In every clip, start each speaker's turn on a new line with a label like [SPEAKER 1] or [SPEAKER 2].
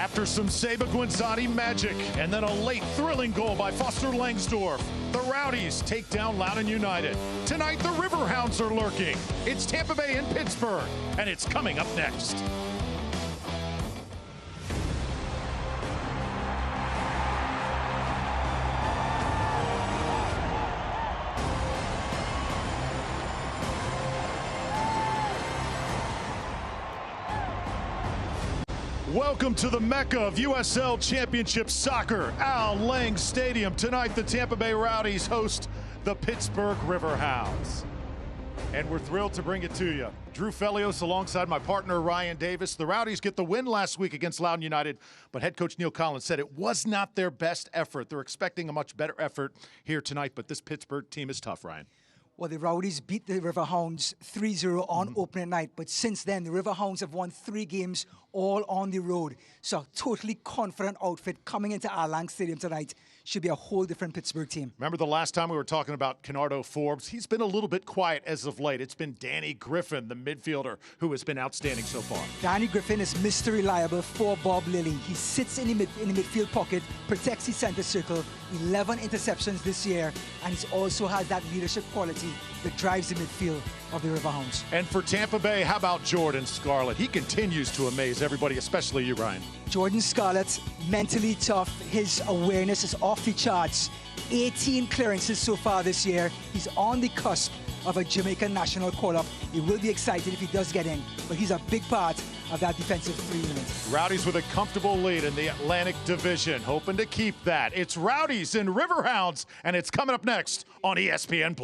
[SPEAKER 1] After some Seba Guinzati magic and then a late thrilling goal by Foster Langsdorff, the Rowdies take down Loudoun United. Tonight, the Riverhounds are lurking. It's Tampa Bay and Pittsburgh, and it's coming up next. Welcome to the Mecca of USL Championship Soccer, Al Lang Stadium. Tonight, the Tampa Bay Rowdies host the Pittsburgh Riverhounds. And we're thrilled to bring it to you. Drew Felios alongside my partner, Ryan Davis. The Rowdies get the win last week against Loudoun United, but head coach Neil Collins said it was not their best effort. They're expecting a much better effort here tonight, but this Pittsburgh team is tough, Ryan.
[SPEAKER 2] Well, the Rowdies beat the Riverhounds 3-0 on opening night, but since then, the Riverhounds have won 3 games all on the road. So totally confident outfit coming into Al Lang Stadium tonight. Should be a whole different Pittsburgh team. Remember the last time we were talking about Kenardo Forbes? He's been a little bit quiet as of late. It's been Danny Griffin, the midfielder, who has been outstanding so far. Danny Griffin is Mr. Reliable for Bob Lilly. He sits in the midfield pocket, protects the center circle, 11 interceptions this year, and he also has that leadership quality that drives the midfield of the Riverhounds. And for Tampa Bay, how about Jordan Scarlett? He continues to amaze everybody, especially you, Ryan. Jordan Scarlett, mentally tough. His awareness is off the charts. 18 clearances so far this year. He's on the cusp of a Jamaican national call-up. He will be excited if he does get in, but he's a big part of that defensive 3 unit. Rowdies with a comfortable lead in the Atlantic Division, hoping to keep that. It's Rowdies and Riverhounds, and it's coming up next on ESPN+.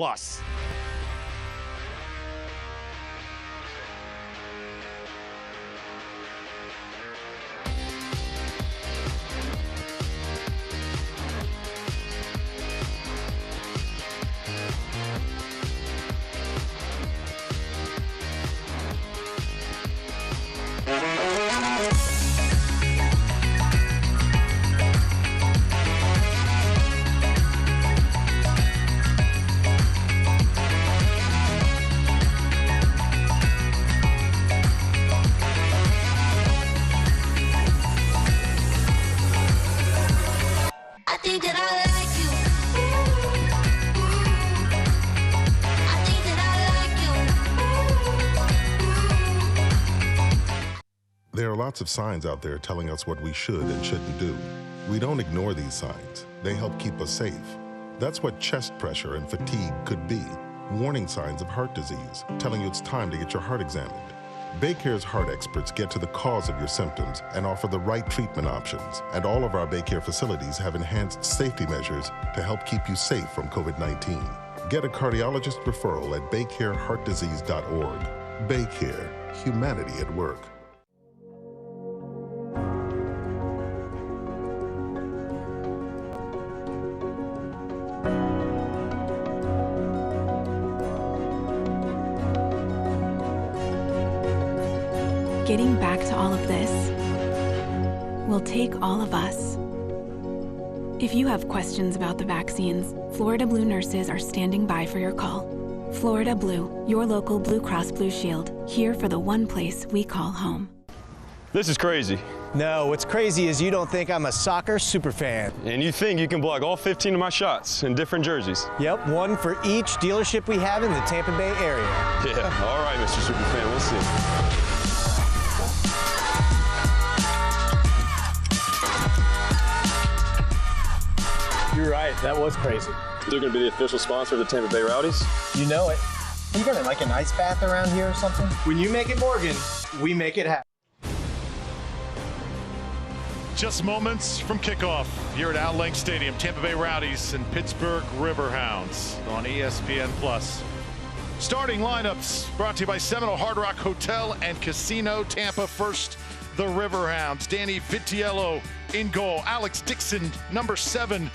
[SPEAKER 3] There are lots of signs out there telling us what we should and shouldn't do. We don't ignore these signs. They help keep us safe. That's what chest pressure and fatigue could be. Warning signs of heart disease, telling you it's time to get your heart examined. Baycare's heart experts get to the cause of your symptoms and offer the right treatment options. And all of our Baycare facilities have enhanced safety measures to help keep you safe from COVID-19. Get a cardiologist referral at baycareheartdisease.org. Baycare, humanity at work.
[SPEAKER 4] Getting back to all of this will take all of us. If you have questions about the vaccines, Florida Blue nurses are standing by for your call. Florida Blue, your local Blue Cross Blue Shield, here for the one place we call home.
[SPEAKER 5] This is crazy.
[SPEAKER 6] No, what's crazy is you don't think I'm a soccer superfan.
[SPEAKER 5] And you think you can block all 15 of my shots in different jerseys.
[SPEAKER 6] Yep, one for each dealership we have in the Tampa Bay area.
[SPEAKER 5] Yeah, all right, Mr. Superfan, we'll see.
[SPEAKER 6] You're right, that was crazy.
[SPEAKER 5] They're going to be the official sponsor of the Tampa Bay Rowdies?
[SPEAKER 6] You know it. You got like an ice bath around here or something? When you make it Morgan, we make it happen.
[SPEAKER 1] Just moments from kickoff here at Al Lang Stadium, Tampa Bay Rowdies and Pittsburgh Riverhounds on ESPN+. Starting lineups brought to you by Seminole Hard Rock Hotel and Casino Tampa. First, the Riverhounds. Danny Vitiello in goal. Alex Dixon, number 7,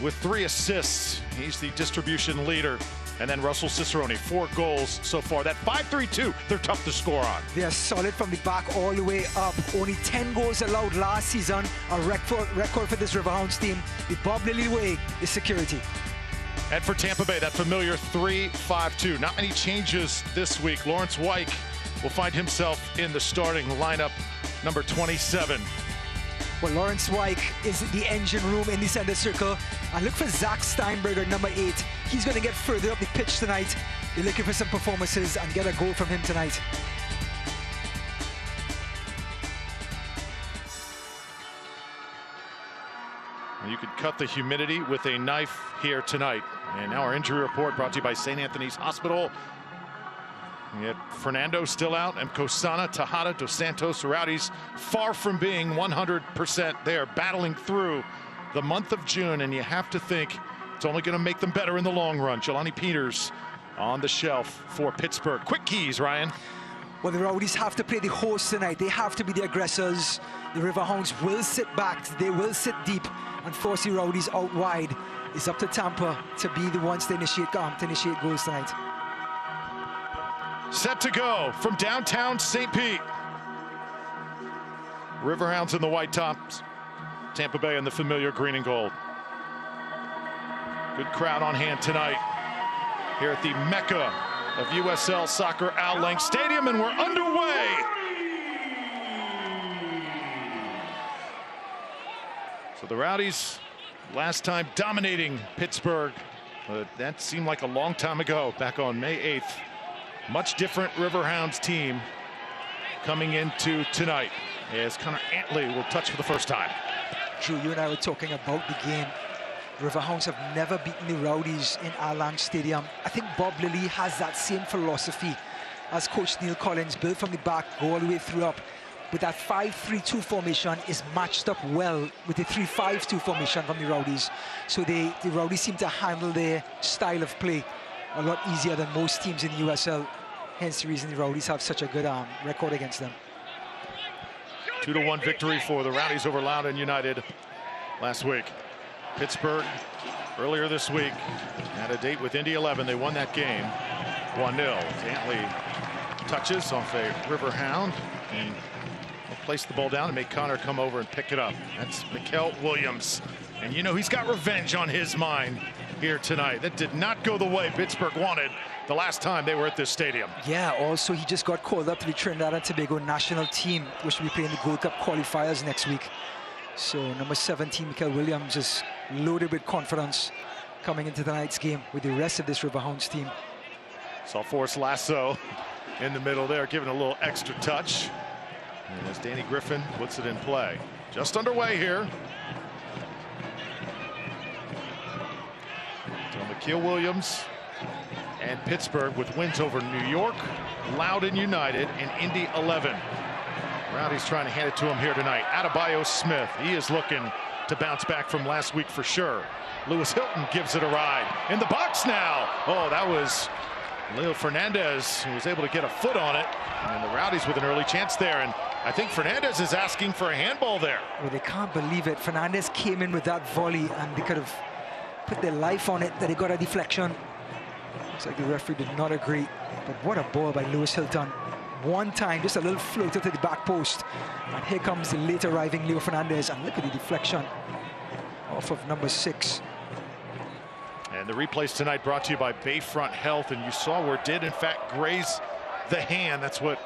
[SPEAKER 1] with 3 assists. He's the distribution leader. And then Russell Cicerone, 4 goals so far. That 5-3-2, they're tough to score on. They are solid from the back all the way up. Only 10 goals allowed last season. A record for this Riverhounds team. The Bob Lilly way is security. And for Tampa Bay, that familiar 3-5-2. Not many changes this week. Lawrence Weick will find himself in the starting lineup, number 27.
[SPEAKER 2] Well, Lawrence Wyke is the engine room in the center circle. And look for Zach Steinberger, number 8. He's going to get further up the pitch tonight. They're looking for some performances and get a goal from him tonight.
[SPEAKER 1] You could cut the humidity with a knife here tonight. And now our injury report brought to you by St. Anthony's Hospital. We had Fernando still out, and Kosana, Tejada, Dos Santos, Rowdies far from being 100% there, battling through the month of June, and you have to think it's only going to make them better in the long run. Jelani Peters on the shelf for Pittsburgh. Quick keys, Ryan.
[SPEAKER 2] Well, the Rowdies have to play the host tonight. They have to be the aggressors. The Riverhounds will sit back. They will sit deep and force the Rowdies out wide. It's up to Tampa to be the ones to initiate goals tonight.
[SPEAKER 1] Set to go from downtown St. Pete. Riverhounds in the white tops. Tampa Bay in the familiar green and gold. Good crowd on hand tonight here at the Mecca of USL Soccer Al Lang Stadium, and we're underway. So the Rowdies last time dominating Pittsburgh, that seemed like a long time ago, back on May 8th. Much different Riverhounds team coming into tonight as Connor Antley will touch for the first time.
[SPEAKER 2] Drew, you and I were talking about the game. Riverhounds have never beaten the Rowdies in Al Lang Stadium. I think Bob Lilley has that same philosophy as Coach Neil Collins, built from the back, go all the way through up. But that 5-3-2 formation is matched up well with the 3-5-2 formation from the Rowdies. So the Rowdies seem to handle their style of play a lot easier than most teams in the USL. Hence the reason the Rowdies have such a good record against them.
[SPEAKER 1] 2-1 victory for the Rowdies over Loudoun United last week. Pittsburgh earlier this week had a date with Indy 11. They won that game 1-0. Dantley touches off a Riverhound and will place the ball down and make Connor come over and pick it up. That's Mikel Williams. And you know he's got revenge on his mind here tonight. That did not go the way Pittsburgh wanted the last time they were at this stadium.
[SPEAKER 2] Yeah, also he just got called up to the Trinidad and Tobago national team, which will be playing the Gold Cup qualifiers next week. So number 17, Mikel Williams, is loaded with confidence coming into tonight's game with the rest of this Riverhounds team.
[SPEAKER 1] Saw Forrest Lasso in the middle there, giving a little extra touch. And as Danny Griffin puts it in play. Just underway here. So Mikel Williams and Pittsburgh with wins over New York, Loudoun United, and Indy 11. Rowdy's trying to hand it to him here tonight. Adebayo Smith, he is looking to bounce back from last week for sure. Lewis Hilton gives it a ride. In the box now. Oh, that was Leo Fernandez who was able to get a foot on it. And the Rowdies with an early chance there. And I think Fernandez is asking for a handball there.
[SPEAKER 2] Well, they can't believe it. Fernandez came in with that volley and they could have put their life on it, that he got a deflection. Looks like the referee did not agree. But what a ball by Lewis Hilton. One time, just a little floater to the back post. And here comes the late arriving Leo Fernandez. And look at the deflection off of number 6.
[SPEAKER 1] And the replays tonight brought to you by Bayfront Health. And you saw where it did, in fact, graze the hand. That's what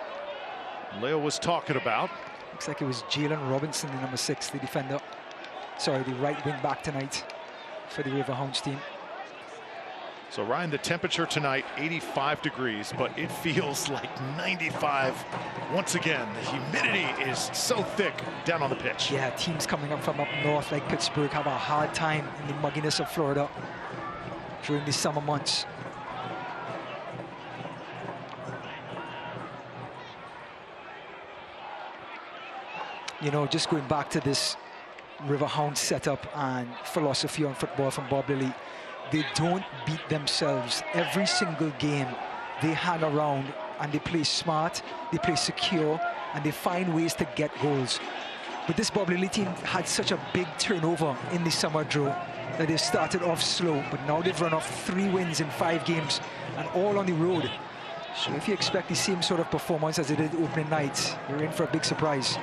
[SPEAKER 1] Leo was talking about.
[SPEAKER 2] Looks like it was Jalen Robinson, the number 6, the defender. Sorry, the right wing back tonight for the Riverhounds team.
[SPEAKER 1] So Ryan, the temperature tonight 85 degrees, but it feels like 95 once again. The humidity is so thick down on the pitch.
[SPEAKER 2] Yeah, teams coming up from up north like Pittsburgh have a hard time in the mugginess of Florida during the summer months. You know, just going back to this Riverhound setup and philosophy on football from Bob Lilley, they don't beat themselves. Every single game they hang around and they play smart, they play secure, and they find ways to get goals. But this Bob Lilley team had such a big turnover in the summer draw that they started off slow, but now they've run off 3 wins in 5 games and all on the road. So if you expect the same sort of performance as they did opening night, you're in for a big surprise.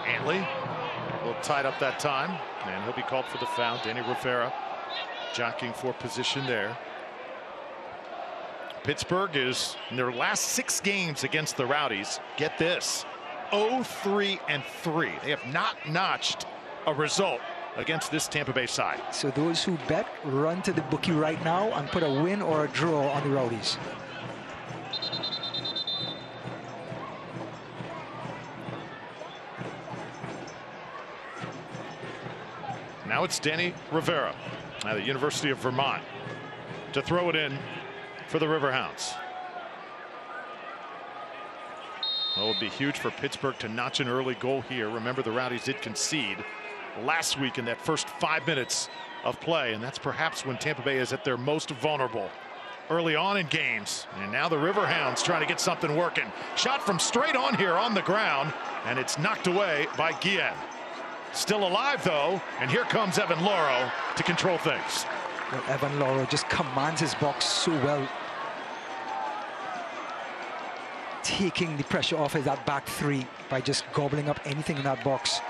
[SPEAKER 1] Antley, a little tied up that time, and he'll be called for the foul. Danny Rivera jockeying for position there. Pittsburgh is in their last 6 games against the Rowdies. Get this, 0-3-3. They have not notched a result against this Tampa Bay side.
[SPEAKER 2] So those who bet, run to the bookie right now and put a win or a draw on the Rowdies.
[SPEAKER 1] Now it's Danny Rivera at the University of Vermont to throw it in for the Riverhounds. Well, it would be huge for Pittsburgh to notch an early goal here. Remember, the Rowdies did concede last week in that first 5 minutes of play, and that's perhaps when Tampa Bay is at their most vulnerable early on in games. And now the Riverhounds trying to get something working. Shot from straight on here on the ground, and it's knocked away by Guillen. Still alive, though, and here comes Evan Louro to control things.
[SPEAKER 2] Well, Evan Louro just commands his box so well, taking the pressure off of that back three by just gobbling up anything in that box.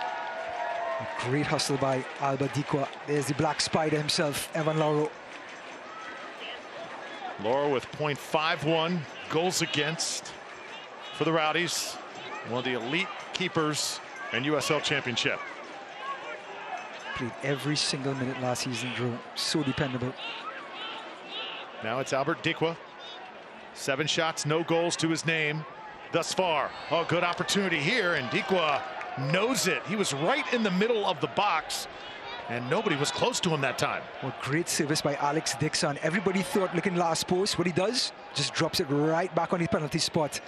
[SPEAKER 2] A great hustle by Albert Dikwa. There's the Black Spider himself, Evan Louro.
[SPEAKER 1] Louro with .51 goals against for the Rowdies. One of the elite keepers in USL Championship.
[SPEAKER 2] Played every single minute last season, Drew. So dependable.
[SPEAKER 1] Now it's Albert Dikwa. 7 shots, no goals to his name thus far. Oh, good opportunity here, and Dikwa knows it. He was right in the middle of the box, and nobody was close to him that time.
[SPEAKER 2] Well, great service by Alex Dixon. Everybody thought looking last post. What he does, just drops it right back on the penalty spot.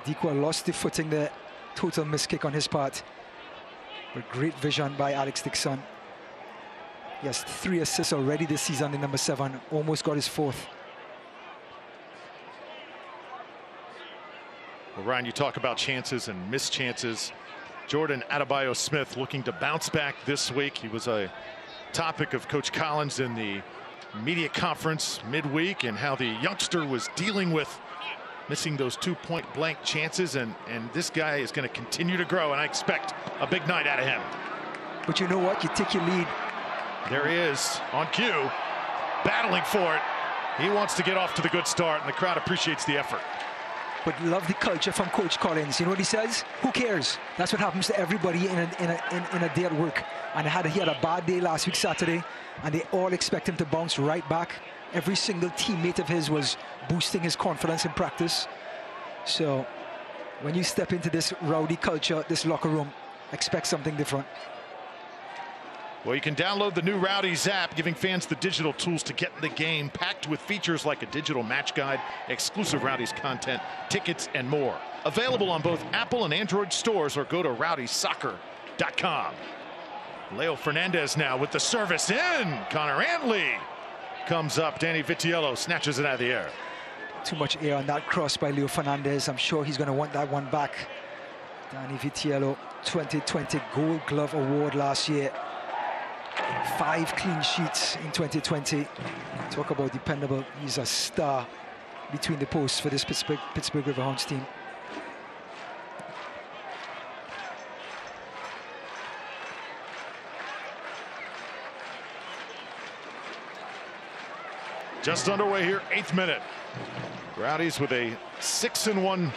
[SPEAKER 2] Dikwa lost the footing there. Total miss kick on his part. But great vision by Alex Dixon. He has 3 assists already this season in number 7. Almost got his 4th.
[SPEAKER 1] Well, Ryan, you talk about chances and missed chances. Jordan Adebayo-Smith looking to bounce back this week. He was a topic of Coach Collins in the media conference midweek, and how the youngster was dealing with missing those 2 point-blank chances, and this guy is going to continue to grow, and I expect a big night out of him.
[SPEAKER 2] But you know what? You take your lead.
[SPEAKER 1] There he is on cue, battling for it. He wants to get off to the good start, and the crowd appreciates the effort.
[SPEAKER 2] But love the culture from Coach Collins. You know what he says? Who cares? That's what happens to everybody in a day at work. And he had a bad day last week, Saturday, and they all expect him to bounce right back. Every single teammate of his was boosting his confidence in practice. So when you step into this Rowdy culture, this locker room, expect something different.
[SPEAKER 1] Well, you can download the new Rowdies app, giving fans the digital tools to get in the game, packed with features like a digital match guide, exclusive Rowdies content, tickets, and more. Available on both Apple and Android stores, or go to rowdysoccer.com. Leo Fernandez now with the service in. Connor Antley comes up. Danny Vitiello snatches it out of the air.
[SPEAKER 2] Too much air on that cross by Leo Fernandez. I'm sure he's going to want that one back. Danny Vitiello, 2020 Gold Glove Award last year. 5 clean sheets in 2020. Talk about dependable. He's a star between the posts for this Pittsburgh Riverhounds team.
[SPEAKER 1] Just underway here, 8th minute. Rowdies with a 6-1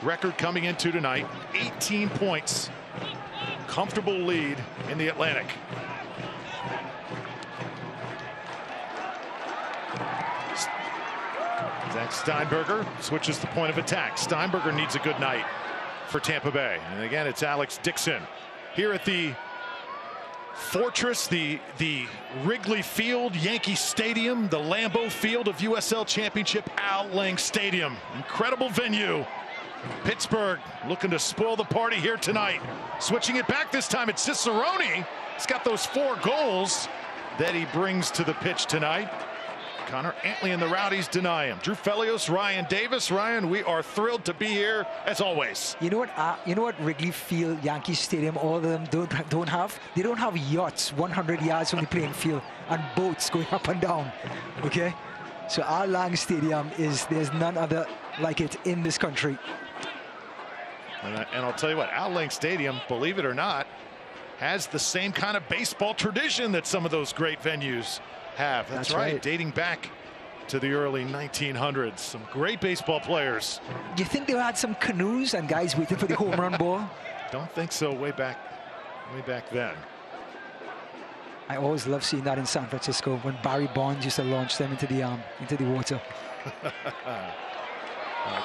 [SPEAKER 1] record coming into tonight. 18 points. Comfortable lead in the Atlantic. Zach Steinberger switches the point of attack. Steinberger needs a good night for Tampa Bay. And again, it's Alex Dixon here at the Fortress, the Wrigley Field, Yankee Stadium, the Lambeau Field of USL Championship, Al Lang Stadium. Incredible venue. Pittsburgh looking to spoil the party here tonight. Switching it back this time, it's Cicerone. He's got those 4 goals that he brings to the pitch tonight. Connor Antley and the Rowdies deny him. Drew Felios, Ryan Davis. Ryan, we are thrilled to be here as always.
[SPEAKER 2] You know what Wrigley Field, Yankee Stadium, all of them don't have? They don't have yachts 100 yards from the playing field and boats going up and down. Okay, so Al Lang Stadium there's none other like it in this country.
[SPEAKER 1] And I'll tell you what, Al Lang Stadium, believe it or not, has the same kind of baseball tradition that some of those great venues have. That's right. Dating back to the early 1900s. Some great baseball players.
[SPEAKER 2] Do you think they had some canoes and guys waiting for the home run ball?
[SPEAKER 1] Don't think so. Way back then.
[SPEAKER 2] I always love seeing that in San Francisco when Barry Bonds used to launch them into the water.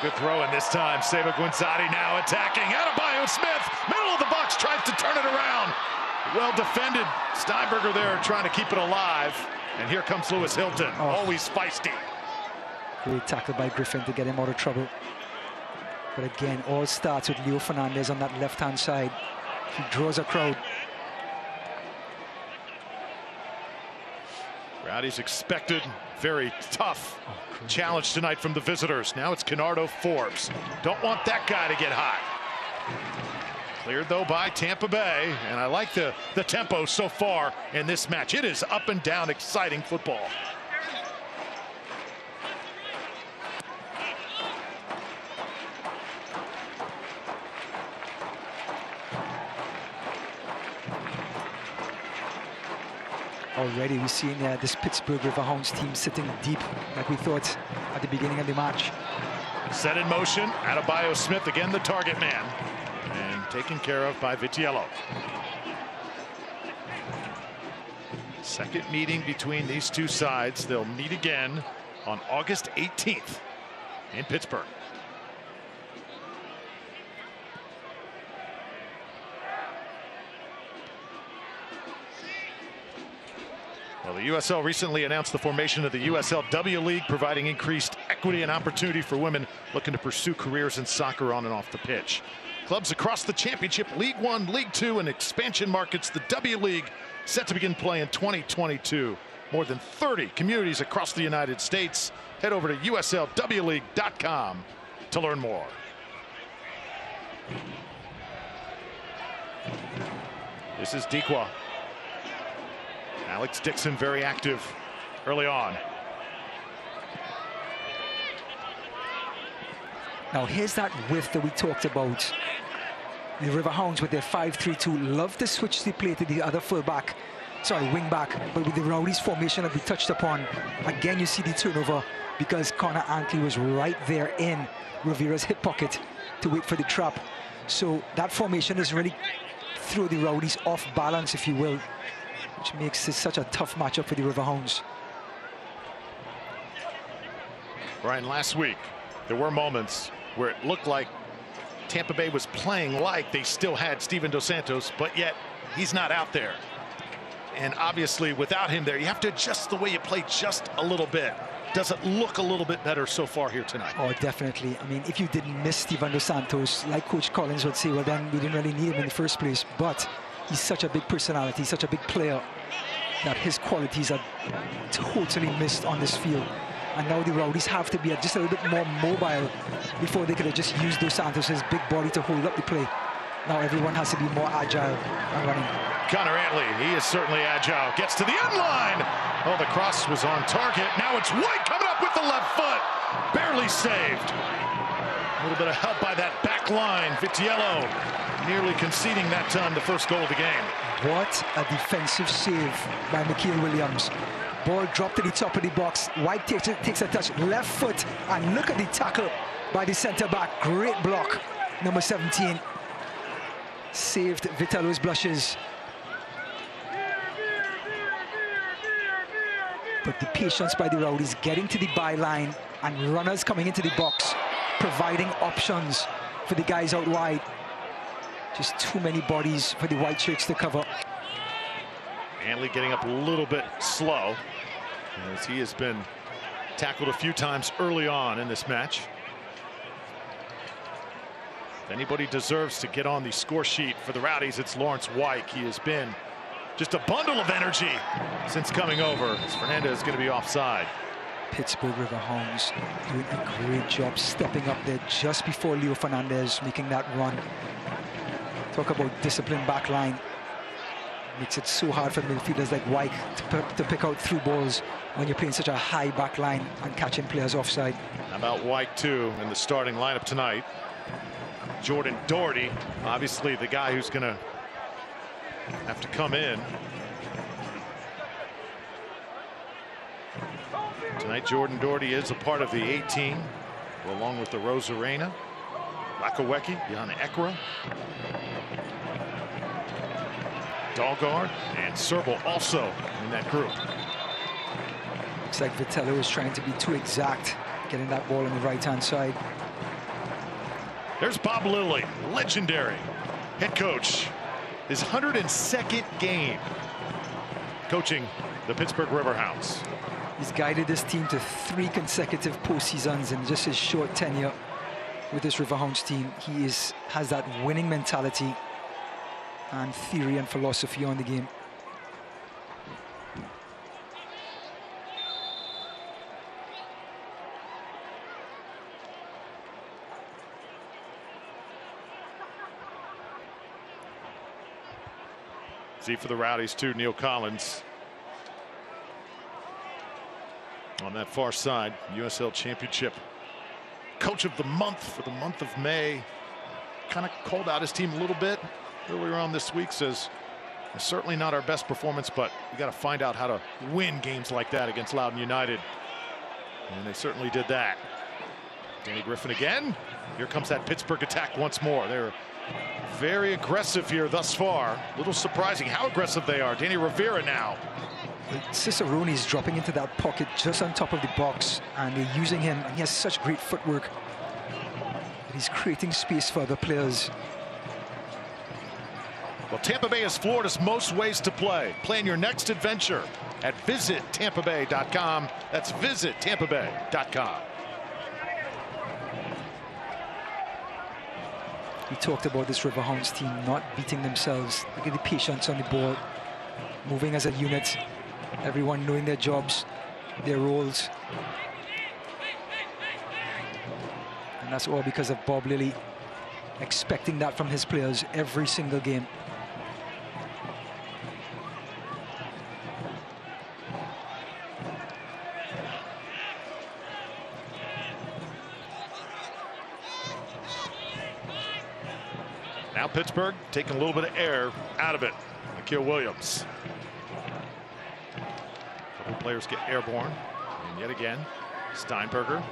[SPEAKER 1] Good throw in this time. Seba Guinzotti now attacking. Adebayo Smith, middle of the box, tries to turn it around. Well defended. Steinberger there trying to keep it alive. And here comes Lewis Hilton, always feisty.
[SPEAKER 2] Great tackle by Griffin to get him out of trouble. But again, all starts with Leo Fernandez on that left-hand side. He draws a crowd.
[SPEAKER 1] Rowdies expected very tough challenge tonight from the visitors. Now it's Kenardo Forbes. Don't want that guy to get hot. Cleared though by Tampa Bay, and I like the tempo so far in this match. It is up and down, exciting football.
[SPEAKER 2] Already we're seeing this Pittsburgh Riverhounds team sitting deep like we thought at the beginning of the match.
[SPEAKER 1] Set in motion, Adebayo Smith again the target man, and taken care of by Vitiello. Second meeting between these two sides. They'll meet again on August 18th in Pittsburgh. Well, the USL recently announced the formation of the USLW League, providing increased equity and opportunity for women looking to pursue careers in soccer on and off the pitch. Clubs across the championship, League One, League Two, and expansion markets, the W League, set to begin play in 2022. More than 30 communities across the United States. Head over to USLWleague.com to learn more. This is Dikwa. Alex Dixon very active early on.
[SPEAKER 2] Now here's that width that we talked about. The Riverhounds with their 5-3-2 love to switch the play to the other fullback, wing back, but with the Rowdies formation that we touched upon, again you see the turnover because Connor Ankley was right there in Rivera's hip pocket to wait for the trap. So that formation is really throw the Rowdies off balance, if you will, which makes this such a tough matchup for the Riverhounds.
[SPEAKER 1] Brian, last week there were moments where it looked like Tampa Bay was playing like they still had Steven Dos Santos, but yet he's not out there. And obviously without him there, you have to adjust the way you play just a little bit. Does it look a little bit better so far here tonight? Oh,
[SPEAKER 2] definitely. I mean, if you didn't miss Steven Dos Santos, like Coach Collins would say, well, then we didn't really need him in the first place. But he's such a big personality, such a big player, that his qualities are totally missed on this field. And now the Rowdies have to be just a little bit more mobile before they could have just used Dos Santos' big body to hold up the play. Now everyone has to be more agile and running.
[SPEAKER 1] Connor Antley, he is certainly agile. Gets to the end line. Oh, the cross was on target. Now it's White coming up with the left foot. Barely saved. A little bit of help by that back line. Vitiello nearly conceding that time the first goal of the game.
[SPEAKER 2] What a defensive save by Mikael Williams. Ball dropped to the top of the box. White takes a touch, left foot, and look at the tackle by the center back. Great block, number 17. Saved Vitiello's blushes. But the patience by the Rowdies getting to the byline and runners coming into the box, providing options for the guys out wide. Just too many bodies for the white shirts to cover.
[SPEAKER 1] Antley getting up a little bit slow, as he has been tackled a few times early on in this match. If anybody deserves to get on the score sheet for the Rowdies, it's Lawrence White. He has been just a bundle of energy since coming over. Fernandez is going to be offside.
[SPEAKER 2] Pittsburgh Riverhounds doing a great job stepping up there just before Leo Fernandez making that run. Talk about disciplined back line. Makes it so hard for midfielders like White to pick out through balls when you're playing such a high back line and catching players offside.
[SPEAKER 1] How about White too in the starting lineup tonight? Jordan Doherty, obviously the guy who's going to have to come in. Tonight, Jordan Doherty is a part of the 18, along with the Rosarena, Lakawecki, Jan Ekra, Dahlgaard, and Serbal also in that group.
[SPEAKER 2] Looks like Vitello is trying to be too exact, getting that ball on the right-hand side.
[SPEAKER 1] There's Bob Lilly, legendary head coach. His 102nd game coaching the Pittsburgh Riverhounds.
[SPEAKER 2] He's guided this team to 3 consecutive postseasons in just his short tenure with this Riverhounds team. He has that winning mentality and theory and philosophy on the game.
[SPEAKER 1] See for the Rowdies too, Neil Collins. On that far side, USL Championship Coach of the Month for the month of May. Kind of called out his team a little bit earlier on this week. Says, certainly not our best performance, but we got to find out how to win games like that against Loudoun United. And they certainly did that. Danny Griffin again. Here comes that Pittsburgh attack once more. They're very aggressive here thus far. A little surprising how aggressive they are. Danny Rivera now.
[SPEAKER 2] Cicerone dropping into that pocket just on top of the box, and they're using him, and he has such great footwork. He's creating space for other players.
[SPEAKER 1] Well, Tampa Bay is Florida's most ways to play. Plan your next adventure at visittampabay.com. That's visittampabay.com.
[SPEAKER 2] We talked about this Riverhounds team not beating themselves. Look at the patience on the ball, moving as a unit, everyone knowing their jobs, their roles. And that's all because of Bob Lilly expecting that from his players every single game.
[SPEAKER 1] Now Pittsburgh taking a little bit of air out of it. Nikhil Williams. A couple players get airborne. And yet again, Steinberger.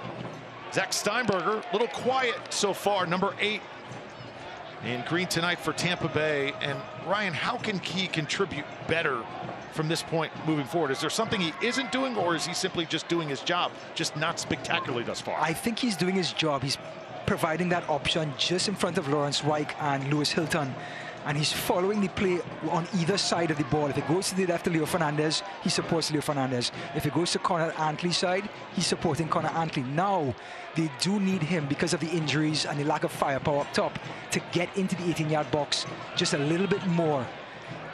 [SPEAKER 1] Zach Steinberger, a little quiet so far, number 8 in green tonight for Tampa Bay. And Ryan, how can he contribute better from this point moving forward? Is there something he isn't doing, or is he simply just doing his job, just not spectacularly thus far?
[SPEAKER 2] I think he's doing his job. He's providing that option just in front of Lawrence Weick and Lewis Hilton, and he's following the play on either side of the ball. If it goes to the left of Leo Fernandez, he supports Leo Fernandez. If it goes to Connor Antley's side, he's supporting Connor Antley. Now they do need him, because of the injuries and the lack of firepower up top, to get into the 18-yard box just a little bit more.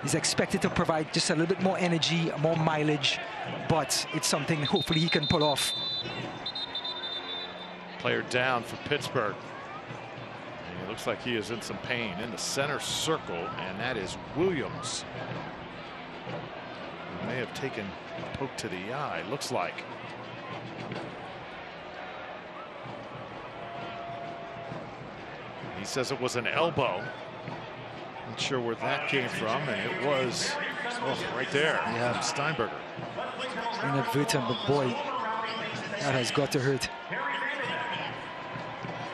[SPEAKER 2] He's expected to provide just a little bit more energy, more mileage, but it's something hopefully he can pull off.
[SPEAKER 1] Player down for Pittsburgh. And it looks like he is in some pain in the center circle, and that is Williams. He may have taken a poke to the eye, looks like. He says it was an elbow. Not sure where that came from, and it was right there.
[SPEAKER 2] Yeah,
[SPEAKER 1] Steinberger.
[SPEAKER 2] Inadvertent, but boy, that has got to hurt.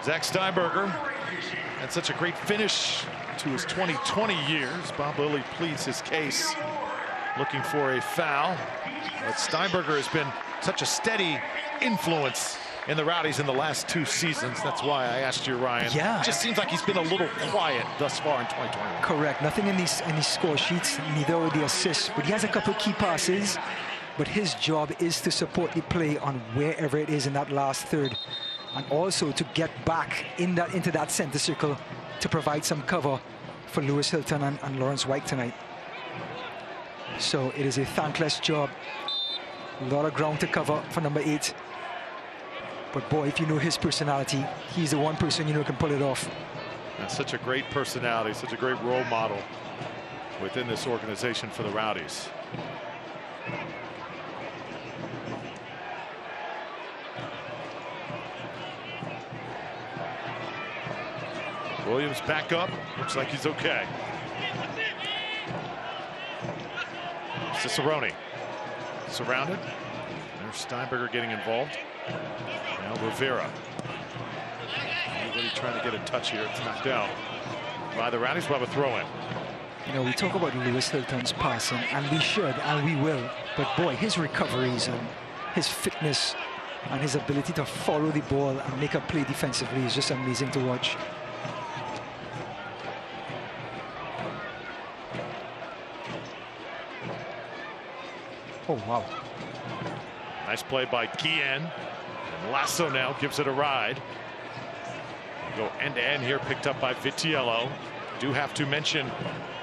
[SPEAKER 1] Zach Steinberger had such a great finish to his 2020 years. Bob Lilly pleads his case, looking for a foul. But Steinberger has been such a steady influence in the Rowdies in the last 2 seasons. That's why I asked you, Ryan.
[SPEAKER 2] Yeah.
[SPEAKER 1] It just seems like he's been a little quiet thus far in 2021.
[SPEAKER 2] Correct. Nothing in these score sheets, neither with the assists. But he has a couple of key passes. But his job is to support the play on wherever it is in that last third, and also to get back into that center circle to provide some cover for Lewis Hilton and Lawrence Weick tonight. So it is a thankless job. A lot of ground to cover for number 8. But boy, if you know his personality, he's the one person you know can pull it off.
[SPEAKER 1] That's such a great personality, such a great role model within this organization for the Rowdies. Williams back up. Looks like he's okay. Cicerone surrounded. There's Steinberger getting involved. Now Rivera. Anybody trying to get a touch here? It's knocked out by the Rowdies. We'll have a throw in.
[SPEAKER 2] You know, we talk about Lewis Hilton's passing, and we should, and we will. But boy, his recoveries and his fitness and his ability to follow the ball and make a play defensively is just amazing to watch. Oh, wow.
[SPEAKER 1] Nice play by Guillen. And Lasso now gives it a ride. Go end to end here, picked up by Vitiello. Do have to mention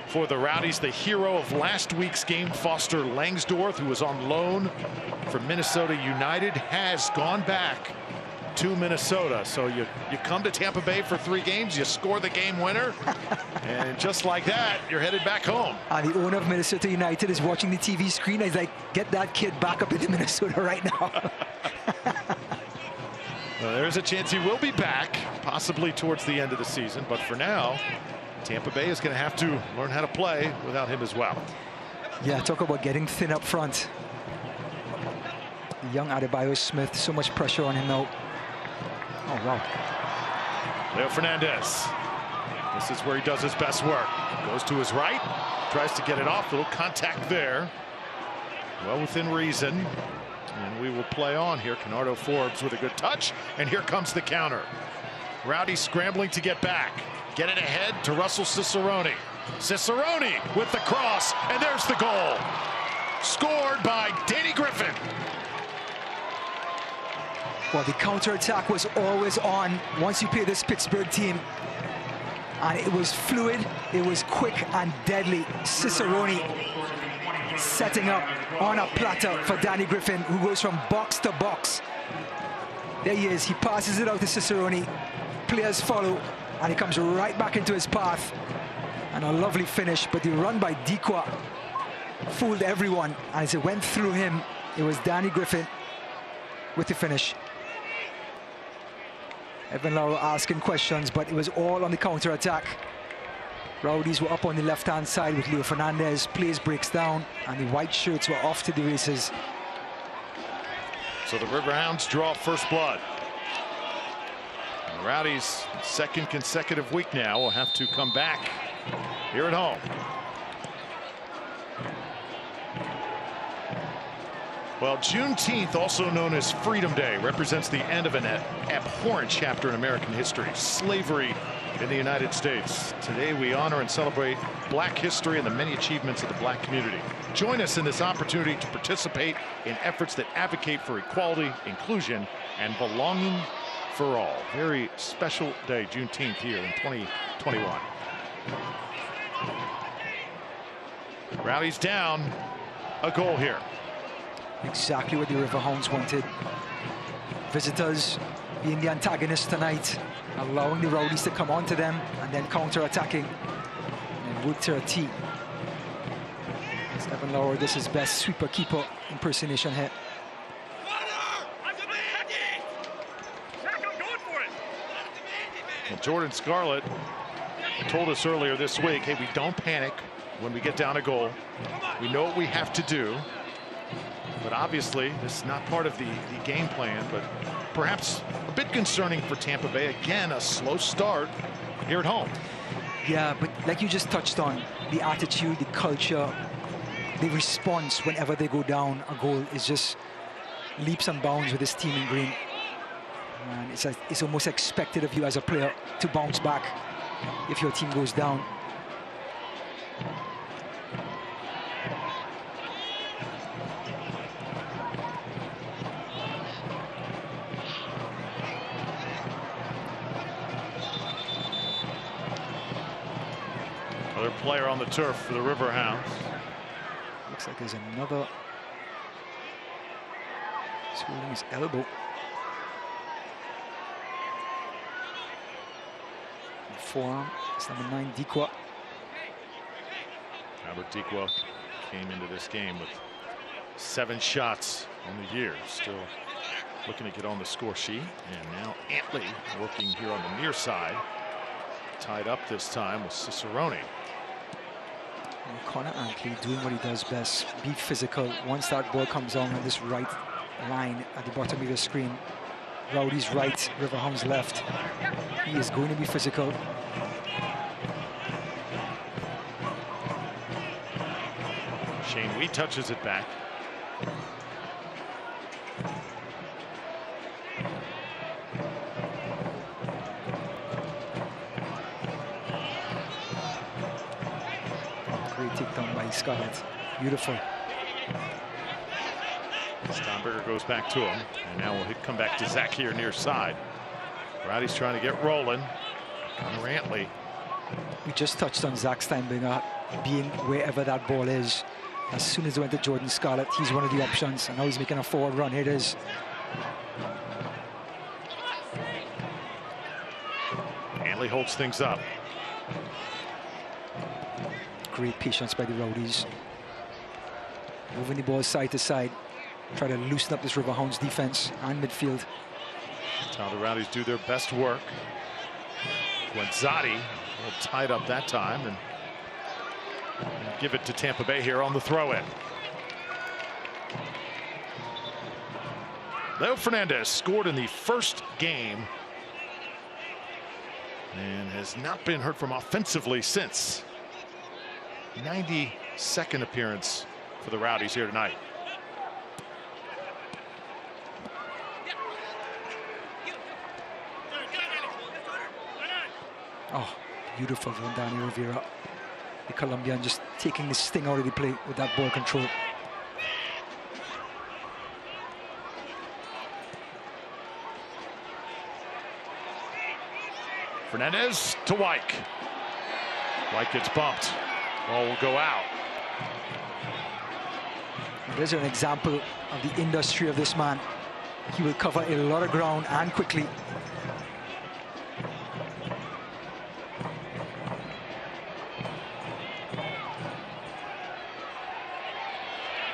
[SPEAKER 1] for the Rowdies, the hero of last week's game, Foster Langsdorff, who was on loan from Minnesota United, has gone back to Minnesota. So you come to Tampa Bay for 3 games, you score the game winner, and just like that, you're headed back home.
[SPEAKER 2] And the owner of Minnesota United is watching the TV screen. He's like, get that kid back up into Minnesota right now.
[SPEAKER 1] Well, there's a chance he will be back, possibly towards the end of the season. But for now, Tampa Bay is going to have to learn how to play without him as well.
[SPEAKER 2] Yeah, talk about getting thin up front. The young Adebayo Smith, so much pressure on him now. Oh, wow.
[SPEAKER 1] Leo Fernandez. This is where he does his best work. Goes to his right, tries to get it off. A little contact there. Well within reason. And we will play on here. Kenardo Forbes with a good touch. And here comes the counter. Rowdy scrambling to get back. Get it ahead to Russell Cicerone. Cicerone with the cross. And there's the goal. Scored by Danny Griffin.
[SPEAKER 2] Well, the counterattack was always on once you play this Pittsburgh team. And it was fluid, it was quick and deadly. Cicerone setting up on a platter for Danny Griffin, who goes from box to box. There he is, he passes it out to Cicerone. Players follow, and he comes right back into his path. And a lovely finish, but the run by Dikwa fooled everyone. And as it went through him, it was Danny Griffin with the finish. Evan Lowe asking questions, but it was all on the counter-attack. Rowdies were up on the left-hand side with Leo Fernandez. Plays breaks down, and the white shirts were off to the races.
[SPEAKER 1] So the Riverhounds draw first blood. And the Rowdies, second consecutive week now, will have to come back here at home. Well, Juneteenth, also known as Freedom Day, represents the end of an abhorrent chapter in American history, slavery in the United States. Today we honor and celebrate Black history and the many achievements of the Black community. Join us in this opportunity to participate in efforts that advocate for equality, inclusion, and belonging for all. Very special day, Juneteenth, here in 2021. Rowdies down a goal here.
[SPEAKER 2] Exactly what the Riverhounds wanted. Visitors being the antagonists tonight, allowing the Rowdies to come onto them and then counter-attacking. And wood to a tee. As Evan Lauer does his best sweeper-keeper impersonation here.
[SPEAKER 1] Well, Jordan Scarlett told us earlier this week, hey, we don't panic when we get down a goal. We know what we have to do. But obviously, this is not part of the game plan, but perhaps a bit concerning for Tampa Bay. Again, a slow start here at home.
[SPEAKER 2] Yeah, but like you just touched on, the attitude, the culture, the response whenever they go down a goal is just leaps and bounds with this team in green. And it's almost expected of you as a player to bounce back if your team goes down.
[SPEAKER 1] Another player on the turf for the Riverhounds.
[SPEAKER 2] Looks like there's another. He's holding his elbow. Forearm. It's number 9, Dikwa.
[SPEAKER 1] Albert Dikwa came into this game with 7 shots on the year. Still looking to get on the score sheet. And now Antley working here on the near side. Tied up this time with Cicerone.
[SPEAKER 2] Connor Antley doing what he does best, be physical. Once that ball comes on this right line at the bottom of your screen. Rowdy's right, Riverhounds left. He is going to be physical.
[SPEAKER 1] Shane Wheat touches it back.
[SPEAKER 2] Great takedown by Scarlett. Beautiful.
[SPEAKER 1] Steinberger goes back to him, and now we'll come back to Zach here near side. Rowdy's trying to get rolling. Connor Antley.
[SPEAKER 2] We just touched on Zach Steinberger being wherever that ball is. As soon as it went to Jordan Scarlett, he's one of the options, and now he's making a forward run. Here it is.
[SPEAKER 1] Antley holds things up.
[SPEAKER 2] Great patience by the Rowdies. Moving the ball side to side. Try to loosen up this Riverhounds defense and midfield.
[SPEAKER 1] That's how the Rowdies do their best work. Guenzatti will tie it up that time and give it to Tampa Bay here on the throw-in. Leo Fernandez scored in the first game and has not been heard from offensively since. 92nd appearance for the Rowdies here tonight.
[SPEAKER 2] Oh, beautiful from Danny Rivera. The Colombian just taking the sting out of the play with that ball control.
[SPEAKER 1] Fernandez to Wyke. Wyke gets bumped. Ball will go out.
[SPEAKER 2] There's an example of the industry of this man. He will cover a lot of ground and quickly.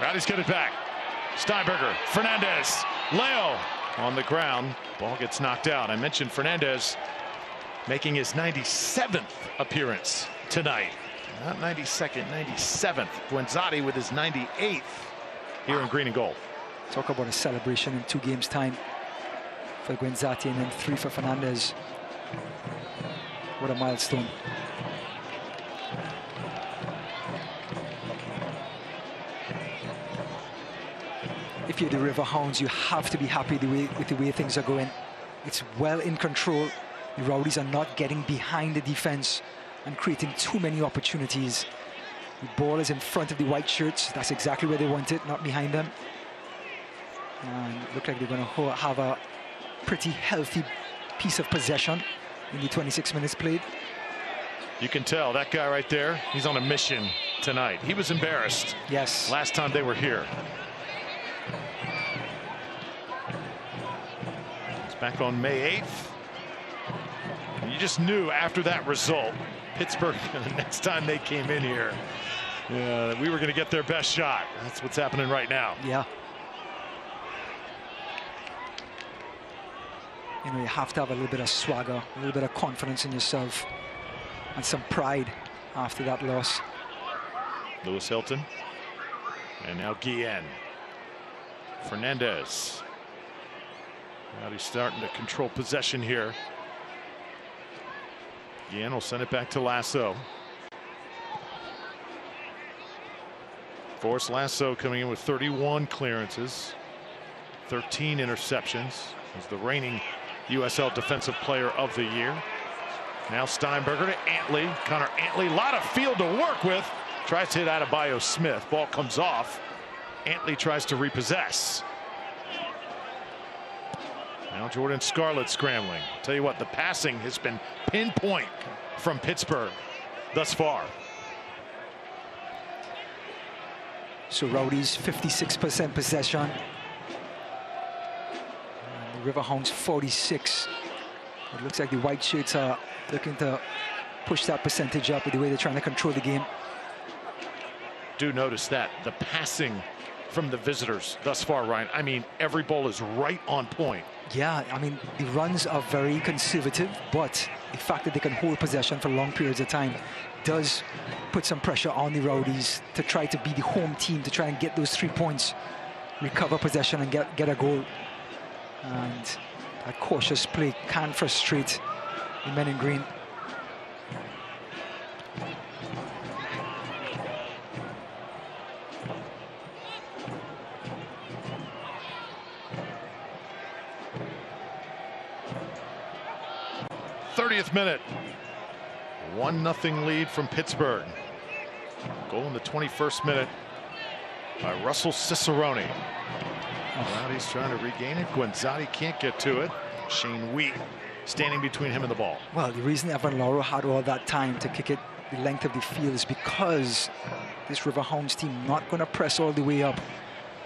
[SPEAKER 1] Rowdies get it back. Steinberger, Fernandez, Leo on the ground. Ball gets knocked out. I mentioned Fernandez making his 97th appearance tonight. Not 92nd, 97th. Guenzatti with his 98th here in green and gold.
[SPEAKER 2] Talk about a celebration in 2 games time for Guenzatti and then 3 for Fernandez. What a milestone. If you're the Riverhounds, you have to be happy with the way things are going. It's well in control. The Rowdies are not getting behind the defense and creating too many opportunities. The ball is in front of the white shirts. That's exactly where they want it, not behind them. And it looks like they're going to have a pretty healthy piece of possession in the 26 minutes played.
[SPEAKER 1] You can tell that guy right there, he's on a mission tonight. He was embarrassed.
[SPEAKER 2] Yes.
[SPEAKER 1] Last time they were here. It's back on May 8th. And you just knew after that result, Pittsburgh, the next time they came in here, we were going to get their best shot. That's what's happening right now.
[SPEAKER 2] Yeah. You know, you have to have a little bit of swagger, a little bit of confidence in yourself, and some pride after that loss.
[SPEAKER 1] Lewis Hilton. And now Guillen. Fernandez. Now he's starting to control possession here. Guillen will send it back to Lasso. Forrest Lasso coming in with 31 clearances, 13 interceptions. He's the reigning USL Defensive Player of the Year. Now Steinberger to Antley. Connor Antley, a lot of field to work with. Tries to hit Adebayo Smith. Ball comes off. Antley tries to repossess. Now Jordan Scarlett scrambling. Tell you what, the passing has been pinpoint from Pittsburgh thus far.
[SPEAKER 2] So Rowdies 56% possession. And the Riverhounds 46. It looks like the white shirts are looking to push that percentage up with the way they're trying to control the game.
[SPEAKER 1] Do notice that the passing from the visitors thus far, Ryan. I mean, every ball is right on point.
[SPEAKER 2] Yeah, I mean, the runs are very conservative, but the fact that they can hold possession for long periods of time does put some pressure on the Rowdies to try to be the home team, to try and get those 3 points recover possession and get a goal. And that cautious play can frustrate the men in green.
[SPEAKER 1] th minute. 1-0 lead from Pittsburgh. Goal in the 21st minute by Russell Cicerone. Rowdy's trying to regain it. Guanzatti can't get to it. Shane Wheat standing between him and the ball.
[SPEAKER 2] Well, the reason Evan Lauro had all that time to kick it the length of the field is because this Riverhounds team not going to press all the way up.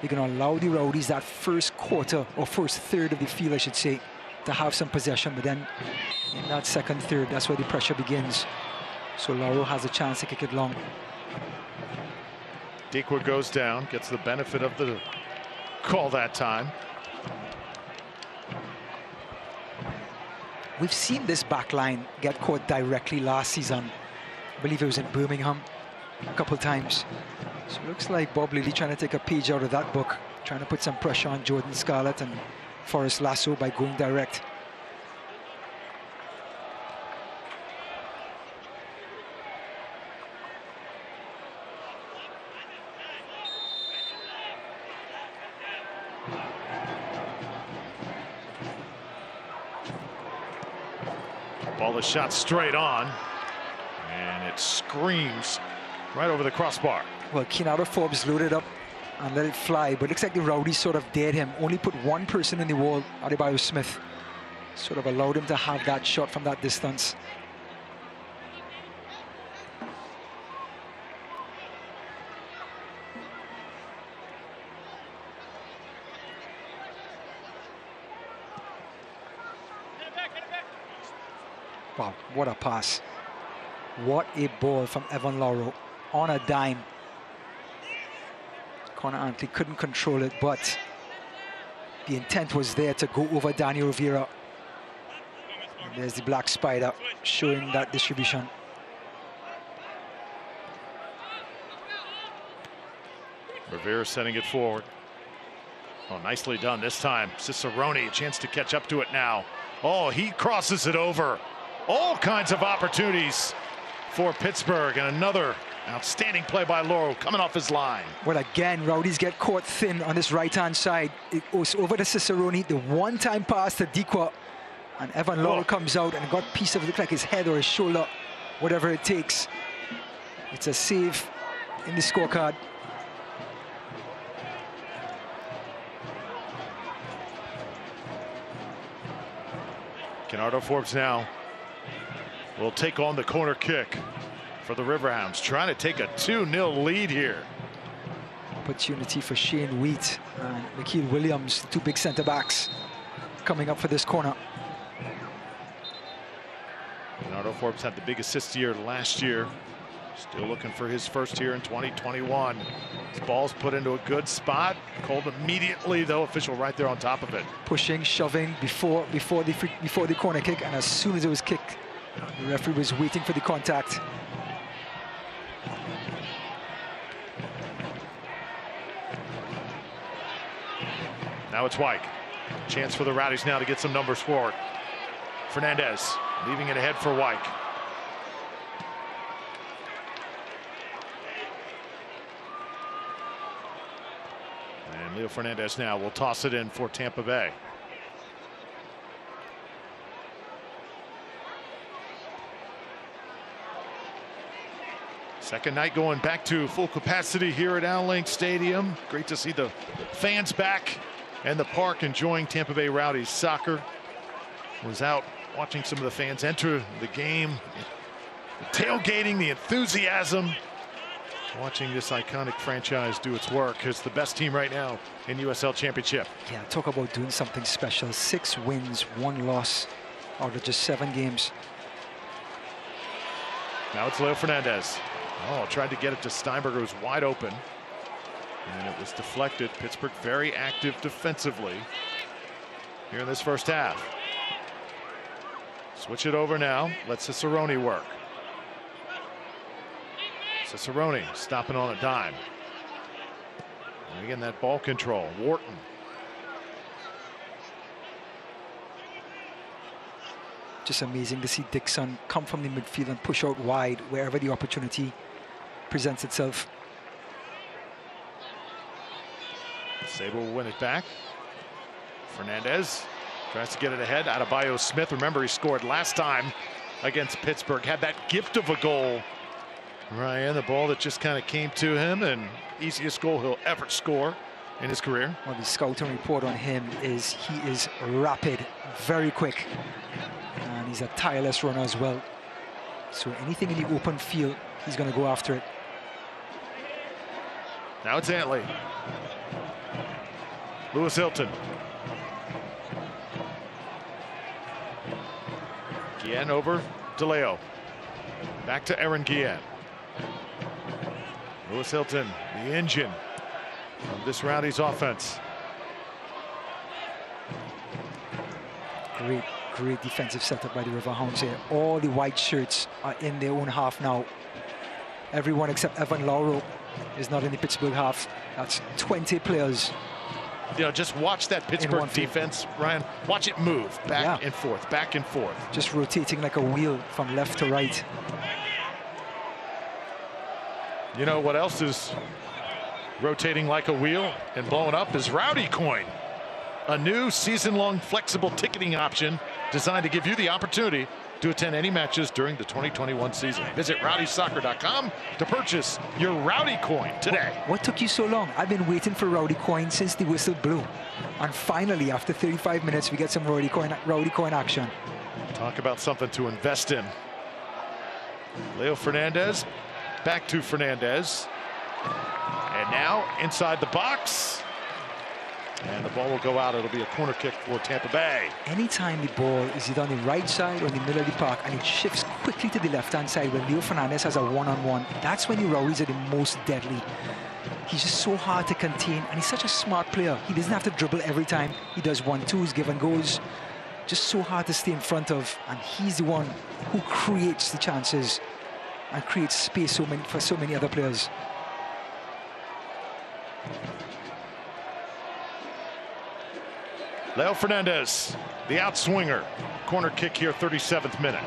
[SPEAKER 2] They're going to allow the Rowdies that first quarter, or first third of the field, I should say, to have some possession. But then in that second third, that's where the pressure begins. So Lauro has a chance to kick it long.
[SPEAKER 1] Dequa goes down, gets the benefit of the call that time.
[SPEAKER 2] We've seen this back line get caught directly last season. I believe it was in Birmingham a couple times. So it looks like Bob Lilly trying to take a page out of that book, trying to put some pressure on Jordan Scarlett and Forrest Lasso by going direct.
[SPEAKER 1] Ball is shot straight on, and it screams right over the crossbar.
[SPEAKER 2] Well, Kenato Forbes loaded up and let it fly, but it looks like the Rowdies sort of dared him. Only put one person in the wall, Adebayo Smith. Sort of allowed him to have that shot from that distance. Wow, what a pass. What a ball from Evan Lauro on a dime. Connor Antley couldn't control it, but the intent was there to go over Daniel Rivera. And there's the Black Spider showing that distribution.
[SPEAKER 1] Rivera sending it forward. Oh, nicely done this time. Cicerone, a chance to catch up to it now. Oh, he crosses it over. All kinds of opportunities for Pittsburgh, and another outstanding play by Lauro coming off his line.
[SPEAKER 2] Well, again, Rowdies get caught thin on this right-hand side. It goes over to Cicerone, the one-time pass to Dequa, and Evan Lauro comes out and got a piece of it, look like his head or his shoulder, whatever it takes. It's a save in the scorecard.
[SPEAKER 1] Kenato Forbes now will take on the corner kick for the Riverhounds, trying to take a 2-0 lead here.
[SPEAKER 2] Opportunity for Shane Wheat and McKeel Williams, the two big center backs, coming up for this corner.
[SPEAKER 1] Kenato Forbes had the big assist year last year. Still looking for his first here in 2021. His ball's put into a good spot. Called immediately, though. Official right there on top of it.
[SPEAKER 2] Pushing, shoving before the corner kick, and as soon as it was kicked, the referee was waiting for the contact.
[SPEAKER 1] Now it's White. Chance for the Rowdies now to get some numbers forward. Fernandez leaving it ahead for White. And Leo Fernandez now will toss it in for Tampa Bay. Second night going back to full capacity here at Al Link Stadium. Great to see the fans back and the park enjoying Tampa Bay Rowdies soccer. Was out watching some of the fans enter the game. The tailgating, the enthusiasm. Watching this iconic franchise do its work. It's the best team right now in USL Championship.
[SPEAKER 2] Yeah, talk about doing something special. 6 wins, 1 loss out of just 7 games.
[SPEAKER 1] Now it's Leo Fernandez. Oh, tried to get it to Steinberger, who's wide open. And it was deflected. Pittsburgh very active defensively here in this first half. Switch it over now. Let Cicerone work. Cicerone stopping on a dime. Again, that ball control. Wharton.
[SPEAKER 2] Just amazing to see Dixon come from the midfield and push out wide wherever the opportunity presents itself.
[SPEAKER 1] Sable will win it back. Fernandez tries to get it ahead. Adebayo Smith, remember he scored last time against Pittsburgh. Had that gift of a goal. Ryan, the ball that just kind of came to him, and easiest goal he'll ever score in his career.
[SPEAKER 2] Well, the scouting report on him is he is rapid, very quick, and he's a tireless runner as well. So anything in the open field, he's going to go after it.
[SPEAKER 1] Now it's Antley. Lewis Hilton. Guillen over DeLeo. Back to Aaron Guillen. Lewis Hilton, the engine of this Rowdies offense.
[SPEAKER 2] Great defensive setup by the Riverhounds here. All the white shirts are in their own half now. Everyone except Evan Lauro is not in the Pittsburgh half. That's 20 players.
[SPEAKER 1] You know, just watch that Pittsburgh defense, Ryan. Watch it move back and forth, back and forth.
[SPEAKER 2] Just rotating like a wheel from left to right.
[SPEAKER 1] You know what else is rotating like a wheel and blowing up is Rowdy Coin, a new season-long flexible ticketing option designed to give you the opportunity to attend any matches during the 2021 season. Visit RowdySoccer.com to purchase your Rowdy Coin today.
[SPEAKER 2] What took you so long? I've been waiting for Rowdy Coin since the whistle blew. And finally, after 35 minutes, we get some Rowdy Coin action.
[SPEAKER 1] Talk about something to invest in. Leo Fernandez, back to Fernandez. And now inside the box. And the ball will go out. It'll be a corner kick for Tampa Bay.
[SPEAKER 2] Anytime the ball is either on the right side or in the middle of the park and it shifts quickly to the left-hand side when Leo Fernandez has a one-on-one, that's when the Rowdies are the most deadly. He's just so hard to contain, and he's such a smart player. He doesn't have to dribble every time. He does 1-2s, give and goes. Just so hard to stay in front of, and he's the one who creates the chances and creates space for so many other players.
[SPEAKER 1] Leo Fernandez, the outswinger. Corner kick here, 37th minute.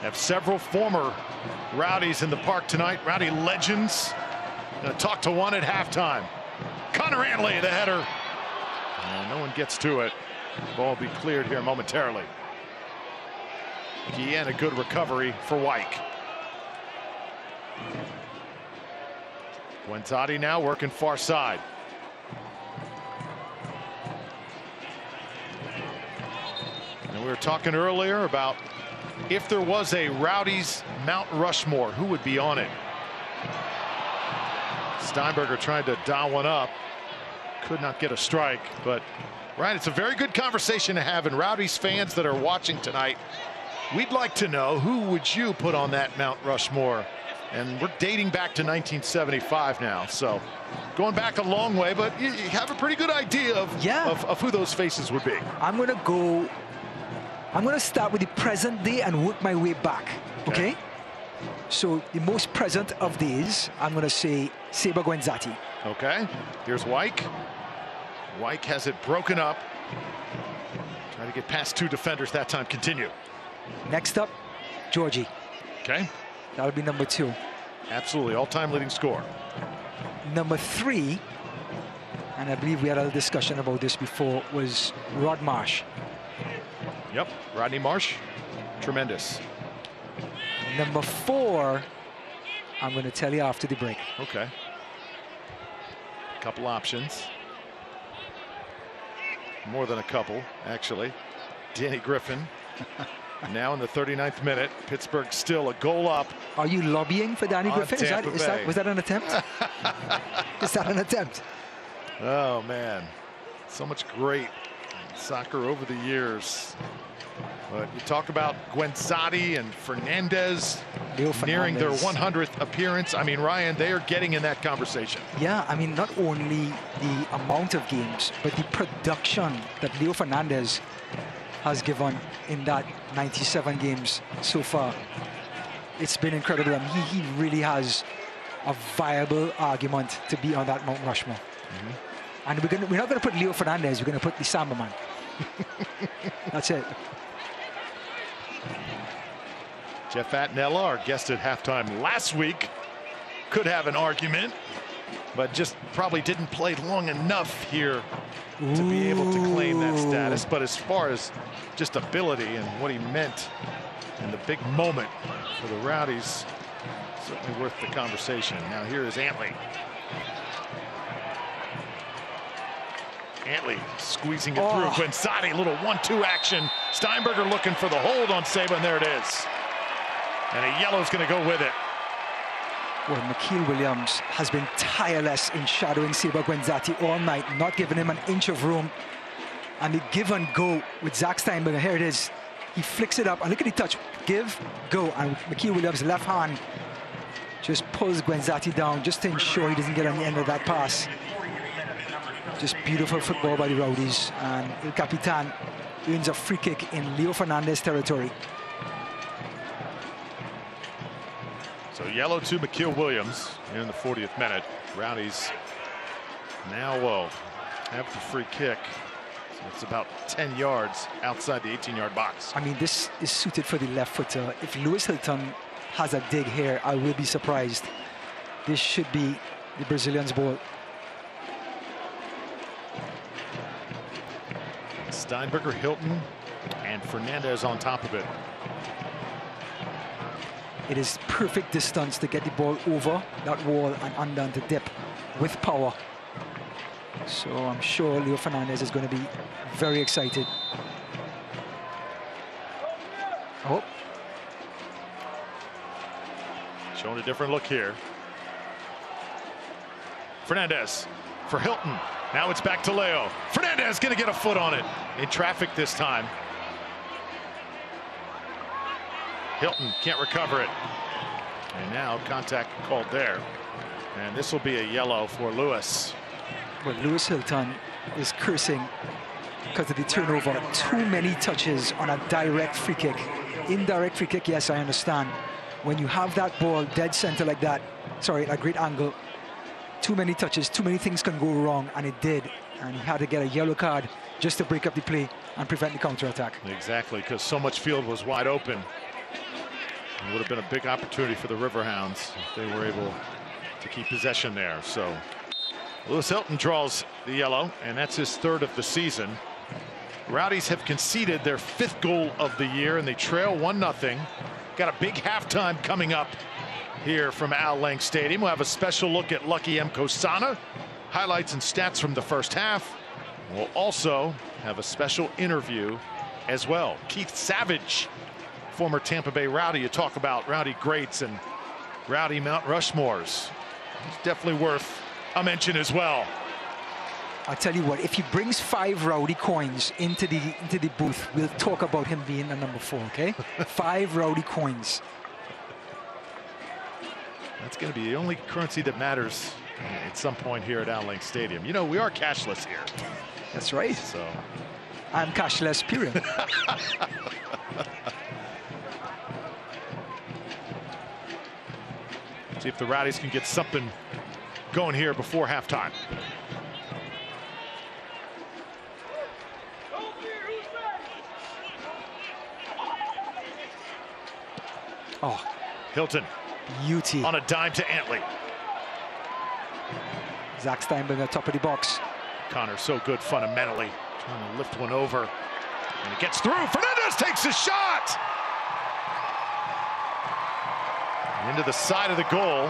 [SPEAKER 1] Have several former Rowdies in the park tonight. Rowdy legends. Gonna talk to one at halftime. Connor Antley, the header. And no one gets to it. Ball will be cleared here momentarily. Guillen, a good recovery for Wyke. Guenzati now working far side. And we were talking earlier about if there was a Rowdies Mount Rushmore, who would be on it? Steinberger tried to dial one up. Could not get a strike, but Ryan, it's a very good conversation to have, and Rowdies fans that are watching tonight, we'd like to know who would you put on that Mount Rushmore? And we're dating back to 1975 now, so going back a long way, but you have a pretty good idea of who those faces would be.
[SPEAKER 2] I'm going to start with the present day and work my way back, okay? So the most present of these, I'm going to say Saber Guenzati.
[SPEAKER 1] Okay, here's Wyke. Wyke has it broken up. Trying to get past two defenders that time. Continue.
[SPEAKER 2] Next up, Georgie.
[SPEAKER 1] Okay.
[SPEAKER 2] That'll be number 2.
[SPEAKER 1] Absolutely, all-time leading scorer.
[SPEAKER 2] Number 3, and I believe we had a discussion about this before, was Rod Marsh.
[SPEAKER 1] Yep, Rodney Marsh, tremendous.
[SPEAKER 2] Number 4, I'm going to tell you after the break.
[SPEAKER 1] Okay. A couple options. More than a couple, actually. Danny Griffin. Now in the 39th minute, Pittsburgh still a goal up.
[SPEAKER 2] Are you lobbying for Danny Griffin? Was that an attempt? Is that an attempt?
[SPEAKER 1] Oh, man. So much great soccer over the years. But you talk about Guenzati and Fernandez nearing their 100th appearance. I mean, Ryan, they are getting in that conversation.
[SPEAKER 2] Yeah, I mean, not only the amount of games, but the production that Leo Fernandez has given in that 97 games so far. It's been incredible. I mean, he really has a viable argument to be on that Mount Rushmore. And we're not going to put Leo Fernandez, we're going to put the Samba man. That's it.
[SPEAKER 1] Jeff Attinella, our guest at halftime last week, could have an argument, but just probably didn't play long enough here to be able to claim that status. But as far as just ability and what he meant in the big moment for the Rowdies, certainly worth the conversation. Now here is Antley. Antley squeezing it through. Guenzatti, little 1-2 action. Steinberger looking for the hold on Saba, and there it is. And a yellow's going to go with it.
[SPEAKER 2] Well, Makeel Williams has been tireless in shadowing Saba Guenzatti all night, not giving him an inch of room. And the give and go with Zach Steinberger. Here it is. He flicks it up, and look at the touch. Give, go. And Makeel Williams' left hand just pulls Guenzatti down just to ensure he doesn't get on the end of that pass. Just beautiful football by the Rowdies. And El Capitan earns a free kick in Leo Fernandez territory.
[SPEAKER 1] So yellow to Makeel Williams in the 40th minute. Rowdies now have the free kick. So it's about 10 yards outside the 18-yard box.
[SPEAKER 2] I mean, this is suited for the left footer. If Lewis Hilton has a dig here, I will be surprised. This should be the Brazilians' ball.
[SPEAKER 1] Steinberger, Hilton, and Fernandez on top of it.
[SPEAKER 2] It is perfect distance to get the ball over that wall and under to dip with power. So I'm sure Leo Fernandez is going to be very excited. Oh.
[SPEAKER 1] Showing a different look here. Fernandez for Hilton. Now it's back to Leo. Fernandez going to get a foot on it. In traffic this time. Hilton can't recover it. And now contact called there. And this will be a yellow for Lewis.
[SPEAKER 2] Well, Lewis Hilton is cursing because of the turnover. Too many touches on a direct free kick. Indirect free kick, yes, I understand. When you have that ball dead center like that, sorry, at a great angle, too many touches, too many things can go wrong, and it did. And he had to get a yellow card just to break up the play and prevent the counterattack.
[SPEAKER 1] Exactly, because so much field was wide open. It would have been a big opportunity for the Riverhounds if they were able to keep possession there. So Lewis Hilton draws the yellow, and that's his third of the season. Rowdies have conceded their 5th goal of the year, and they trail 1-0. Got a big halftime coming up here from Al Lang Stadium. We'll have a special look at Lucky M. Kosana, highlights and stats from the first half. We'll also have a special interview as well. Keith Savage, former Tampa Bay Rowdy. You talk about Rowdy greats and Rowdy Mount Rushmores. He's definitely worth a mention as well.
[SPEAKER 2] I'll tell you what, if he brings 5 Rowdy coins into the booth, we'll talk about him being a number 4, okay? 5 Rowdy coins.
[SPEAKER 1] That's going to be the only currency that matters at some point here at Al Lang Stadium. You know, we are cashless here.
[SPEAKER 2] That's right.
[SPEAKER 1] So
[SPEAKER 2] I'm cashless, period.
[SPEAKER 1] See if the Rowdies can get something going here before halftime.
[SPEAKER 2] Oh,
[SPEAKER 1] Hilton
[SPEAKER 2] beauty.
[SPEAKER 1] on a dime to Antley.
[SPEAKER 2] Zach Steinberger, top of the box.
[SPEAKER 1] Connor so good fundamentally, trying to lift one over, and it gets through. Fernandez takes a shot into the side of the goal.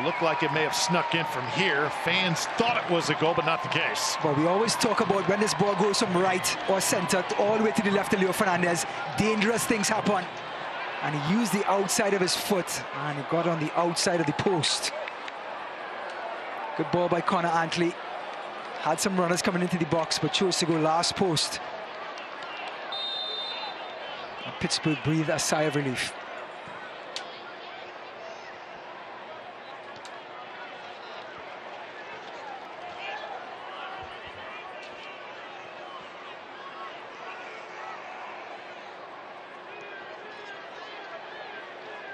[SPEAKER 1] Looked like it may have snuck in from here. Fans thought it was a goal, but not the case.
[SPEAKER 2] Well, we always talk about when this ball goes from right or center all the way to the left of Leo Fernandez, dangerous things happen. And he used the outside of his foot, and he got on the outside of the post. Good ball by Connor Antley. Had some runners coming into the box, but chose to go last post. And Pittsburgh breathed a sigh of relief.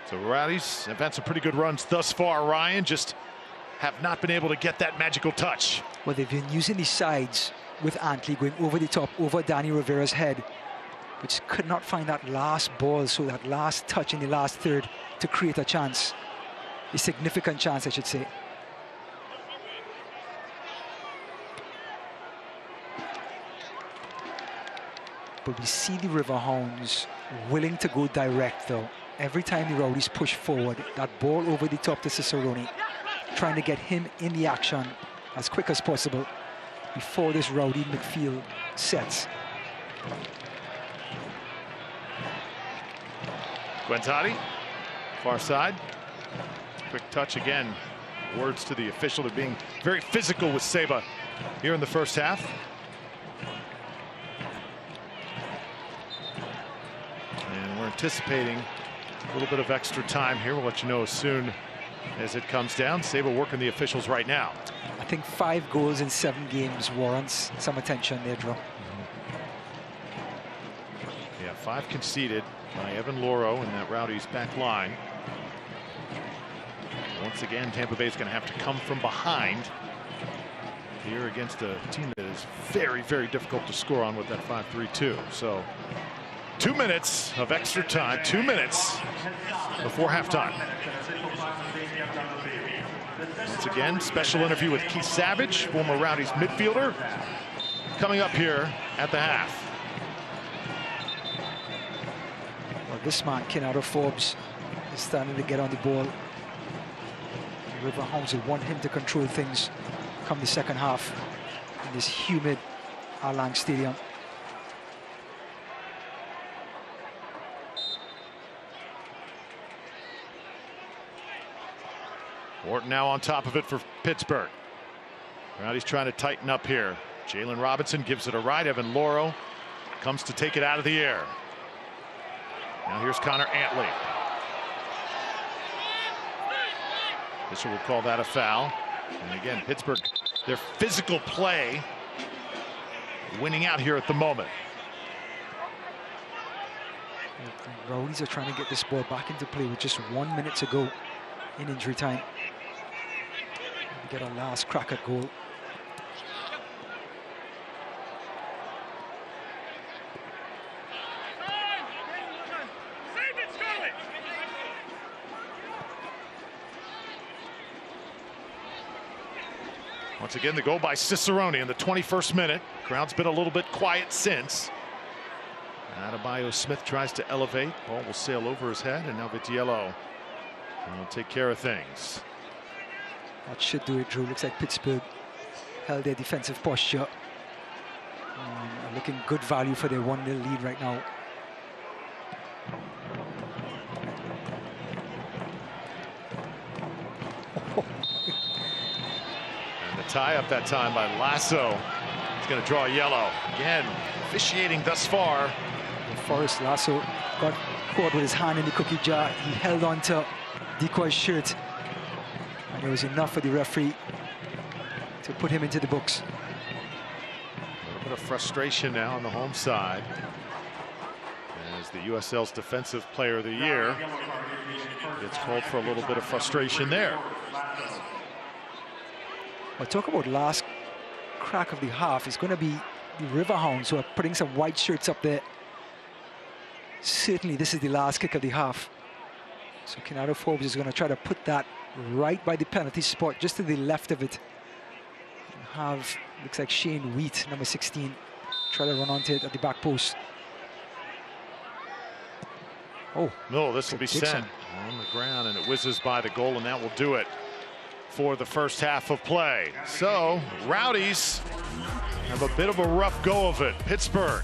[SPEAKER 1] So Rowdies have had some pretty good runs thus far, Ryan, just have not been able to get that magical touch.
[SPEAKER 2] Well, they've been using these sides with Antley going over the top, over Danny Rivera's head, which could not find that last ball, so that last touch in the last third to create a chance, a significant chance, I should say. But we see the Riverhounds willing to go direct, though. Every time the Rowdies push forward, that ball over the top to Cicerone, trying to get him in the action as quick as possible before this Rowdy midfield sets.
[SPEAKER 1] Guentari, far side. Quick touch again. Words to the official. They're being very physical with Seba here in the first half. And we're anticipating a little bit of extra time here. We'll let you know as soon as it comes down. Seba working the officials right now.
[SPEAKER 2] I think 5 goals in 7 games warrants some attention there, Drew.
[SPEAKER 1] Yeah, 5 conceded by Evan Loro in that Rowdies back line. Once again, Tampa Bay is going to have to come from behind here against a team that is very, very difficult to score on with that 5-3-2. So 2 minutes of extra time, 2 minutes before halftime. Once again, special interview with Keith Savage, former Rowdies midfielder, coming up here at the half.
[SPEAKER 2] Well, this man, Kenardo Forbes, is starting to get on the ball. The Riverhounds will want him to control things come the second half in this humid Al-Lang Stadium.
[SPEAKER 1] Wharton now on top of it for Pittsburgh. Rowdies trying to tighten up here. Jalen Robinson gives it a ride. Evan Loro comes to take it out of the air. Now here's Connor Antley. Fisher will call that a foul. And again, Pittsburgh, their physical play winning out here at the moment.
[SPEAKER 2] The Rowdies are trying to get this ball back into play with just 1 minute to go in injury time. We get our last crack at goal.
[SPEAKER 1] Once again, the goal by Cicerone in the 21st minute. Crowd's been a little bit quiet since. Adebayo Smith tries to elevate. Ball will sail over his head, and now Vitiello will take care of things.
[SPEAKER 2] That should do it, Drew. Looks like Pittsburgh held their defensive posture. Looking good value for their 1-0 lead right now.
[SPEAKER 1] And the tie up that time by Lasso. He's going to draw a yellow. Again, officiating thus far.
[SPEAKER 2] Forrest Lasso got caught with his hand in the cookie jar. He held on to Decoy's shirt, and it was enough for the referee to put him into the books.
[SPEAKER 1] A little bit of frustration now on the home side as the USL's Defensive Player of the Year gets called for a little bit of frustration there.
[SPEAKER 2] Well, talk about last crack of the half. It's going to be the Riverhounds who are putting some white shirts up there. Certainly this is the last kick of the half. So Kenardo Forbes is going to try to put that right by the penalty spot, just to the left of it. And have, looks like Shane Wheat, number 16, try to run onto it at the back post. Oh,
[SPEAKER 1] no, this will be sent on the ground, and it whizzes by the goal, and that will do it for the first half of play. So Rowdies have a bit of a rough go of it. Pittsburgh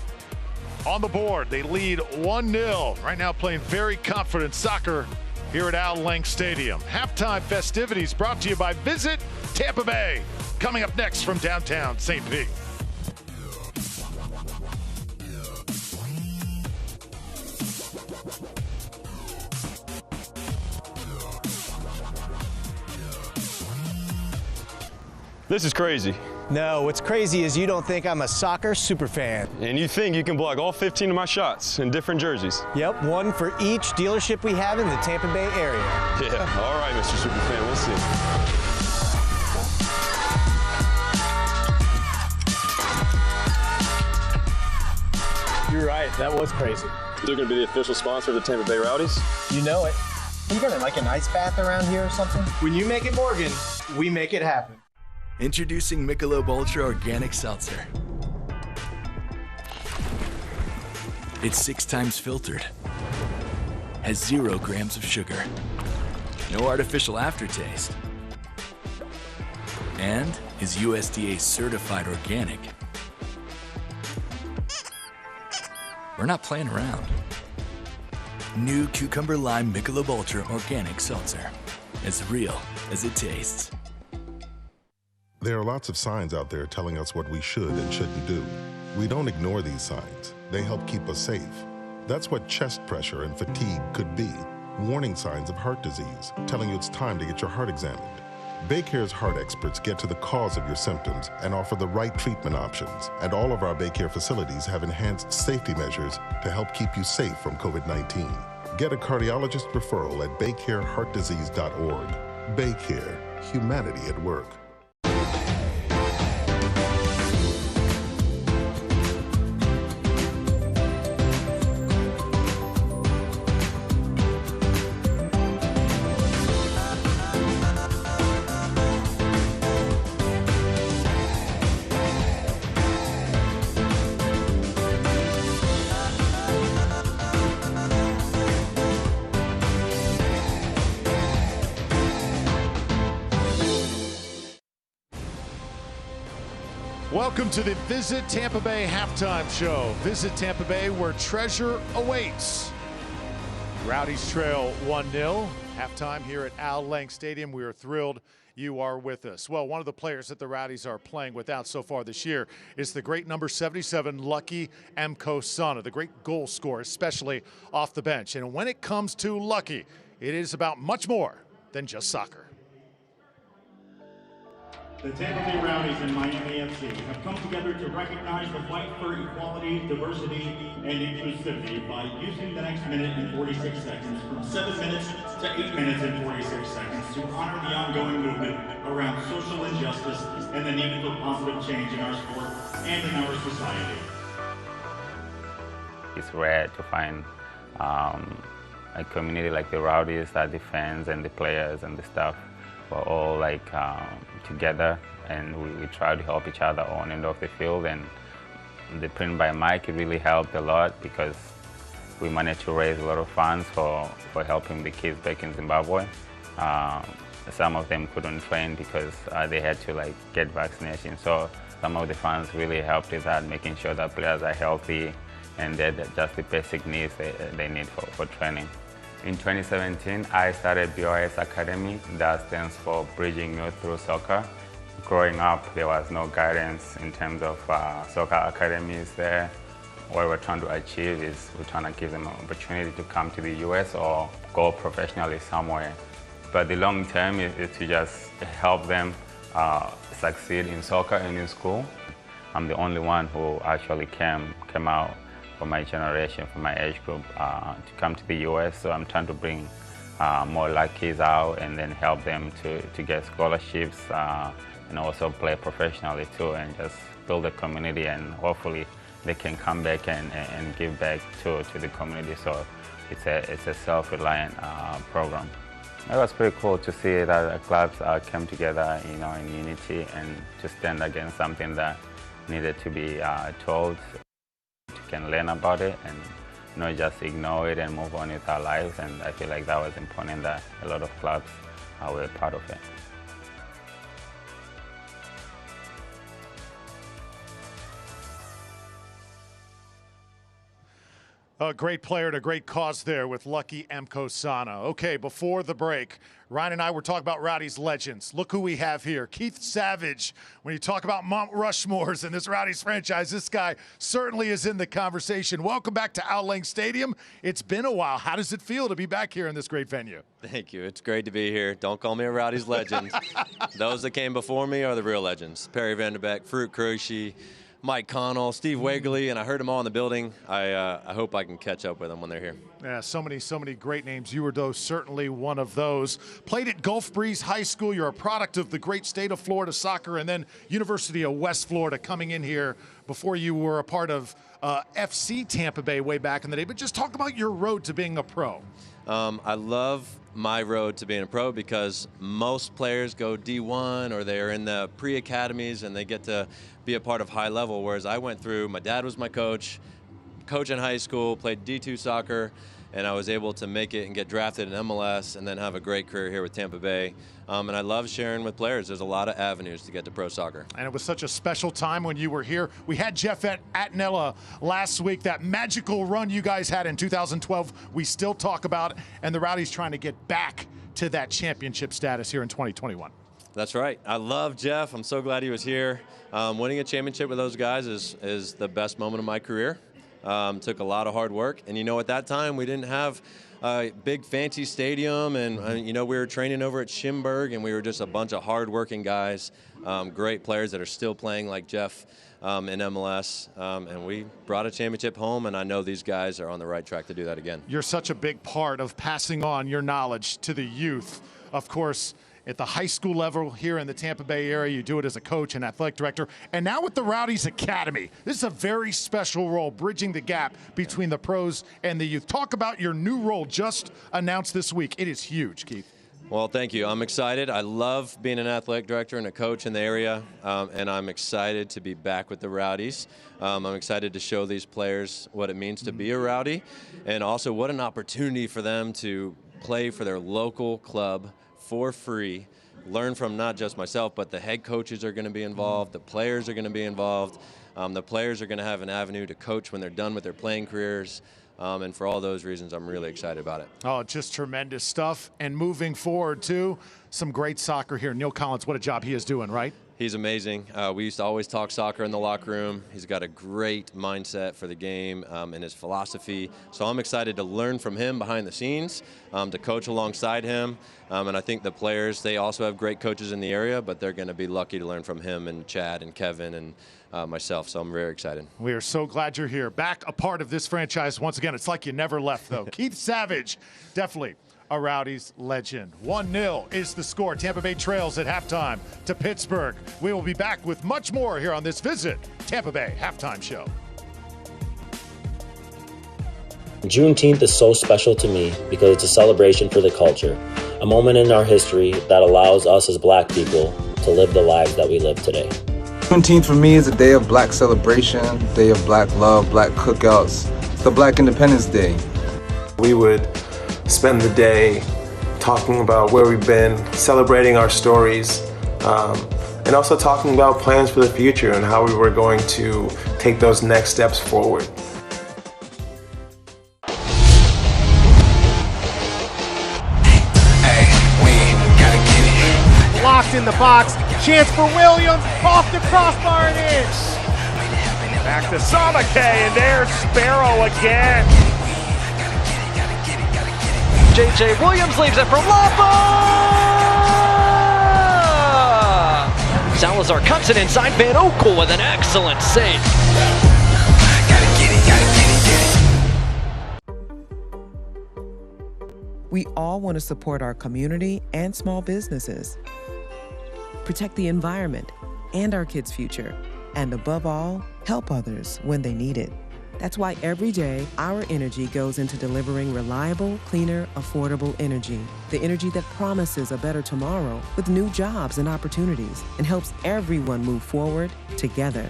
[SPEAKER 1] on the board. They lead 1-0. Right now playing very confident soccer here at Al-Lang Stadium. Halftime festivities brought to you by Visit Tampa Bay. Coming up next from downtown St. Pete.
[SPEAKER 5] This is crazy.
[SPEAKER 6] No, what's crazy is you don't think I'm a soccer superfan.
[SPEAKER 5] And you think you can block all 15 of my shots in different jerseys.
[SPEAKER 6] Yep, one for each dealership we have in the Tampa Bay area.
[SPEAKER 5] Yeah, all right, Mr. Superfan, we'll see.
[SPEAKER 6] You're right, that was crazy.
[SPEAKER 5] You're going to be the official sponsor of the Tampa Bay Rowdies?
[SPEAKER 6] You know it. You got like an ice bath around here or something? When you make it Morgan, we make it happen.
[SPEAKER 7] Introducing Michelob Ultra Organic Seltzer. It's 6 times filtered, has 0 grams of sugar, no artificial aftertaste, and is USDA certified organic. We're not playing around. New Cucumber Lime Michelob Ultra Organic Seltzer. As real as it tastes.
[SPEAKER 3] There are lots of signs out there telling us what we should and shouldn't do. We don't ignore these signs. They help keep us safe. That's what chest pressure and fatigue could be. Warning signs of heart disease, telling you it's time to get your heart examined. BayCare's heart experts get to the cause of your symptoms and offer the right treatment options. And all of our BayCare facilities have enhanced safety measures to help keep you safe from COVID-19. Get a cardiologist referral at baycareheartdisease.org. BayCare, humanity at work.
[SPEAKER 1] Welcome to the Visit Tampa Bay halftime show. Visit Tampa Bay, where treasure awaits. Rowdies trail 1-0. Halftime here at Al Lang Stadium. We are thrilled you are with us. Well, one of the players that the Rowdies are playing without so far this year is the great number 77, Lucky Mkosana, the great goal scorer, especially off the bench. And when it comes to Lucky, it is about much more than just soccer.
[SPEAKER 8] The Tampa Bay Rowdies and Miami FC have come together to recognize the fight for equality, diversity, and inclusivity by using the next minute and 46 seconds from 7 minutes to 8 minutes and 46 seconds to honor the ongoing movement around social injustice and the need for positive change in our sport and in our society.
[SPEAKER 9] It's rare to find a community like the Rowdies that the fans and the players and the staff were all like together, and we try to help each other on and off the field. And the Print by Mike, it really helped a lot because we managed to raise a lot of funds for helping the kids back in Zimbabwe. Some of them couldn't train because they had to get vaccination. So some of the funds really helped with that, making sure that players are healthy and that just the basic needs they need for training. In 2017, I started BOS Academy. That stands for Bridging Youth Through Soccer. Growing up, there was no guidance in terms of soccer academies there. What we're trying to achieve is we're trying to give them an opportunity to come to the US or go professionally somewhere. But the long term is to just help them succeed in soccer and in school. I'm the only one who actually came out for my generation, for my age group, to come to the US. So I'm trying to bring more Luckies out and then help them to get scholarships and also play professionally too, and just build a community, and hopefully they can come back and give back to the community. So it's a self-reliant program. It was pretty cool to see that the clubs came together, in unity and to stand against something that needed to be told. Can learn about it and not just ignore it and move on with our lives. And I feel like that was important, that a lot of clubs were part of it.
[SPEAKER 1] A great player and a great cause there with Lucky Mkosana. Okay, before the break, Ryan and I were talking about Rowdy's legends. Look who we have here. Keith Savage. When you talk about Mount Rushmores in this Rowdy's franchise, this guy certainly is in the conversation. Welcome back to Al Lang Stadium. It's been a while. How does it feel to be back here in this great venue?
[SPEAKER 10] Thank you. It's great to be here. Don't call me a Rowdy's legend. Those that came before me are the real legends. Perry Vanderbeck, Farouk Qureshi, Mike Connell, Steve Wegley, and I heard them all in the building. I hope I can catch up with them when they're here.
[SPEAKER 1] Yeah, so many great names. You were certainly one of those. Played at Gulf Breeze High School. You're a product of the great state of Florida soccer, and then University of West Florida coming in here before you were a part of FC Tampa Bay way back in the day. But just talk about your road to being a pro.
[SPEAKER 10] I love my road to being a pro because most players go D1 or they're in the pre-academies and they get to be a part of high level, whereas I went through, my dad was my coach in high school, played D2 soccer, and I was able to make it and get drafted in MLS and then have a great career here with Tampa Bay. And I love sharing with players. There's a lot of avenues to get to pro soccer.
[SPEAKER 1] And it was such a special time when you were here. We had Jeff Attinella last week. That magical run you guys had in 2012, we still talk about, and the Rowdies trying to get back to that championship status here in 2021.
[SPEAKER 10] That's right. I love Jeff. I'm so glad he was here. Winning a championship with those guys is the best moment of my career. Took a lot of hard work. And, at that time we didn't have a big fancy stadium. And, we were training over at Schimberg, and we were just a bunch of hard-working guys, great players that are still playing like Jeff in MLS. And we brought a championship home, and I know these guys are on the right track to do that again.
[SPEAKER 1] You're such a big part of passing on your knowledge to the youth. Of course, at the high school level here in the Tampa Bay area, you do it as a coach and athletic director. And now with the Rowdies Academy, this is a very special role, bridging the gap between the pros and the youth. Talk about your new role just announced this week. It is huge, Keith.
[SPEAKER 10] Well, thank you. I'm excited. I love being an athletic director and a coach in the area, and I'm excited to be back with the Rowdies. I'm excited to show these players what it means to be a Rowdy, and also what an opportunity for them to play for their local club for free, learn from not just myself, but the head coaches are going to be involved, the players are going to be involved, the players are going to have an avenue to coach when they're done with their playing careers, and for all those reasons, I'm really excited about it.
[SPEAKER 1] Oh, just tremendous stuff. And moving forward, too, some great soccer here. Neil Collins, what a job he is doing, right?
[SPEAKER 10] He's amazing. We used to always talk soccer in the locker room. He's got a great mindset for the game and his philosophy. So I'm excited to learn from him behind the scenes, to coach alongside him. And I think the players, they also have great coaches in the area, but they're going to be lucky to learn from him and Chad and Kevin and myself. So I'm very excited.
[SPEAKER 1] We are so glad you're here. Back a part of this franchise once again. It's like you never left, though. Keith Savage, definitely a Rowdies legend. 1-0 is the score. Tampa Bay trails at halftime to Pittsburgh. We will be back with much more here on this Visit Tampa Bay Halftime Show.
[SPEAKER 11] Juneteenth is so special to me because it's a celebration for the culture, a moment in our history that allows us as Black people to live the lives that we live today.
[SPEAKER 12] Juneteenth for me is a day of Black celebration, day of Black love, Black cookouts. It's the Black Independence Day.
[SPEAKER 13] We would spend the day talking about where we've been, celebrating our stories, and also talking about plans for the future and how we were going to take those next steps forward.
[SPEAKER 6] Locked in the box, chance for Williams, off the crossbar and in.
[SPEAKER 14] Back to Samake, and there's Sparrow again.
[SPEAKER 15] J.J. Williams leaves it for Lapa! Salazar cuts it inside. Van Oekel with an excellent save.
[SPEAKER 16] We all want to support our community and small businesses, protect the environment and our kids' future, and above all, help others when they need it. That's why every day, our energy goes into delivering reliable, cleaner, affordable energy. The energy that promises a better tomorrow with new jobs and opportunities and helps everyone move forward together.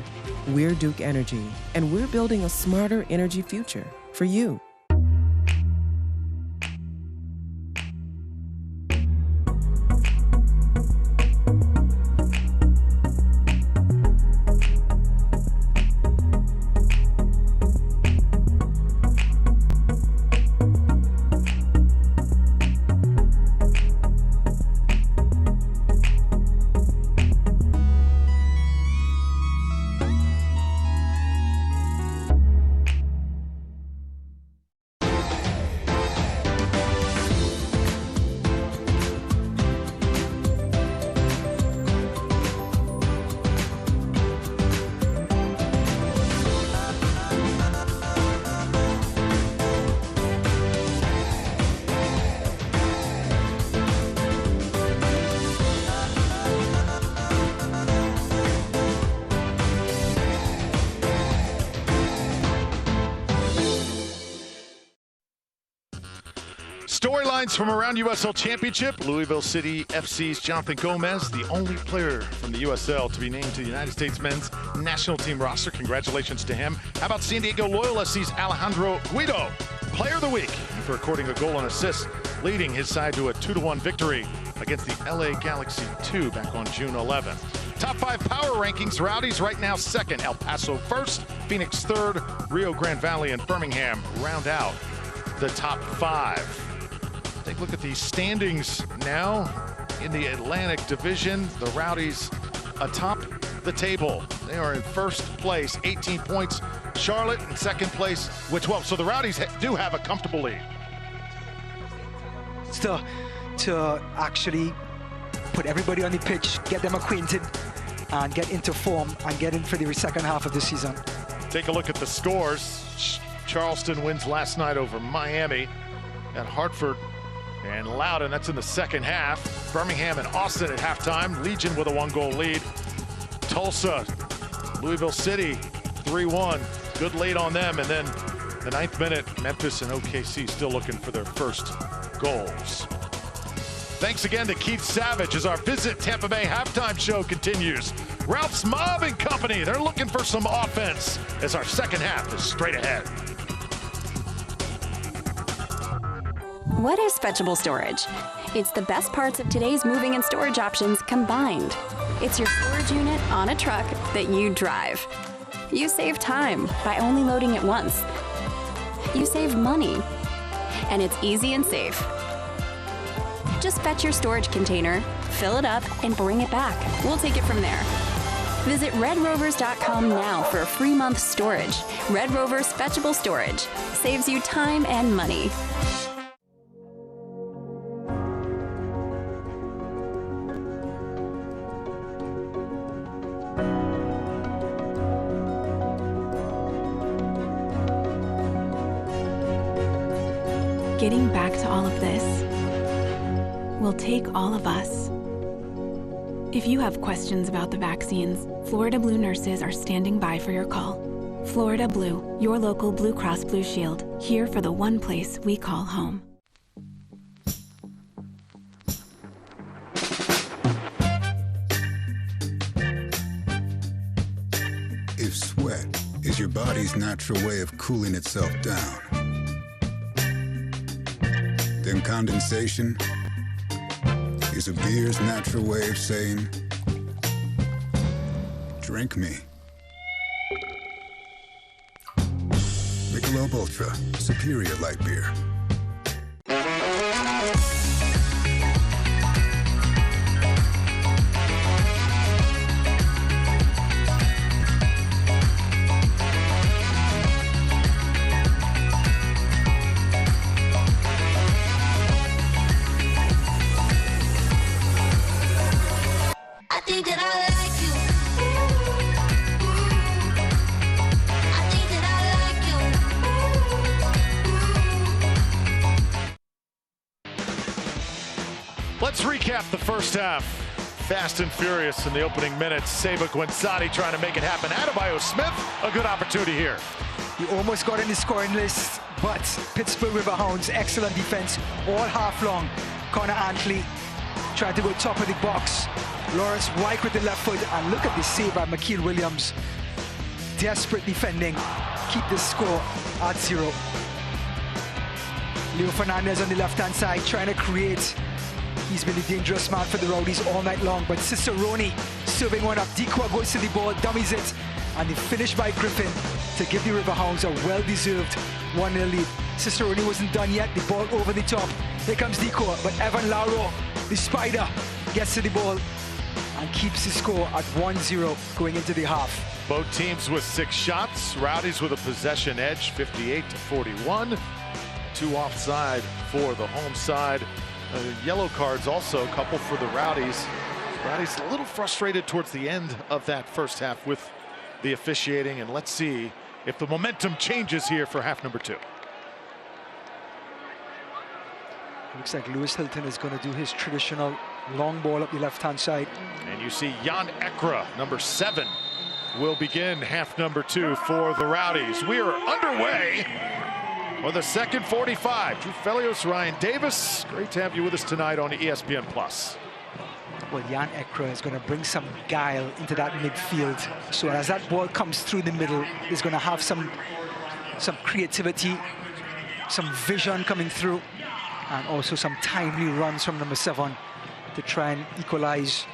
[SPEAKER 16] We're Duke Energy, and we're building a smarter energy future for you.
[SPEAKER 1] Storylines from around USL Championship. Louisville City FC's Jonathan Gomez, the only player from the USL to be named to the United States men's national team roster. Congratulations to him. How about San Diego Loyal SC's Alejandro Guido, player of the week for recording a goal and assist, leading his side to a 2-1 victory against the LA Galaxy 2 back on June 11th. Top 5 power rankings. Rowdies right now second, El Paso first, Phoenix third, Rio Grande Valley and Birmingham round out the top 5. Take a look at the standings now in the Atlantic Division. The Rowdies atop the table. They are in first place, 18 points. Charlotte in second place with 12. So the Rowdies do have a comfortable lead.
[SPEAKER 2] To actually put everybody on the pitch, get them acquainted, and get into form and get in for the second half of the season.
[SPEAKER 1] Take a look at the scores. Charleston wins last night over Miami at Hartford and Loudoun. That's in the second half. Birmingham and Austin at halftime. Legion with a 1-goal lead. Tulsa, Louisville City, 3-1. Good lead on them. And then the 9th minute, Memphis and OKC still looking for their first goals. Thanks again to Keith Savage as our Visit Tampa Bay halftime show continues. Ralph's Mob and Company, they're looking for some offense as our second half is straight ahead.
[SPEAKER 17] What is fetchable storage? It's the best parts of today's moving and storage options combined. It's your storage unit on a truck that you drive. You save time by only loading it once. You save money, and it's easy and safe. Just fetch your storage container, fill it up, and bring it back. We'll take it from there. Visit redrovers.com now for a free month storage. Red Rovers Fetchable Storage saves you time and money.
[SPEAKER 4] Getting back to all of this will take all of us. If you have questions about the vaccines, Florida Blue nurses are standing by for your call. Florida Blue, your local Blue Cross Blue Shield, here for the one place we call home.
[SPEAKER 18] If sweat is your body's natural way of cooling itself down, then condensation is a beer's natural way of saying, drink me. Michelob Ultra, superior light beer.
[SPEAKER 1] Let's recap the first half. Fast and furious in the opening minutes. Seba Gwensati trying to make it happen. Adebayo Smith, a good opportunity here.
[SPEAKER 2] He almost got in the scoring list, but Pittsburgh Riverhounds, excellent defense all half long. Connor Antley trying to go top of the box. Lawrence White with the left foot, and look at the save by Makeel Williams. Desperate defending, keep the score at 0. Leo Fernandez on the left-hand side trying to create. He's been a dangerous man for the Rowdies all night long, but Cicerone serving one up. Dikwa goes to the ball, dummies it, and the finish by Griffin to give the Riverhounds a well-deserved 1-0 lead. Cicerone wasn't done yet, the ball over the top. Here comes Dikwa, but Evan Lauro, the Spider, gets to the ball and keeps the score at 1-0 going into the half.
[SPEAKER 1] Both teams with 6 shots. Rowdies with a possession edge, 58-41. 2 offside for the home side. Yellow cards also, a couple for the Rowdies. Rowdies a little frustrated towards the end of that first half with the officiating, and let's see if the momentum changes here for half number 2.
[SPEAKER 2] Looks like Lewis Hilton is going to do his traditional long ball up the left-hand side.
[SPEAKER 1] And you see Jan Ekra, number 7, will begin half number 2 for the Rowdies. We are underway Or the second 45. Drew Felios, Ryan Davis. Great to have you with us tonight on ESPN+.
[SPEAKER 2] Well, Jan Ekra is going to bring some guile into that midfield. So as that ball comes through the middle, he's going to have some creativity, some vision coming through, and also some timely runs from number 7 to try and equalize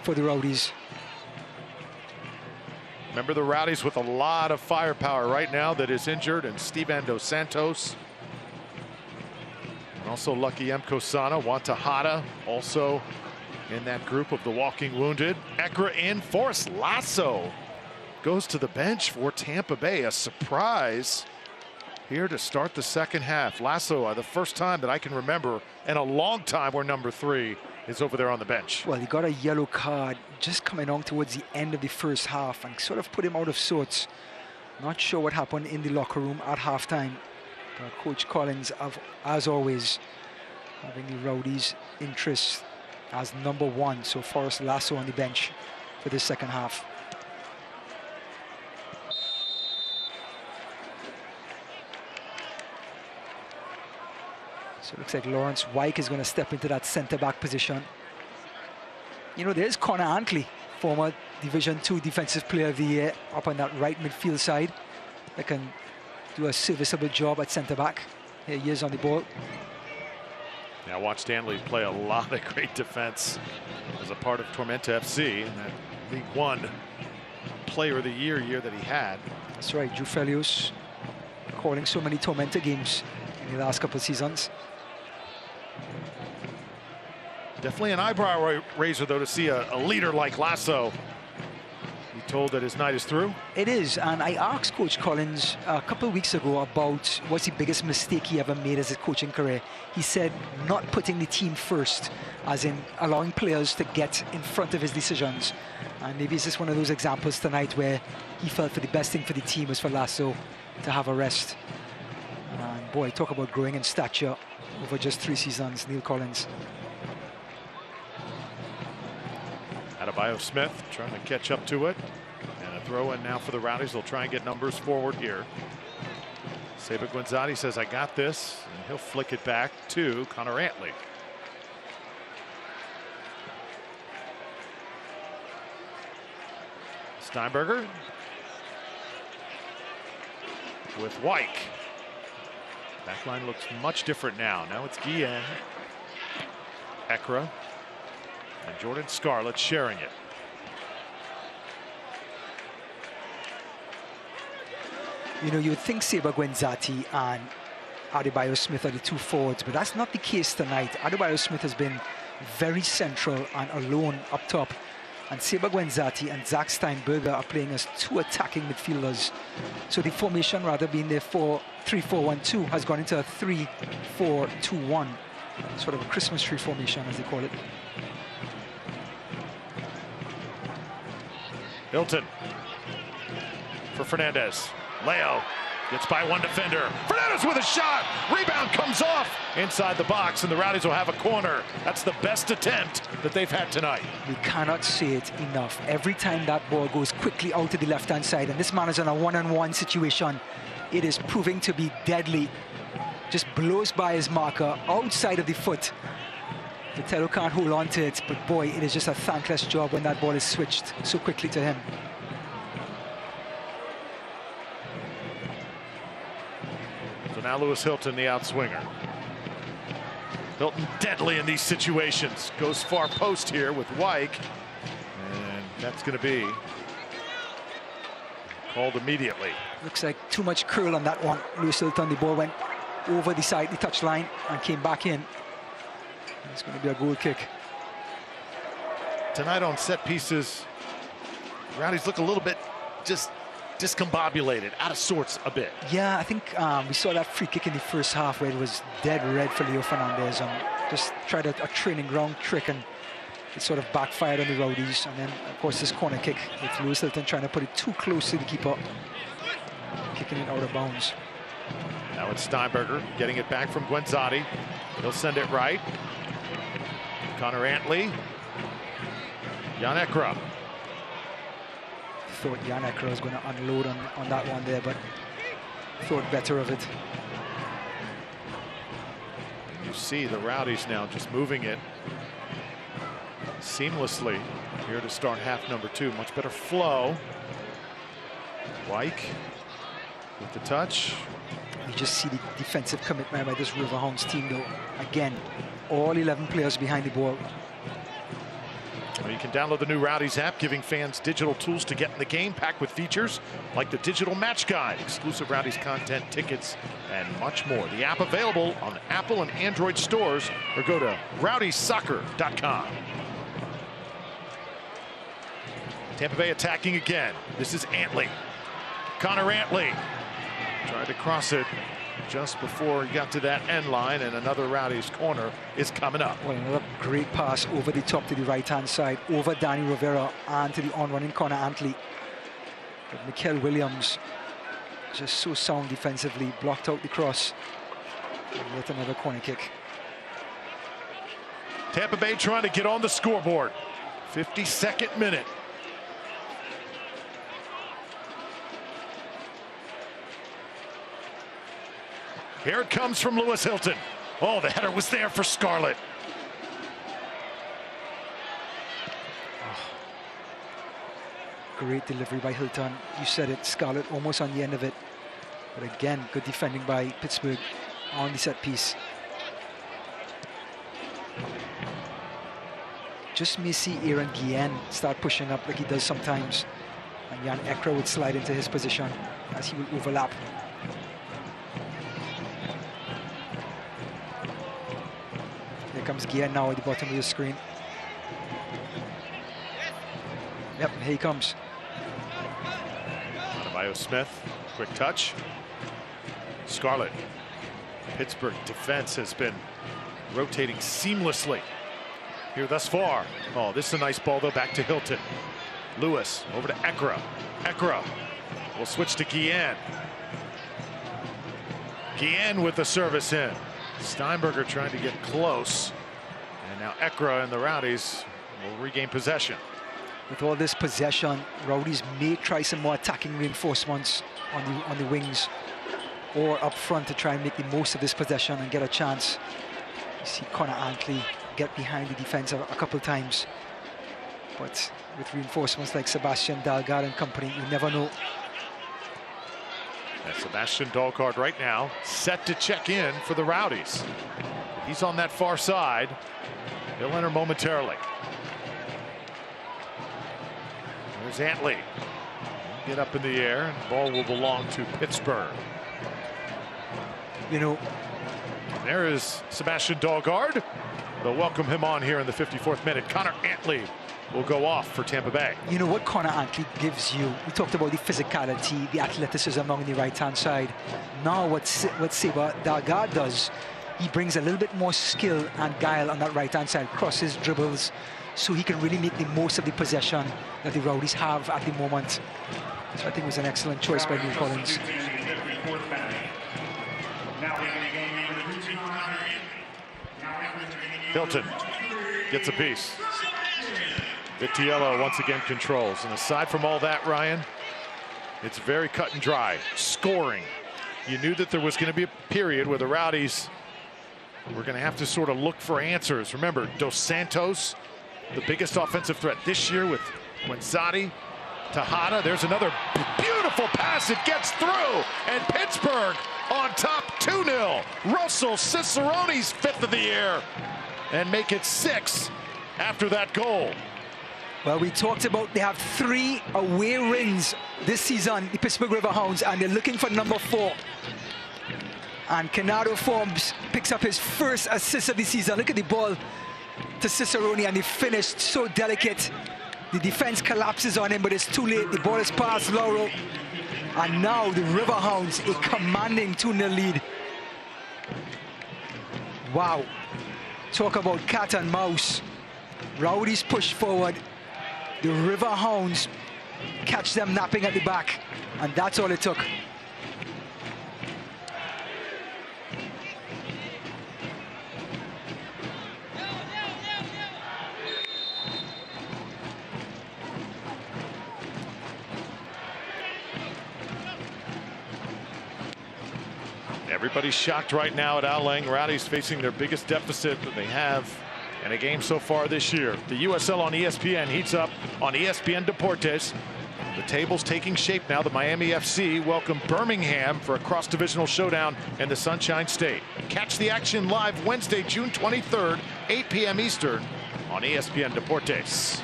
[SPEAKER 2] for the Rowdies.
[SPEAKER 1] Remember the Rowdies with a lot of firepower right now that is injured, and Steven Dos Santos. And also Lucky Mkosana, Wantahata also in that group of the walking wounded. Ekra in, Forrest Lasso goes to the bench for Tampa Bay. A surprise here to start the second half. Lasso, the first time that I can remember in a long time where number 3 is over there on the bench.
[SPEAKER 2] Well, he got a yellow card just coming on towards the end of the first half and sort of put him out of sorts. Not sure what happened in the locker room at halftime. But Coach Collins, as always, having the Rowdies' interest as number 1. So Forrest Lasso on the bench for the second half. So it looks like Lawrence Wyke is going to step into that centre-back position. You know, there's Connor Antley, former Division II Defensive Player of the Year, up on that right midfield side. That can do a serviceable job at centre-back. Here he is on the ball.
[SPEAKER 1] Now watch Stanley play a lot of great defense as a part of Tormenta FC in that League One Player of the Year that he had.
[SPEAKER 2] That's right, Drew Felios calling so many Tormenta games in the last couple of seasons.
[SPEAKER 1] Definitely an eyebrow raiser, though, to see a leader like Lasso be told that his night is through.
[SPEAKER 2] It is, and I asked Coach Collins a couple of weeks ago about what's the biggest mistake he ever made as a coaching career. He said not putting the team first, as in allowing players to get in front of his decisions. And maybe it's just one of those examples tonight where he felt for the best thing for the team was for Lasso to have a rest. And boy, talk about growing in stature over just 3 seasons, Neil Collins.
[SPEAKER 1] Adebayo Smith trying to catch up to it. And a throw in now for the Rowdies. They'll try and get numbers forward here. Seba Guenzati says, I got this. And he'll flick it back to Connor Antley. Steinberger with Wyke. Backline looks much different now. Now it's Guillen, Ekra, and Jordan Scarlett sharing it.
[SPEAKER 2] You know, you would think Seba Guenzati and Adebayo Smith are the 2 forwards, but that's not the case tonight. Adebayo Smith has been very central and alone up top. And Seba Guenzati and Zach Steinberger are playing as 2 attacking midfielders. So the formation, rather being their 3-4-1-2, has gone into a 3-4-2-1. Sort of a Christmas tree formation, as they call it.
[SPEAKER 1] Hilton for Fernandez. Leo gets by one defender. Fernandez with a shot. Rebound comes off inside the box, and the Rowdies will have a corner. That's the best attempt that they've had tonight.
[SPEAKER 2] We cannot say it enough. Every time that ball goes quickly out to the left-hand side, and this man is in a one-on-one situation, it is proving to be deadly. Just blows by his marker outside of the foot. Vitello can't hold on to it, but boy, it is just a thankless job when that ball is switched so quickly to him.
[SPEAKER 1] So now Lewis Hilton, the outswinger. Hilton deadly in these situations. Goes far post here with Wyke. And that's going to be called immediately.
[SPEAKER 2] Looks like too much curl on that one. Lewis Hilton, the ball went over the side, the touchline, and came back in. It's going to be a goal kick.
[SPEAKER 1] Tonight on set pieces, Rowdies look a little bit just discombobulated, out of sorts a bit.
[SPEAKER 2] Yeah, I think we saw that free kick in the first half where it was dead red for Leo Fernandez and just tried a training ground trick, and it sort of backfired on the Rowdies. And then, of course, this corner kick with Lewis Hilton trying to put it too close to the keeper, kicking it out of bounds.
[SPEAKER 1] Now it's Steinberger getting it back from Guenzati. He'll send it right. Connor Antley. Jan Ekra.
[SPEAKER 2] Thought Jan Ekra was going to unload on that one there, but thought better of it.
[SPEAKER 1] see the Rowdies now just moving it seamlessly here to start half number 2. Much better flow. Wyke with the touch.
[SPEAKER 2] You just see the defensive commitment by this Riverhounds team, though. Again, all 11 players behind the ball.
[SPEAKER 1] Well, you can download the new Rowdies app, giving fans digital tools to get in the game, packed with features like the digital match guide, exclusive Rowdies content, tickets, and much more. The app available on the Apple and Android stores, or go to rowdiesoccer.com. Tampa Bay attacking again. This is Antley. Connor Antley tried to cross it just before he got to that end line, and another Rowdies corner is coming up.
[SPEAKER 2] Well, another great pass over the top to the right-hand side, over Danny Rivera and to the on-running Connor Antley. But Mikael Williams just so sound defensively, blocked out the cross, and let another corner kick.
[SPEAKER 1] Tampa Bay trying to get on the scoreboard. 52nd minute. Here it comes from Lewis Hilton. Oh, the header was there for Scarlett.
[SPEAKER 2] Great delivery by Hilton. You said it, Scarlett almost on the end of it. But again, good defending by Pittsburgh on the set piece. Just may see Aaron Guillen start pushing up like he does sometimes. And Jan Ekra would slide into his position as he will overlap. Here comes Guillen now at the bottom of your screen. Yep, here he comes.
[SPEAKER 1] Adebayo Smith, quick touch. Scarlett. Pittsburgh defense has been rotating seamlessly here thus far. Oh, this is a nice ball though, back to Hilton. Lewis over to Ekra. Ekra will switch to Guillen. Guillen with the service in. Steinberger trying to get close. And now Ekra and the Rowdies will regain possession.
[SPEAKER 2] With all this possession, Rowdies may try some more attacking reinforcements on the wings or up front to try and make the most of this possession and get a chance. You see Connor Antley get behind the defense a couple times. But with reinforcements like Sebastian Dalgard and company, you never know.
[SPEAKER 1] And Sebastian Dalgard right now set to check in for the Rowdies. He's on that far side. He'll enter momentarily. There's Antley. Get up in the air, and the ball will belong to Pittsburgh.
[SPEAKER 2] You know,
[SPEAKER 1] and there is Sebastian Dalgard. They'll welcome him on here in the 54th minute. Connor Antley will go off for Tampa Bay.
[SPEAKER 2] You know what Connor Antley gives you? We talked about the physicality, the athleticism along the right-hand side. Now what Saber Dalgard does, he brings a little bit more skill and guile on that right-hand side, crosses, dribbles, so he can really make the most of the possession that the Rowdies have at the moment. So I think it was an excellent choice by Neil Collins.
[SPEAKER 1] Hilton gets a piece. Vitiello once again controls. And aside from all that, Ryan, it's very cut and dry. Scoring. You knew that there was going to be a period where the Rowdies were going to have to sort of look for answers. Remember, Dos Santos, the biggest offensive threat this year with Wenzati, Tejada. There's another beautiful pass. It gets through. And Pittsburgh on top 2-0. Russell Cicerone's 5th of the year. And make it 6 after that goal.
[SPEAKER 2] Well, we talked about they have 3 away wins this season, the Pittsburgh Riverhounds, and they're looking for number 4. And Canado Forbes picks up his first assist of the season. Look at the ball to Cicerone, and he finished so delicate. The defense collapses on him, but it's too late. The ball is past Laurel. And now the Riverhounds, a commanding 2-0 lead. Wow. Talk about cat and mouse. Rowdies push forward. The Riverhounds catch them napping at the back. And that's all it took.
[SPEAKER 1] Everybody's shocked right now at Al Lang. Rowdies facing their biggest deficit that they have in a game so far this year. The USL on ESPN heats up on ESPN Deportes. The table's taking shape now. The Miami FC welcome Birmingham for a cross-divisional showdown in the Sunshine State. Catch the action live Wednesday, June 23rd, 8 p.m. Eastern on ESPN Deportes.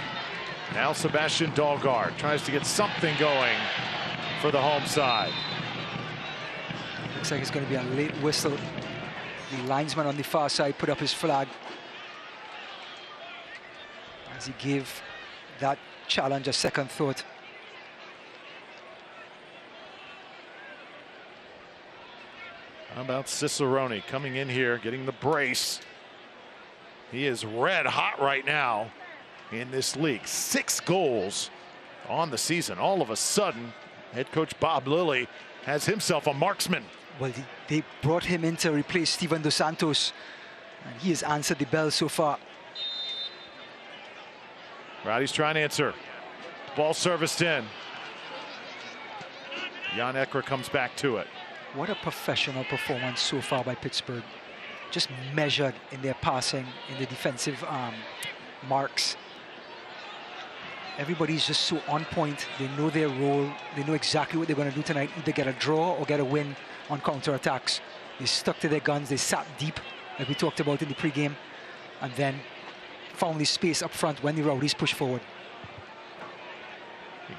[SPEAKER 1] Now Sebastian Dahlgaard tries to get something going for the home side.
[SPEAKER 2] Looks like it's going to be a late whistle. The linesman on the far side put up his flag as he gave that challenge a second thought.
[SPEAKER 1] How about Cicerone coming in here, getting the brace? He is red hot right now in this league. 6 goals on the season. All of a sudden, head coach Bob Lilley has himself a marksman.
[SPEAKER 2] Well, they brought him in to replace Steven Dos Santos, and he has answered the bell so far.
[SPEAKER 1] Rowdies trying to answer. Ball serviced in. Jan Ekra comes back to it.
[SPEAKER 2] What a professional performance so far by Pittsburgh. Just measured in their passing, in the defensive marks. Everybody's just so on point. They know their role. They know exactly what they're going to do tonight. Either get a draw or get a win on counterattacks. They stuck to their guns. They sat deep, like we talked about in the pregame, and then found the space up front when the Rowdies push forward.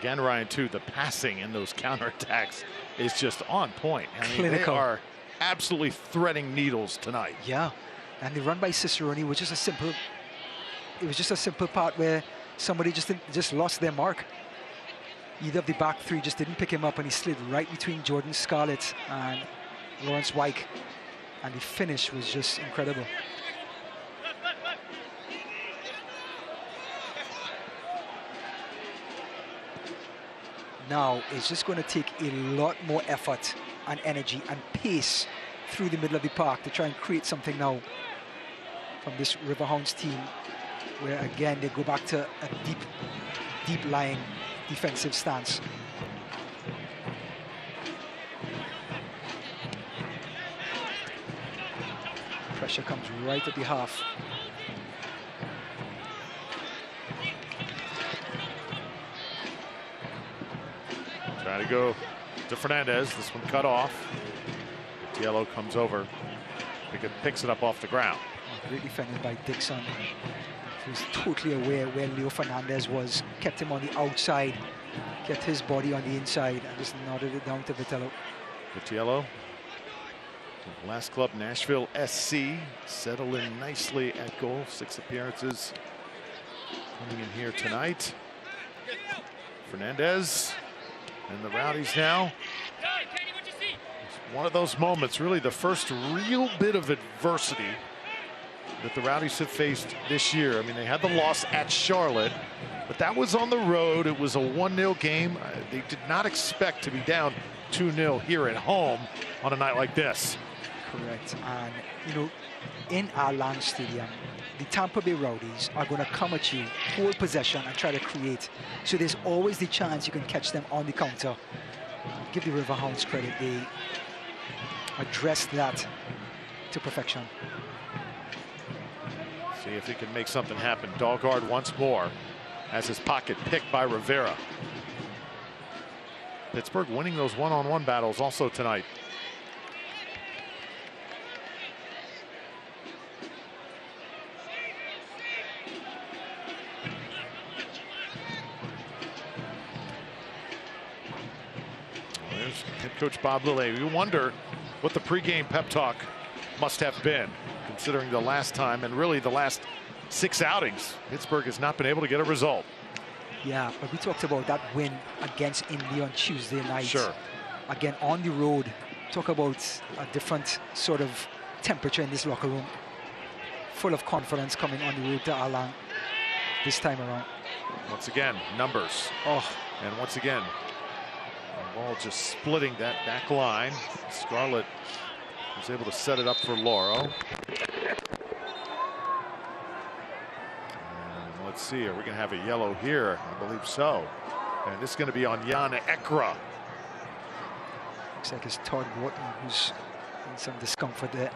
[SPEAKER 1] Again, Ryan, too, the passing in those counterattacks is just on point. I mean,
[SPEAKER 2] Clinical.
[SPEAKER 1] they are absolutely threading needles tonight.
[SPEAKER 2] Yeah, and the run by Cicerone was just a simple. It was just a simple part where somebody just lost their mark. Either of the back three just didn't pick him up, and he slid right between Jordan Scarlett and Lawrence Wyke, and the finish was just incredible. Now it's just going to take a lot more effort and energy and pace through the middle of the park to try and create something now from this Riverhounds team, where again they go back to a deep lying defensive stance. Pressure comes right at the half.
[SPEAKER 1] Trying to go to Fernandez. This one cut off. Yellow comes over. Pickett picks it up off the ground.
[SPEAKER 2] Great defended by Dixon. He was totally aware where Leo Fernandez was. Kept him on the outside. Kept his body on the inside and just nodded it down to Vitello.
[SPEAKER 1] Vitello, last club Nashville SC, settled in nicely at goal. 6 appearances coming in here tonight. Fernandez and the Rowdies now. It's one of those moments, really the first real bit of adversity that the Rowdies have faced this year. I mean, they had the loss at Charlotte, but that was on the road. It was a 1-0 game. They did not expect to be down 2-0 here at home on a night like this.
[SPEAKER 2] Correct. And, you know, in Al Lang Stadium, the Tampa Bay Rowdies are going to come at you, hold possession, and try to create. So there's always the chance you can catch them on the counter. Give the Riverhounds credit. They addressed that to perfection.
[SPEAKER 1] See if he can make something happen. Dahlgaard once more has his pocket picked by Rivera. Pittsburgh winning those one-on-one battles also tonight. There's head coach Bob Lilley. You wonder what the pregame pep talk must have been, considering the last time and really the last 6 outings, Pittsburgh has not been able to get a result.
[SPEAKER 2] Yeah, but we talked about that win against Indy on Tuesday night.
[SPEAKER 1] Sure.
[SPEAKER 2] Again, on the road. Talk about a different sort of temperature in this locker room. Full of confidence coming on the road to Al Lang this time around.
[SPEAKER 1] Once again, numbers.
[SPEAKER 2] Oh.
[SPEAKER 1] And once again, the ball just splitting that back line. Scarlett was able to set it up for Lauro. Let's see, are we going to have a yellow here? I believe so. And this is going to be on Jan Ekra.
[SPEAKER 2] Looks like it's Todd Wharton who's And some discomfort there.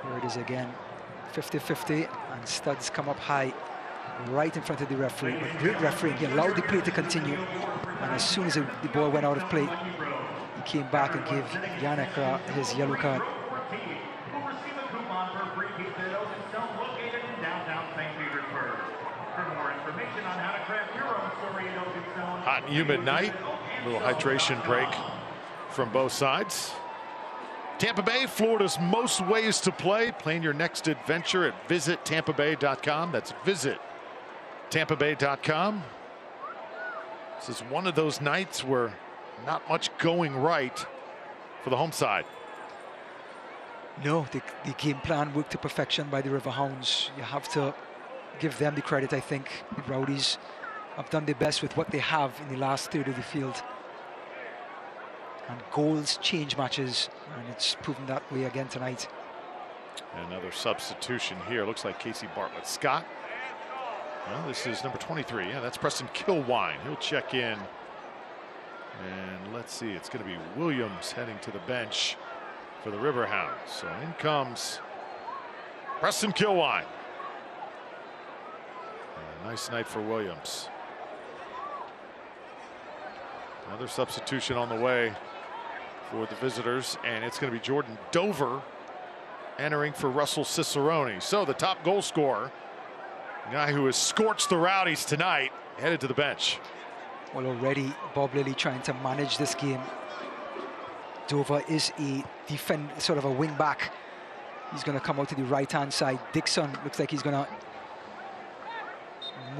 [SPEAKER 2] Here it is again, 50-50, and Studs come up high, right in front of the referee. But great refereeing, he allowed the play to continue, and as soon as the ball went out of play, he came back and gave Yannick his yellow card.
[SPEAKER 1] Hot and humid night, a little hydration break from both sides. Tampa Bay, Florida's most ways to play. Plan your next adventure at visitampabay.com. That's visitampabay.com. This is one of those nights where not much going right for the home side.
[SPEAKER 2] No, the game plan worked to perfection by the Riverhounds. You have to give them the credit, I think. The Rowdies have done their best with what they have in the last third of the field. And goals change matches, and it's proven that way again tonight.
[SPEAKER 1] Another substitution here. Looks like Casey Bartlett-Scott. Well, this is number 23. Yeah, that's Preston Kilwine. He'll check in. And let's see, it's going to be Williams heading to the bench for the Riverhounds. So in comes Preston Kilwine. A nice night for Williams. Another substitution on the way for the visitors, and it's going to be Jordan Dover entering for Russell Cicerone. So the top goal scorer, the guy who has scorched the Rowdies tonight, headed to the bench.
[SPEAKER 2] Well, already Bob Lilly trying to manage this game. Dover is a sort of a wing back. He's going to come out to the right-hand side. Dixon looks like he's going to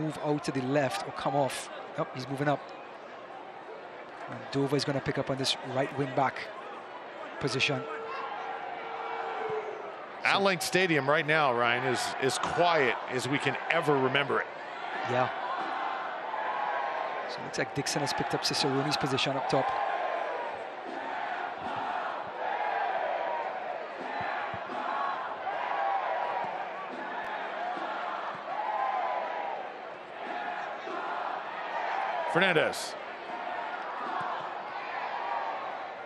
[SPEAKER 2] move out to the left or come off. Oh, he's moving up. And Dover is going to pick up on this right wing back position.
[SPEAKER 1] Al Link Stadium right now, Ryan, is as quiet as we can ever remember it.
[SPEAKER 2] Yeah. So it looks like Dixon has picked up Cicerone's position up top.
[SPEAKER 1] Fernandez.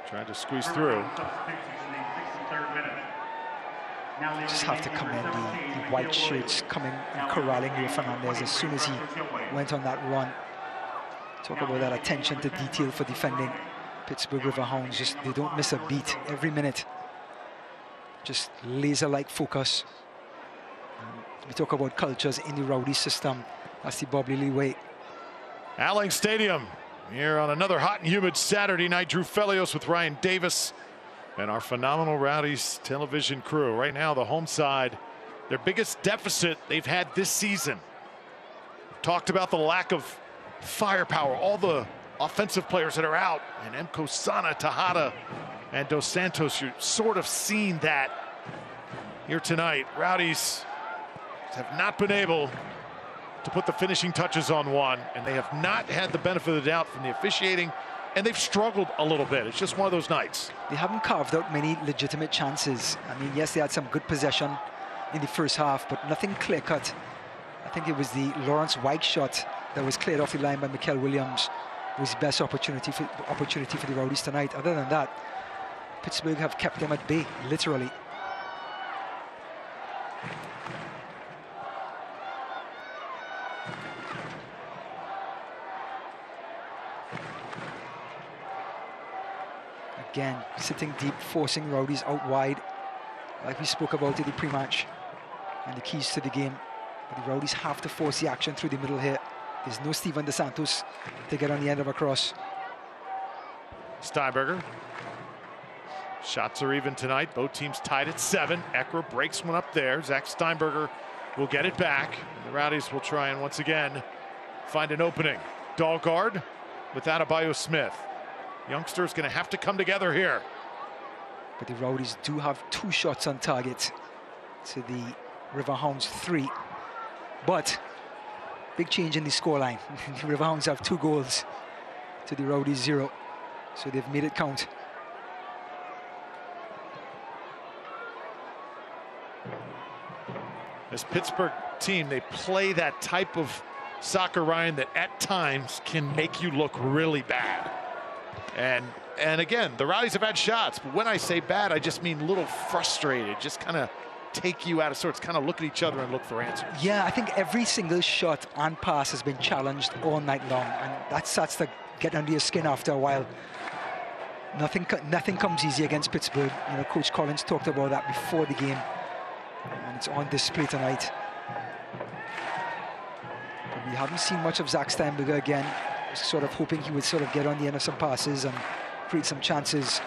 [SPEAKER 1] Trying to squeeze through.
[SPEAKER 2] Just have to commend the white shirts coming and corralling Rio Fernandez as soon as he went on that run. Talk about that attention to detail for defending. Pittsburgh Riverhounds, just they don't miss a beat every minute. Just laser-like focus. We talk about cultures in the Rowdy system. That's the Bob Lilly way.
[SPEAKER 1] Al Link Stadium here on another hot and humid Saturday night. Drew Felios with Ryan Davis and our phenomenal Rowdies television crew. Right now, the home side, their biggest deficit they've had this season. We've talked about the lack of firepower, all the offensive players that are out, and Emko Sana, Tejada, and Dos Santos. You're sort of seeing that here tonight. Rowdies have not been able to put the finishing touches on one, and they have not had the benefit of the doubt from the officiating, and they've struggled a little bit. It's just one of those nights.
[SPEAKER 2] They haven't carved out many legitimate chances. I mean, yes, they had some good possession in the first half, but nothing clear-cut. I think it was the Lawrence White shot that was cleared off the line by Mikel Williams. It was the best opportunity for the Rowdies tonight. Other than that, Pittsburgh have kept them at bay, literally. Again, sitting deep, forcing Rowdies out wide, like we spoke about in the pre-match, and the keys to the game. But the Rowdies have to force the action through the middle here. There's no Steven Dos Santos to get on the end of a cross.
[SPEAKER 1] Steinberger. Shots are even tonight. Both teams tied at 7. Ekra breaks one up there. Zach Steinberger will get it back. The Rowdies will try and once again find an opening. Dahlgaard with Adebayo Smith. Youngsters going to have to come together here.
[SPEAKER 2] But the Rowdies do have 2 shots on target to the Riverhounds 3. But big change in the scoreline. The Riverhounds have 2 goals to the Rowdies 0. So they've made it count.
[SPEAKER 1] This Pittsburgh team, they play that type of soccer, Ryan, that at times can make you look really bad. And again, the Rowdies have had shots, but when I say bad, I just mean a little frustrated, just kind of take you out of sorts, kind of look at each other and look for answers.
[SPEAKER 2] Yeah, I think every single shot and pass has been challenged all night long, and that starts to get under your skin after a while. Nothing comes easy against Pittsburgh. You know, Coach Collins talked about that before the game, and it's on display tonight. But we haven't seen much of Zach Steinberger again. Sort of hoping he would sort of get on the end of some passes and create some chances.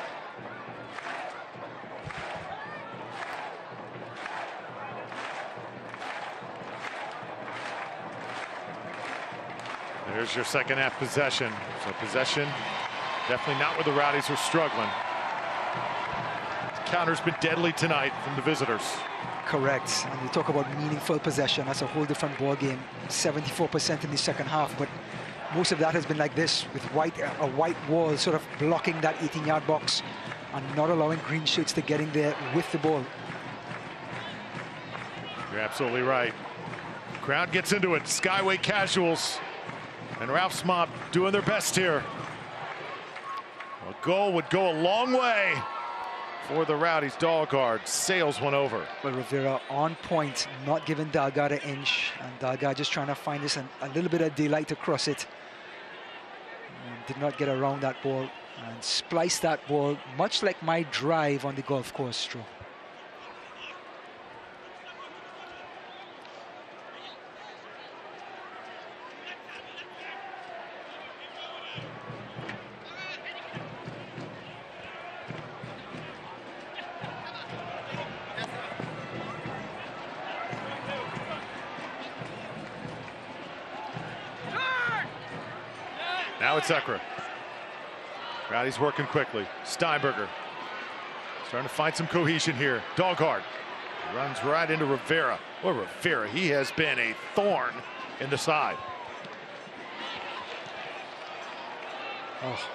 [SPEAKER 1] There's your second half possession. So possession, definitely not where the Rowdies are struggling. The counter's been deadly tonight from the visitors.
[SPEAKER 2] Correct. And you talk about meaningful possession. That's a whole different ball game. 74% in the second half, but most of that has been like this, with a white wall sort of blocking that 18-yard box and not allowing green shirts to get in there with the ball.
[SPEAKER 1] You're absolutely right. Crowd gets into it. Skyway Casuals and Ralph's mob doing their best here. A goal would go a long way for the Rowdies. Dalgard sails one over.
[SPEAKER 2] Well, Rivera on point, not giving Dalgard an inch, and Dalgard just trying to find this a little bit of daylight to cross it. And did not get around that ball and splice that ball, much like my drive on the golf course, Stro.
[SPEAKER 1] Now it's Ekra. Rowdies working quickly. Steinberger starting to find some cohesion here. Dalgard runs right into Rivera. Well, Rivera, he has been a thorn in the side.
[SPEAKER 2] Oh.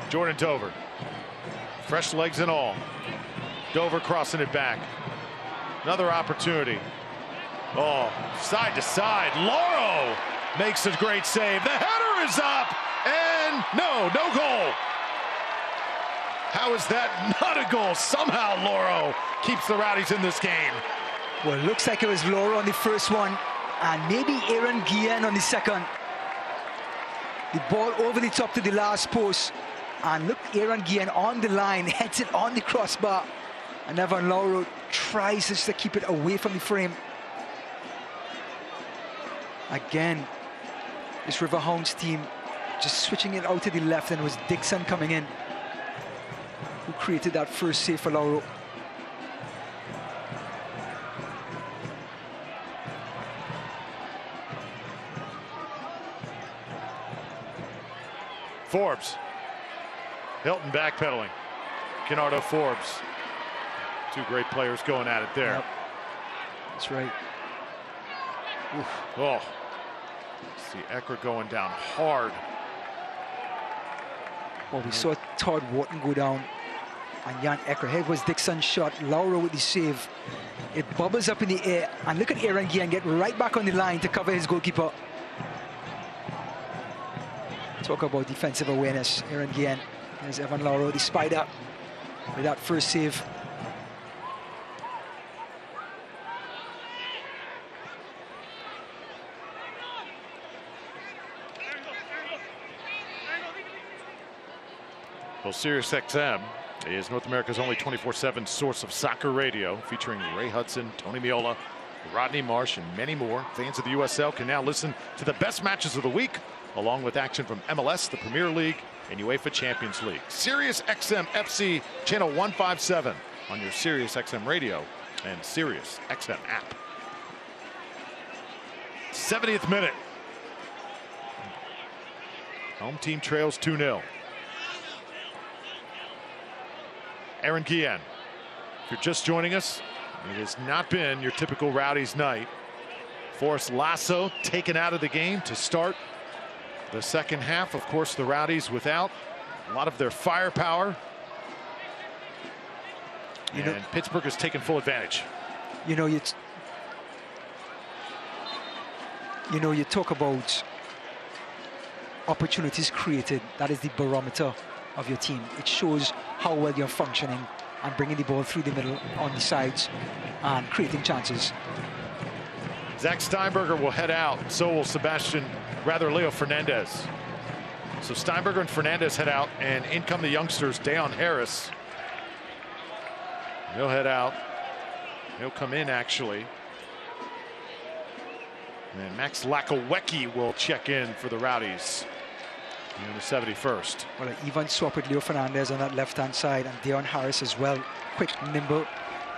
[SPEAKER 1] Jordan Dover. Fresh legs and all. Dover crossing it back. Another opportunity. Oh, side to side. Lauro makes a great save. The header is up, and no goal. How is that not a goal? Somehow Lauro keeps the Rowdies in this game.
[SPEAKER 2] Well, it looks like it was Lauro on the first one, and maybe Aaron Guillen on the second. The ball over the top to the last post, and look, Aaron Guillen on the line, heads it on the crossbar. And Evan Lauro tries just to keep it away from the frame. Again, this Riverhounds team just switching it out to the left, and it was Dixon coming in who created that first save for Lauro.
[SPEAKER 1] Forbes. Hilton backpedaling. Kennardo Forbes. Two great players going at it there.
[SPEAKER 2] Yep. That's right.
[SPEAKER 1] Oof. Oh. See Ekra going down hard.
[SPEAKER 2] Well, we saw Todd Wharton go down and Jan Ekra. Here was Dixon's shot. Lauro with the save. It bubbles up in the air, and look at Aaron Guillen get right back on the line to cover his goalkeeper. Talk about defensive awareness. Aaron Guillen. There's Evan Lauro, the spider, with that first save.
[SPEAKER 1] Well, SiriusXM is North America's only 24/7 source of soccer radio, featuring Ray Hudson, Tony Meola, Rodney Marsh, and many more. Fans of the USL can now listen to the best matches of the week, along with action from MLS, the Premier League, and UEFA Champions League. SiriusXM FC channel 157 on your SiriusXM radio and SiriusXM app. 70th minute. Home team trails 2-0. Aaron Guillen, if you're just joining us, it has not been your typical Rowdies night. Forrest Lasso taken out of the game to start the second half. Of course, the Rowdies without a lot of their firepower. And Pittsburgh has taken full advantage.
[SPEAKER 2] You know, you talk about opportunities created. That is the barometer of your team. It shows how well you're functioning and bringing the ball through the middle on the sides and creating chances.
[SPEAKER 1] Zach Steinberger will head out. So will Leo Fernandez. So Steinberger and Fernandez head out, and in come the youngsters, Deon Harris. He'll head out. He'll come in, actually. And Max Lakawecki will check in for the Rowdies in the 71st.
[SPEAKER 2] Well, an even swap with Leo Fernandez on that left-hand side, and Deon Harris as well. Quick, nimble.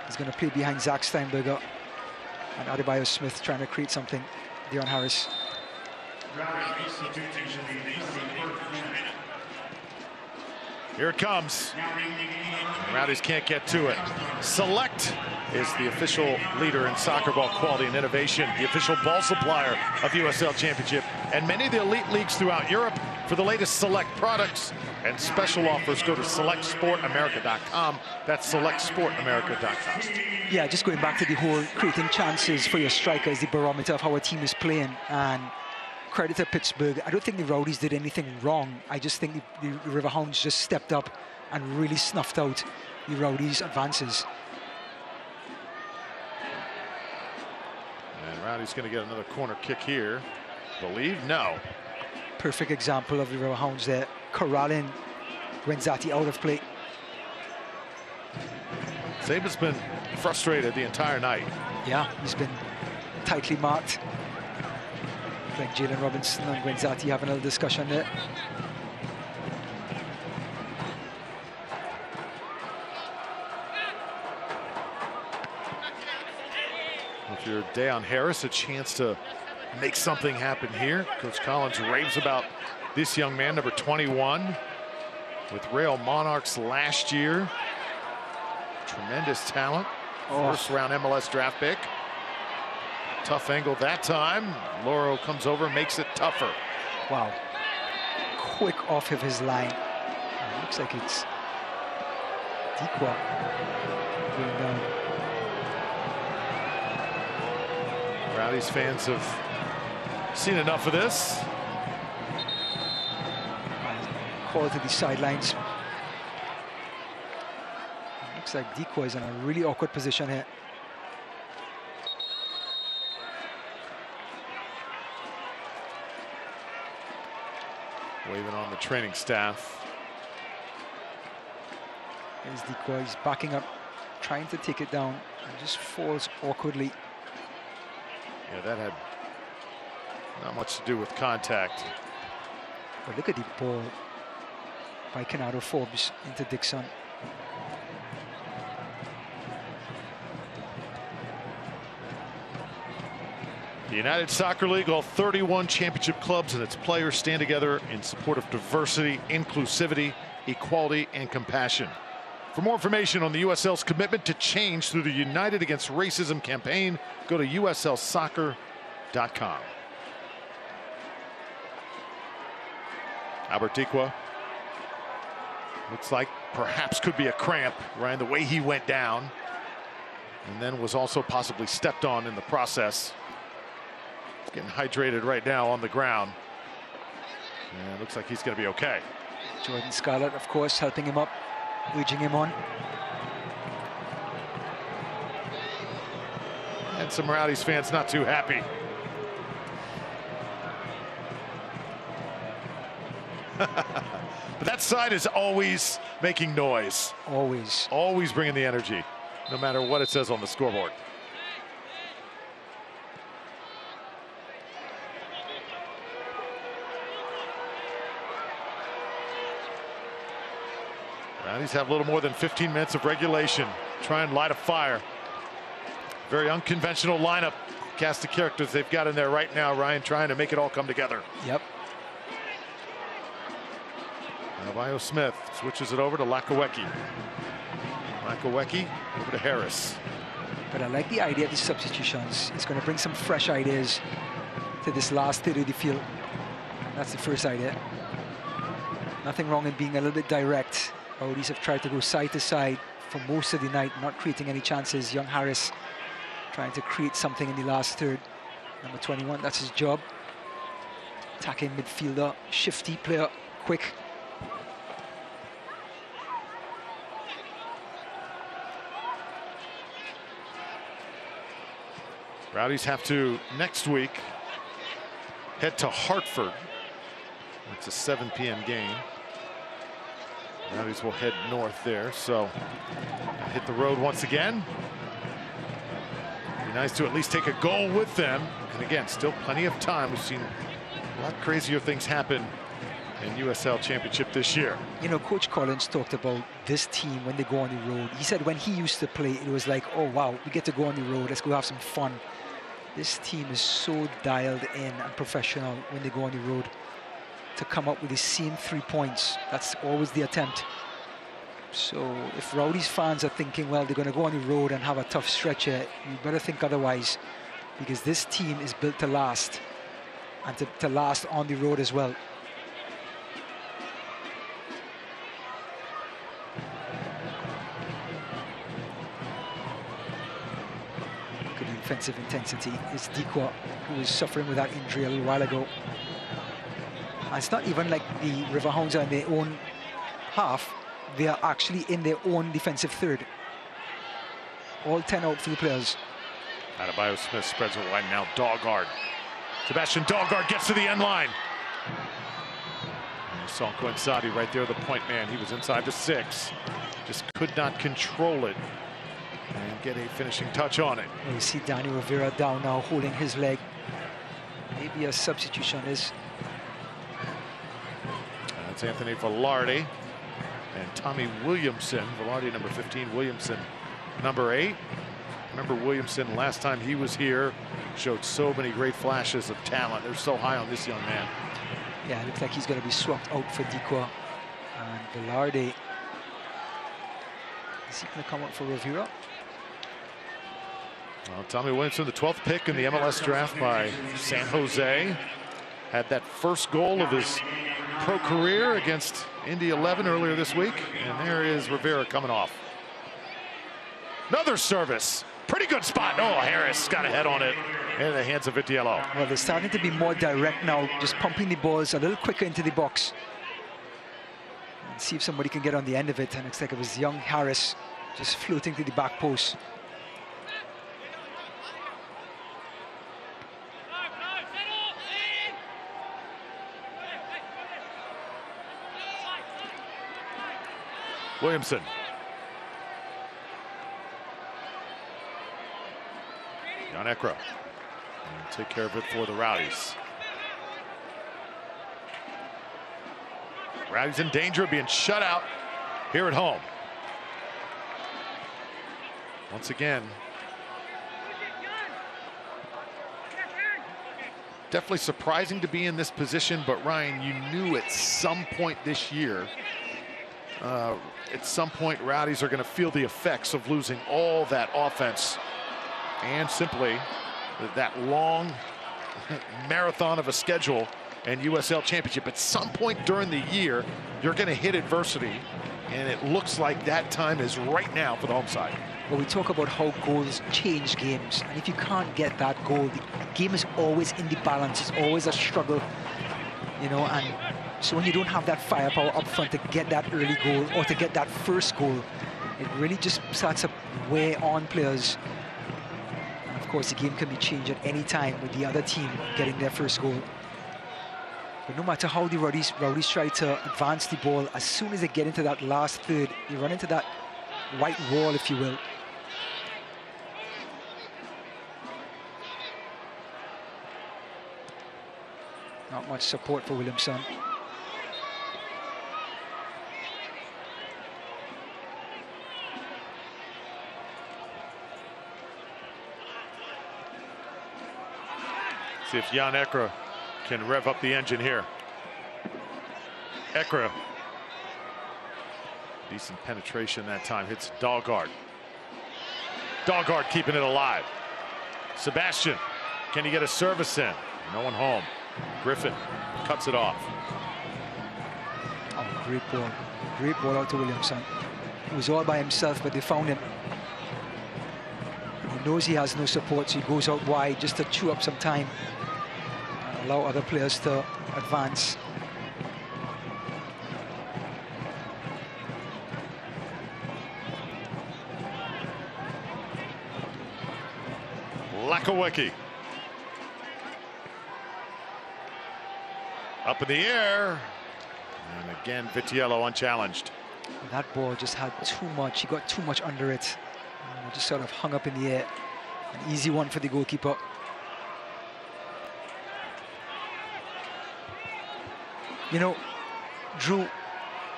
[SPEAKER 2] He's going to play behind Zach Steinberger. And Adebayo Smith trying to create something. Deon Harris.
[SPEAKER 1] Here it comes. The Rowdies can't get to it. Select is the official leader in soccer ball quality and innovation, the official ball supplier of the USL Championship and many of the elite leagues throughout Europe. For the latest Select products and special offers, go to selectsportamerica.com. That's selectsportamerica.com.
[SPEAKER 2] Yeah, just going back to the whole creating chances for your striker is the barometer of how a team is playing. And credit to Pittsburgh. I don't think the Rowdies did anything wrong. I just think the Riverhounds just stepped up and really snuffed out the Rowdies' advances.
[SPEAKER 1] And Rowdy's going to get another corner kick here. Believe? No.
[SPEAKER 2] Perfect example of the Riverhounds there. Corralling Gwenzati out of play.
[SPEAKER 1] Saban's been frustrated the entire night.
[SPEAKER 2] Yeah, he's been tightly marked. Like Jalen Robinson and Gwenzati having a little discussion there.
[SPEAKER 1] If you're Deon Harris, a chance to make something happen here. Coach Collins raves about this young man, number 21, with Real Monarchs last year. Tremendous talent. First round MLS draft pick. Tough angle that time. Loro comes over, makes it tougher.
[SPEAKER 2] Wow. Quick off of his line. It looks like it's Dikwa going down.
[SPEAKER 1] Rowdies fans have seen enough of this.
[SPEAKER 2] Call to the sidelines. Looks like Dikwa is in a really awkward position here.
[SPEAKER 1] Waving on the training staff.
[SPEAKER 2] Here's Dikwa, he's backing up, trying to take it down, and just falls awkwardly.
[SPEAKER 1] Yeah, that had not much to do with contact.
[SPEAKER 2] But look at the ball by Kenardo Forbes into Dixon.
[SPEAKER 1] The United Soccer League, all 31 championship clubs and its players stand together in support of diversity, inclusivity, equality, and compassion. For more information on the USL's commitment to change through the United Against Racism campaign, go to uslsoccer.com. Albert Dikwa. Looks like perhaps could be a cramp, Ryan, the way he went down. And then was also possibly stepped on in the process. He's getting hydrated right now on the ground. And it looks like he's going to be okay.
[SPEAKER 2] Jordan Scarlett, of course, helping him up, urging him on.
[SPEAKER 1] And some Rowdies fans not too happy. But that side is always making noise.
[SPEAKER 2] Always.
[SPEAKER 1] Always bringing the energy, no matter what it says on the scoreboard. Rowdies have a little more than 15 minutes of regulation. Try and light a fire. Very unconventional lineup. Cast of characters they've got in there right now, Ryan, trying to make it all come together.
[SPEAKER 2] Yep.
[SPEAKER 1] Adebayo Smith switches it over to Lakawecki. Lakawecki over to Harris.
[SPEAKER 2] But I like the idea of the substitutions. It's going to bring some fresh ideas to this last third of the field. That's the first idea. Nothing wrong in being a little bit direct. Rowdies have tried to go side to side, for most of the night, not creating any chances. Young Harris trying to create something in the last third. Number 21, that's his job. Attacking midfielder, shifty player, quick.
[SPEAKER 1] Rowdies have to, next week, head to Hartford. It's a 7 p.m. game. Rowdies will head north there, so hit the road once again. Be nice to at least take a goal with them. And again, still plenty of time. We've seen a lot crazier things happen in USL Championship this year.
[SPEAKER 2] You know, Coach Collins talked about this team when they go on the road. He said when he used to play, it was like, oh wow, we get to go on the road, let's go have some fun. This team is so dialed in and professional when they go on the road to come up with the same 3 points. That's always the attempt. So if Rowdies fans are thinking, well, they're going to go on the road and have a tough stretch here, you better think otherwise, because this team is built to last, and to last on the road as well. Good defensive intensity is Dikwa, who was suffering with that injury a little while ago. And it's not even like the Riverhounds are in their own half. They are actually in their own defensive third. All 10 out for the players.
[SPEAKER 1] Adebayo Smith spreads it wide now. Daugard. Sebastian Daugard gets to the end line. And you saw Coinsadi right there, the point man. He was inside the 6. Just could not control it and get a finishing touch on it.
[SPEAKER 2] You see Danny Rivera down now, holding his leg. Maybe a substitution is.
[SPEAKER 1] That's Anthony Velarde and Tommy Williamson. Velarde number 15, Williamson number 8. Remember Williamson last time he was here showed so many great flashes of talent. They're so high on this young man.
[SPEAKER 2] Yeah, it looks like he's going to be swapped out for Dikwa. And Velarde, is he going to come up for Rivera?
[SPEAKER 1] Well, Tommy Williamson, the 12th pick in the MLS draft by San Jose, had that first goal of his pro career against Indy 11 earlier this week. And there is Rivera coming off. Another service. Pretty good spot. Oh, Harris got a head on it in the hands of Vitiello.
[SPEAKER 2] Well, they're starting to be more direct now, just pumping the balls a little quicker into the box. And see if somebody can get on the end of it. And it looks like it was young Harris just floating to the back post.
[SPEAKER 1] Williamson. John Ekra. And take care of it for the Rowdies. Rowdies in danger of being shut out here at home. Once again. Definitely surprising to be in this position, but Ryan, you knew at some point this year, at some point, Rowdies are going to feel the effects of losing all that offense and simply that long marathon of a schedule and USL Championship. At some point during the year, you're going to hit adversity, and it looks like that time is right now for the home side.
[SPEAKER 2] Well, we talk about how goals change games, and if you can't get that goal, the game is always in the balance. It's always a struggle, you know, and so when you don't have that firepower up front to get that early goal or to get that first goal, it really just starts to wear on players. And of course, the game can be changed at any time with the other team getting their first goal. But no matter how the Rowdies try to advance the ball, as soon as they get into that last third, you run into that white wall, if you will. Not much support for Williamson.
[SPEAKER 1] See if Jan Ekra can rev up the engine here. Ekra. Decent penetration that time. Hits Daugard. Daugard keeping it alive. Sebastian. Can he get a service in? No one home. Griffin cuts it off.
[SPEAKER 2] Oh, great ball. Great ball out to Williamson. He was all by himself, but they found him. He knows he has no support, so he goes out wide just to chew up some time and allow other players to advance.
[SPEAKER 1] Lakawicki. Up in the air. And again, Vitiello unchallenged.
[SPEAKER 2] That ball just had too much. He got too much under it. Just sort of hung up in the air. An easy one for the goalkeeper. You know, Drew,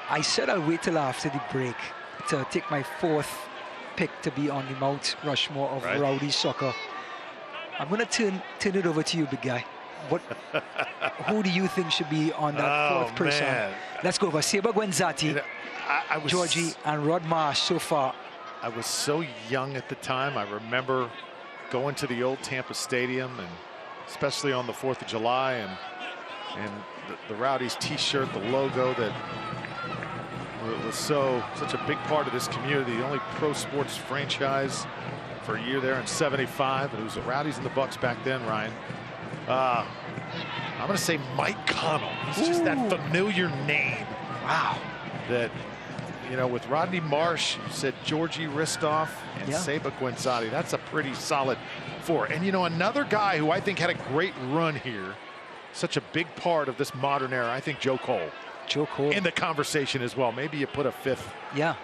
[SPEAKER 2] I said I'll wait till after the break to take my 4th pick to be on the Mount Rushmore of Rowdy soccer. I'm going to turn it over to you, big guy. Who do you think should be on that 4th person?
[SPEAKER 1] Man.
[SPEAKER 2] Let's go over Seba Gwenzati,
[SPEAKER 1] You know, I was,
[SPEAKER 2] Georgie, and Rod Marsh so far.
[SPEAKER 1] I was so young at the time. I remember going to the old Tampa Stadium, and especially on the 4th of July, and the Rowdies T-shirt, the logo that was such a big part of this community. The only pro sports franchise for a year there in '75, and it was the Rowdies and the Bucks back then, Ryan. I'm going to say Mike Connell. He's just that familiar name.
[SPEAKER 2] Wow.
[SPEAKER 1] That, you know, with Rodney Marsh, you said Georgie Ristoff and Seba Gwenzati. That's a pretty solid 4. And, you know, another guy who I think had a great run here, such a big part of this modern era, I think Joe Cole.
[SPEAKER 2] Joe Cole.
[SPEAKER 1] In the conversation as well. Maybe you put a 5th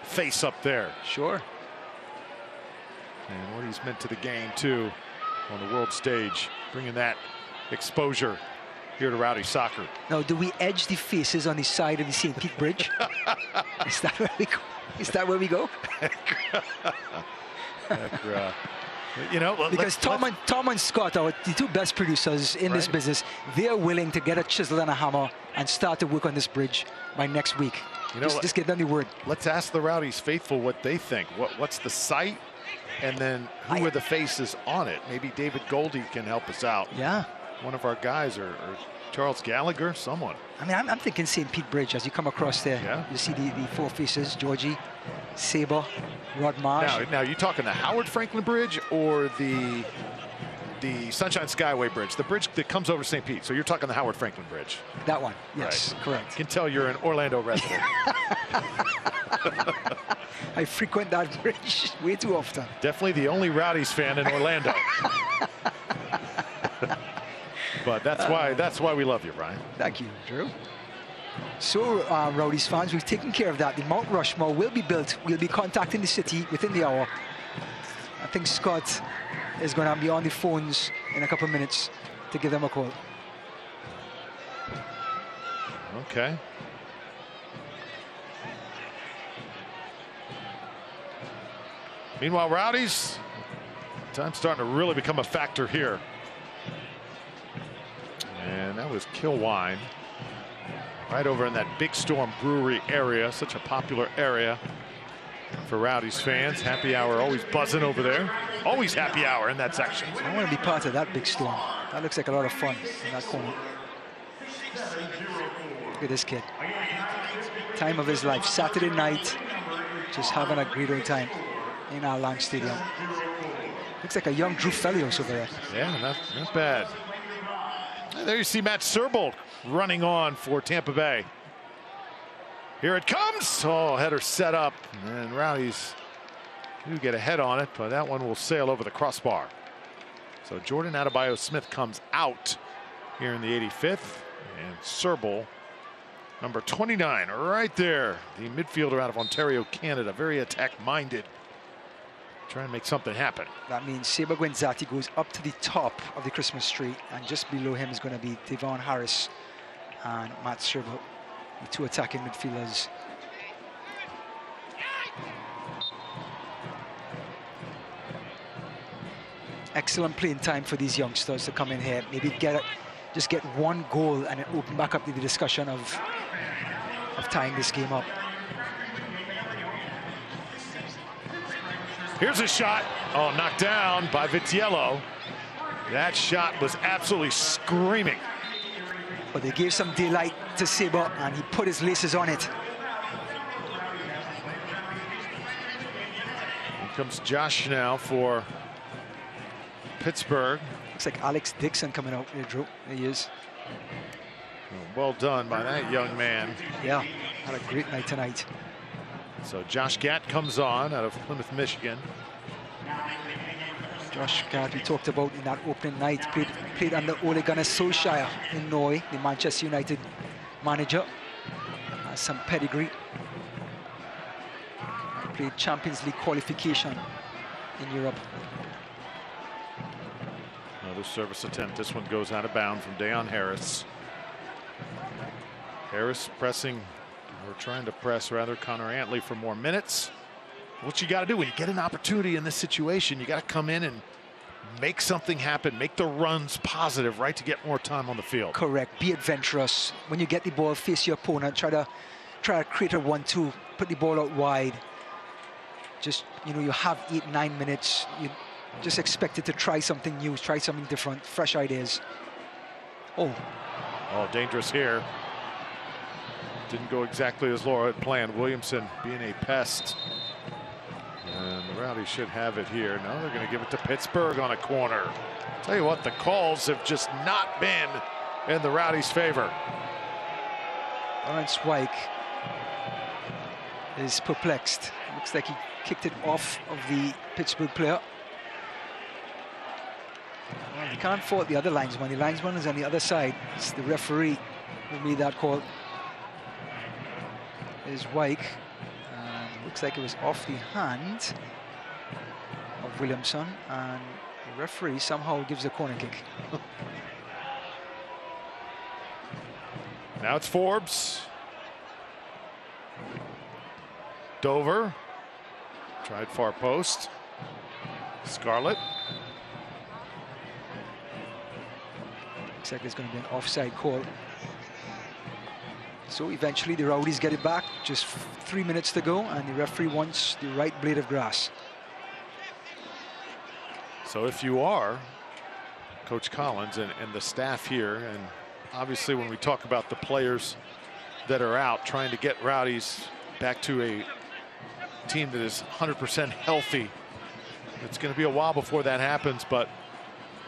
[SPEAKER 1] face up there.
[SPEAKER 2] Sure.
[SPEAKER 1] And what he's meant to the game, too, on the world stage, bringing that exposure here to Rowdy soccer.
[SPEAKER 2] Now, do we edge the faces on the side of the St. Pete Bridge? Is that where we go? Is that where we go?
[SPEAKER 1] You know,
[SPEAKER 2] because Tom and Scott are the 2 best producers in this business. They're willing to get a chisel and a hammer and start to work on this bridge by next week.
[SPEAKER 1] You know,
[SPEAKER 2] just get them the word.
[SPEAKER 1] Let's ask the Rowdies faithful what they think. What's the site? And then who are the faces on it? Maybe David Goldie can help us out.
[SPEAKER 2] Yeah.
[SPEAKER 1] One of our guys, or Charles Gallagher, someone.
[SPEAKER 2] I mean, I'm thinking St. Pete Bridge as you come across there.
[SPEAKER 1] Yeah.
[SPEAKER 2] You see the 4 faces, Georgie, Seba, Rod Marsh.
[SPEAKER 1] Now you talking the Howard Franklin Bridge or the Sunshine Skyway Bridge, the bridge that comes over St. Pete. So you're talking the Howard Franklin Bridge.
[SPEAKER 2] That one, yes, correct.
[SPEAKER 1] I can tell you're an Orlando resident.
[SPEAKER 2] I frequent that bridge way too often.
[SPEAKER 1] Definitely the only Rowdies fan in Orlando. But that's why we love you, Ryan.
[SPEAKER 2] Thank you, Drew. So, Rowdies fans, we've taken care of that. The Mount Rushmore will be built. We'll be contacting the city within the hour. I think Scott is going to be on the phones in a couple of minutes to give them a call.
[SPEAKER 1] Okay. Meanwhile, Rowdies, time's starting to really become a factor here. And that was Kilwine, right over in that Big Storm Brewery area, such a popular area for Rowdies fans. Happy hour always buzzing over there. Always happy hour in that section.
[SPEAKER 2] I want to be part of that Big Storm. That looks like a lot of fun in that corner. Look at this kid. Time of his life. Saturday night, just having a great old time in our Lang Stadium. Looks like a young Drew Felios over there.
[SPEAKER 1] Yeah, not bad. And there you see Matt Serbold running on for Tampa Bay. Here it comes. Oh, header set up. And Rowdies do get a head on it, but that one will sail over the crossbar. So Jordan Adebayo-Smith comes out here in the 85th. And Serbold, number 29, right there. The midfielder out of Ontario, Canada. Very attack-minded. Try and make something happen.
[SPEAKER 2] That means Seba Gwenzati goes up to the top of the Christmas tree, and just below him is going to be Devon Harris and Matt Serbold, the 2 attacking midfielders. Excellent playing time for these youngsters to come in here. Maybe just get 1 goal and it open back up to the discussion of tying this game up.
[SPEAKER 1] Here's a shot. Oh, knocked down by Vitiello. That shot was absolutely screaming.
[SPEAKER 2] But they gave some daylight to Seba, and he put his laces on it.
[SPEAKER 1] comes Josh now for Pittsburgh.
[SPEAKER 2] Looks like Alex Dixon coming out there, Drew. There he is.
[SPEAKER 1] Well done by that young man.
[SPEAKER 2] Yeah, had a great night tonight.
[SPEAKER 1] So Josh Gatt comes on out of Plymouth, Michigan.
[SPEAKER 2] Josh Gatt, we talked about in that opening night, played under Ole Gunnar Solskjaer in Norway, the Manchester United manager. Has some pedigree. Played Champions League qualification in Europe.
[SPEAKER 1] Another service attempt. This one goes out of bounds from Dayon Harris. Harris pressing, or trying to press rather, Connor Antley for more minutes. What you got to do when you get an opportunity in this situation, you got to come in and make something happen, make the runs positive, right, to get more time on the field.
[SPEAKER 2] Correct. Be adventurous. When you get the ball, face your opponent, try to create a 1-2, put the ball out wide. Just, you have 8-9 minutes. You just expected to try something new, try something different, fresh ideas. Oh,
[SPEAKER 1] dangerous here. Didn't go exactly as Laura had planned. Williamson being a pest. And the Rowdies should have it here. Now they're going to give it to Pittsburgh on a corner. Tell you what, the calls have just not been in the Rowdies' favor.
[SPEAKER 2] Lawrence Wyke is perplexed. Looks like he kicked it off of the Pittsburgh player. Well, you can't fault the other linesman. The linesman is on the other side. It's the referee who made that call. Is Wyke. Looks like it was off the hand of Williamson, and the referee somehow gives a corner kick.
[SPEAKER 1] Now it's Forbes. Dover tried far post. Scarlett.
[SPEAKER 2] Looks like there's going to be an offside call. So eventually the Rowdies get it back. Just 3 minutes to go, and the referee wants the right blade of grass.
[SPEAKER 1] So if you are Coach Collins and the staff here, and obviously when we talk about the players that are out, trying to get Rowdies back to a team that is 100% healthy, it's going to be a while before that happens. But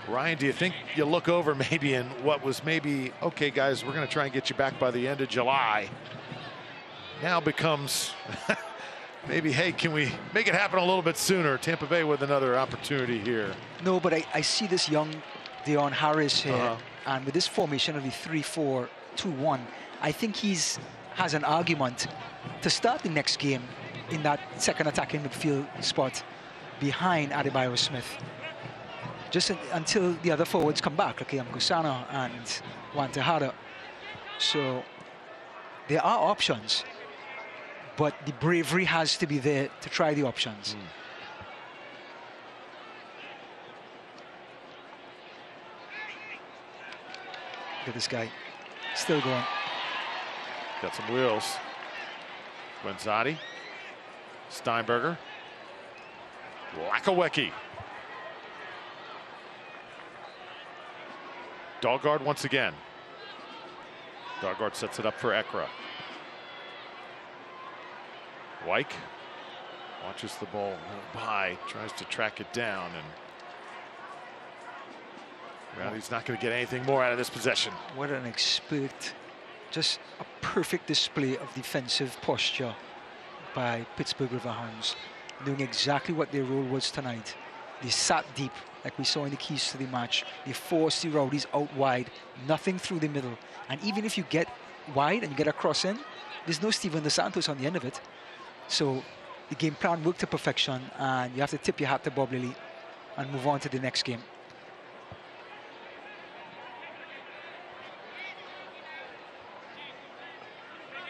[SPEAKER 1] Ryan, do you think you look over maybe in what was maybe, okay, guys, we're going to try and get you back by the end of July, now becomes maybe, hey, can we make it happen a little bit sooner? Tampa Bay with another opportunity here.
[SPEAKER 2] No, but I see this young Dayon Harris here, and with this formation of the 3-4-2-1, I think has an argument to start the next game in that second attacking midfield spot behind Adebayo Smith. Just until the other forwards come back, like Gusano and Juan Tejada. So there are options, but the bravery has to be there to try the options. Look at this guy, still going.
[SPEAKER 1] Got some wheels. Guenzati, Steinberger, Lakawecki. Dahlgaard once again. Dahlgaard sets it up for Ekra. Wyke watches the ball go by, tries to track it down, and Rowdy's not going to get anything more out of this possession.
[SPEAKER 2] What an expert, just a perfect display of defensive posture by Pittsburgh Riverhounds, doing exactly what their role was tonight. They sat deep, like we saw in the keys to the match. They forced the Rowdies out wide, nothing through the middle. And even if you get wide and you get a cross in, there's no Steven Dos Santos on the end of it. So the game plan worked to perfection, and you have to tip your hat to Bob Lilly and move on to the next game.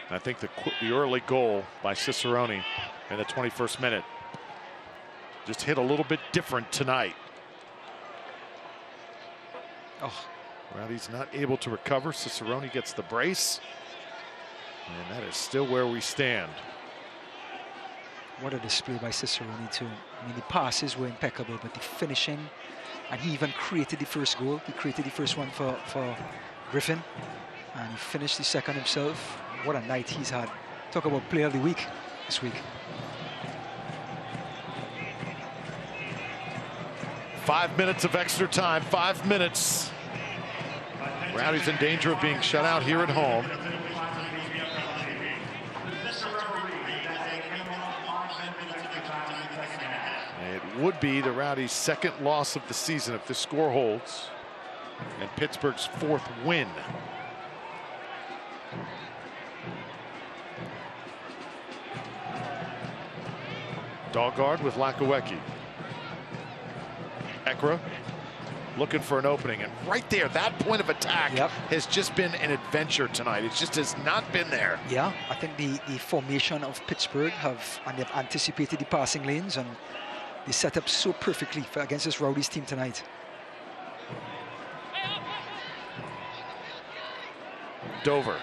[SPEAKER 1] I think the early goal by Cicerone in the 21st minute just hit a little bit different tonight.
[SPEAKER 2] Oh,
[SPEAKER 1] Rowdy's not able to recover. Cicerone gets the brace, and that is still where we stand.
[SPEAKER 2] What a display by Cicerone too. I mean, the passes were impeccable, but the finishing, and he even created the first goal. He created the first one for Griffin, and he finished the second himself. What a night he's had. Talk about player of the week this week.
[SPEAKER 1] 5 minutes of extra time, 5 minutes. Rowdy's in danger of being shut out here at home. It would be the Rowdy's second loss of the season if this score holds, and Pittsburgh's 4th win. Daugard with Lakawecki. Ekra looking for an opening, and right there, that point of attack has just been an adventure tonight. It just has not been there.
[SPEAKER 2] Yeah, I think the formation of Pittsburgh they've anticipated the passing lanes, and they set up so perfectly against this Rowdy's team tonight.
[SPEAKER 1] Dover.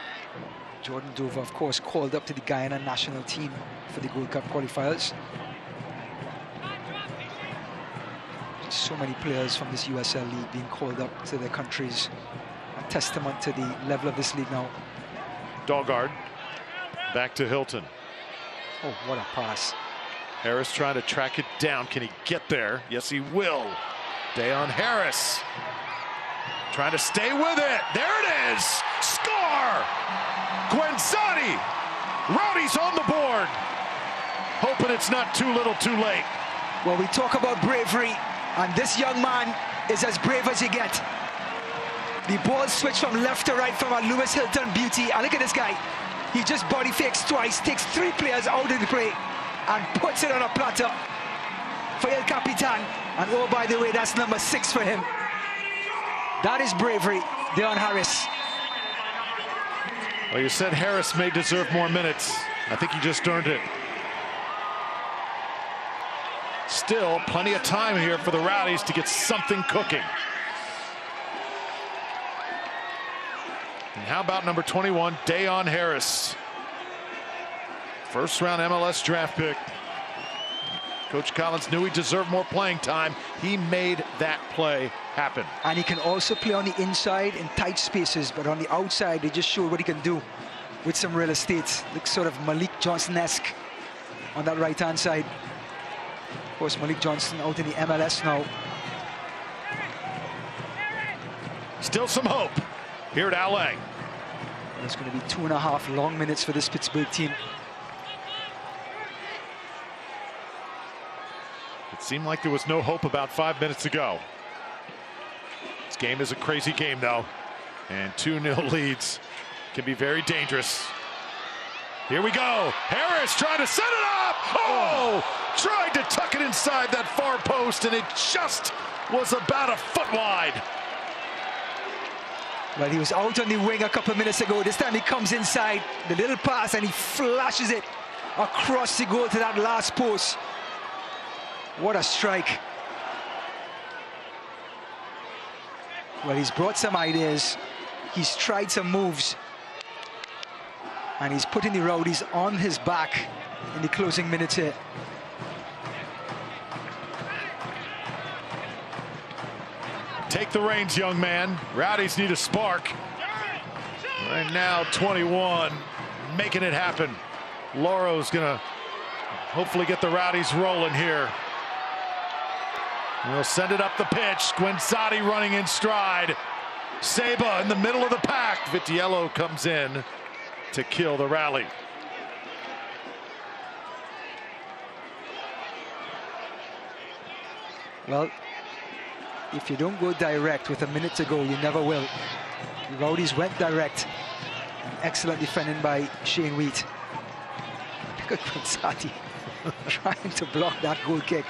[SPEAKER 2] Jordan Dover, of course, called up to the Guyana national team for the Gold Cup qualifiers. So many players from this USL League being called up to their countries. A testament to the level of this league now.
[SPEAKER 1] Daugard back to Hilton.
[SPEAKER 2] Oh, what a pass.
[SPEAKER 1] Harris trying to track it down. Can he get there? Yes, he will. Dayon Harris trying to stay with it. There it is. Score! Gwenzati. Rowdy's on the board. Hoping it's not too little too late.
[SPEAKER 2] Well, we talk about bravery, and this young man is as brave as you get. The ball switched from left to right from a Lewis Hilton beauty. And look at this guy. He just body fakes twice, takes 3 players out of the play, and puts it on a platter for El Capitan. And oh, by the way, that's number 6 for him. That is bravery, Dayon Harris.
[SPEAKER 1] Well, you said Harris may deserve more minutes. I think he just earned it. Still plenty of time here for the Rowdies to get something cooking. And how about number 21, Dayon Harris? First round MLS draft pick. Coach Collins knew he deserved more playing time. He made that play happen.
[SPEAKER 2] And he can also play on the inside in tight spaces, but on the outside, they just showed what he can do with some real estate. Looks sort of Malik Johnson-esque on that right-hand side. Of course, Malik Johnson out in the MLS now.
[SPEAKER 1] Still some hope here at LA.
[SPEAKER 2] It's going to be 2.5 long minutes for this Pittsburgh team.
[SPEAKER 1] It seemed like there was no hope about 5 minutes ago. This game is a crazy game, though, and 2-0 leads can be very dangerous. Here we go. Harris trying to set it up. Oh, tried to tuck it inside that far post, and it just was about a foot wide.
[SPEAKER 2] Well, he was out on the wing a couple of minutes ago. This time he comes inside, the little pass, and he flashes it across the goal to that last post. What a strike. Well, he's brought some ideas. He's tried some moves. And he's putting the Rowdies on his back in the closing minutes here.
[SPEAKER 1] Take the reins, young man. Rowdies need a spark. Right now, 21, making it happen. Loro's gonna hopefully get the Rowdies rolling here. We'll send it up the pitch. Gwenzati running in stride. Seba in the middle of the pack. Vitiello comes in to kill the rally.
[SPEAKER 2] Well, if you don't go direct with a minute to go, you never will. The Rowdies went direct. Excellent defending by Shane Wheat. Look at Gwenzati trying to block that goal kick.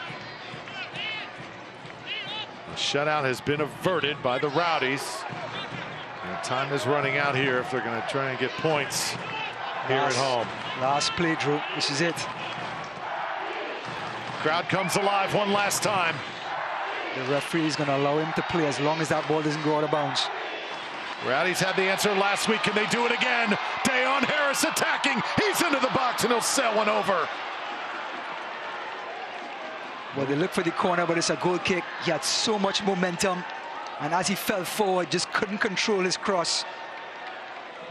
[SPEAKER 1] The shutout has been averted by the Rowdies. And time is running out here if they're going to try and get points here at home.
[SPEAKER 2] Last play, Drew. This is it.
[SPEAKER 1] Crowd comes alive one last time.
[SPEAKER 2] The referee is going to allow him to play as long as that ball doesn't go out of bounds.
[SPEAKER 1] Rowdies had the answer last week. Can they do it again? Dayon Harris attacking. He's into the box, and he'll sail one over.
[SPEAKER 2] Well, they look for the corner, but it's a goal kick. He had so much momentum, and as he fell forward, just couldn't control his cross.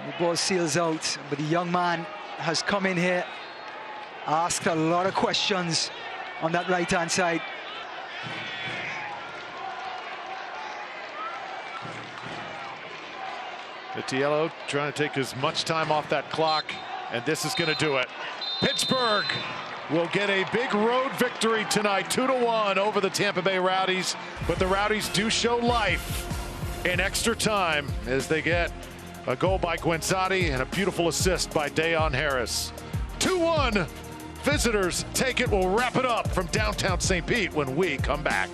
[SPEAKER 2] The ball sails out, but the young man has come in here, asked a lot of questions on that right-hand side.
[SPEAKER 1] Vitiello trying to take as much time off that clock, and this is going to do it. Pittsburgh will get a big road victory tonight, 2-1 over the Tampa Bay Rowdies, but the Rowdies do show life in extra time as they get a goal by Guenzatti and a beautiful assist by Dayon Harris. 2-1, visitors take it. We'll wrap it up from downtown St. Pete when we come back.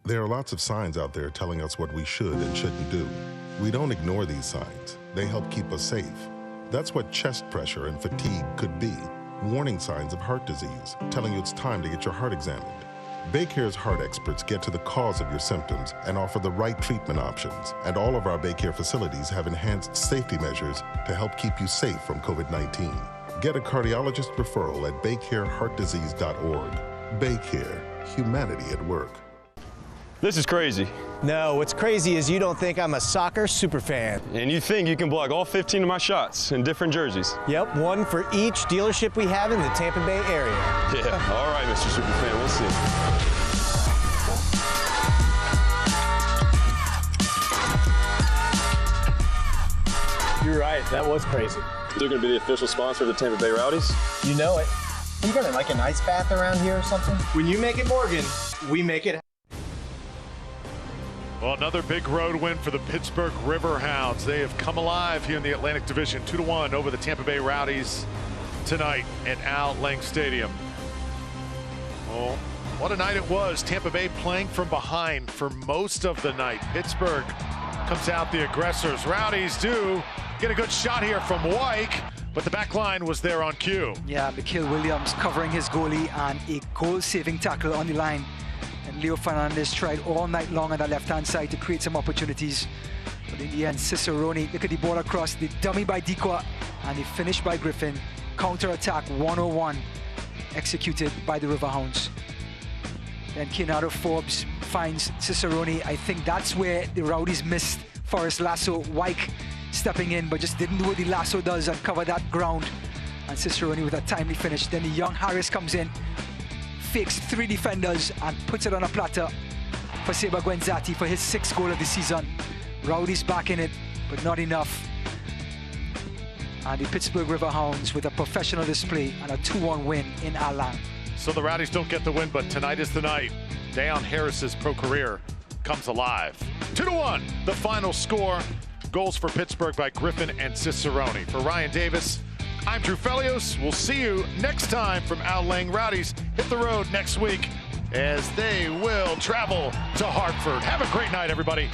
[SPEAKER 3] There are lots of signs out there telling us what we should and shouldn't do. We don't ignore these signs. They help keep us safe. That's what chest pressure and fatigue could be. Warning signs of heart disease, telling you it's time to get your heart examined. Baycare's heart experts get to the cause of your symptoms and offer the right treatment options. And all of our Baycare facilities have enhanced safety measures to help keep you safe from COVID-19. Get a cardiologist referral at baycareheartdisease.org. Baycare, humanity at work.
[SPEAKER 5] This is crazy.
[SPEAKER 6] No, what's crazy is you don't think I'm a soccer superfan.
[SPEAKER 5] And you think you can block all 15 of my shots in different jerseys.
[SPEAKER 6] Yep, one for each dealership we have in the Tampa Bay area.
[SPEAKER 5] Yeah, all right, Mr. Superfan, we'll see.
[SPEAKER 6] You're right, that was crazy.
[SPEAKER 5] They're going to be the official sponsor of the Tampa Bay Rowdies?
[SPEAKER 6] You know it. You got like an ice bath around here or something? When you make it Morgan, we make it.
[SPEAKER 1] Well, another big road win for the Pittsburgh Riverhounds. They have come alive here in the Atlantic Division, 2-1 over the Tampa Bay Rowdies tonight at Al Lang Stadium. Oh, what a night it was. Tampa Bay playing from behind for most of the night. Pittsburgh comes out the aggressors. Rowdies do get a good shot here from Wyke, but the back line was there on cue.
[SPEAKER 2] Yeah, Mikhail Williams covering his goalie and a goal-saving tackle on the line. And Leo Fernandez tried all night long on that left-hand side to create some opportunities. But in the end, Cicerone, look at the ball across, the dummy by Dikwa, and the finish by Griffin. Counter-attack 101, executed by the Riverhounds. Then Kenado Forbes finds Cicerone. I think that's where the Rowdies missed Forrest Lasso. Wyke stepping in, but just didn't do what the Lasso does and cover that ground. And Cicerone with a timely finish. Then the young Harris comes in, fakes 3 defenders and puts it on a platter for Seba Guenzatti for his 6th goal of the season. Rowdies back in it, but not enough. And the Pittsburgh Riverhounds with a professional display and a 2-1 win in Al Lang.
[SPEAKER 1] So the Rowdies don't get the win, but tonight is the night. Dayon Harris's pro career comes alive. 2-1, the final score. Goals for Pittsburgh by Griffin and Cicerone. For Ryan Davis, I'm Drew Felios. We'll see you next time from Al Lang. Rowdies hit the road next week as they will travel to Hartford. Have a great night, everybody.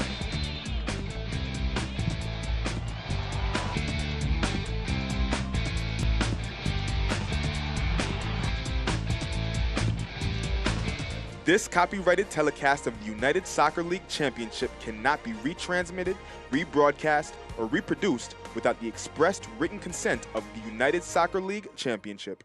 [SPEAKER 19] This copyrighted telecast of the United Soccer League Championship cannot be retransmitted, rebroadcast, or reproduced without the expressed written consent of the United Soccer League Championship.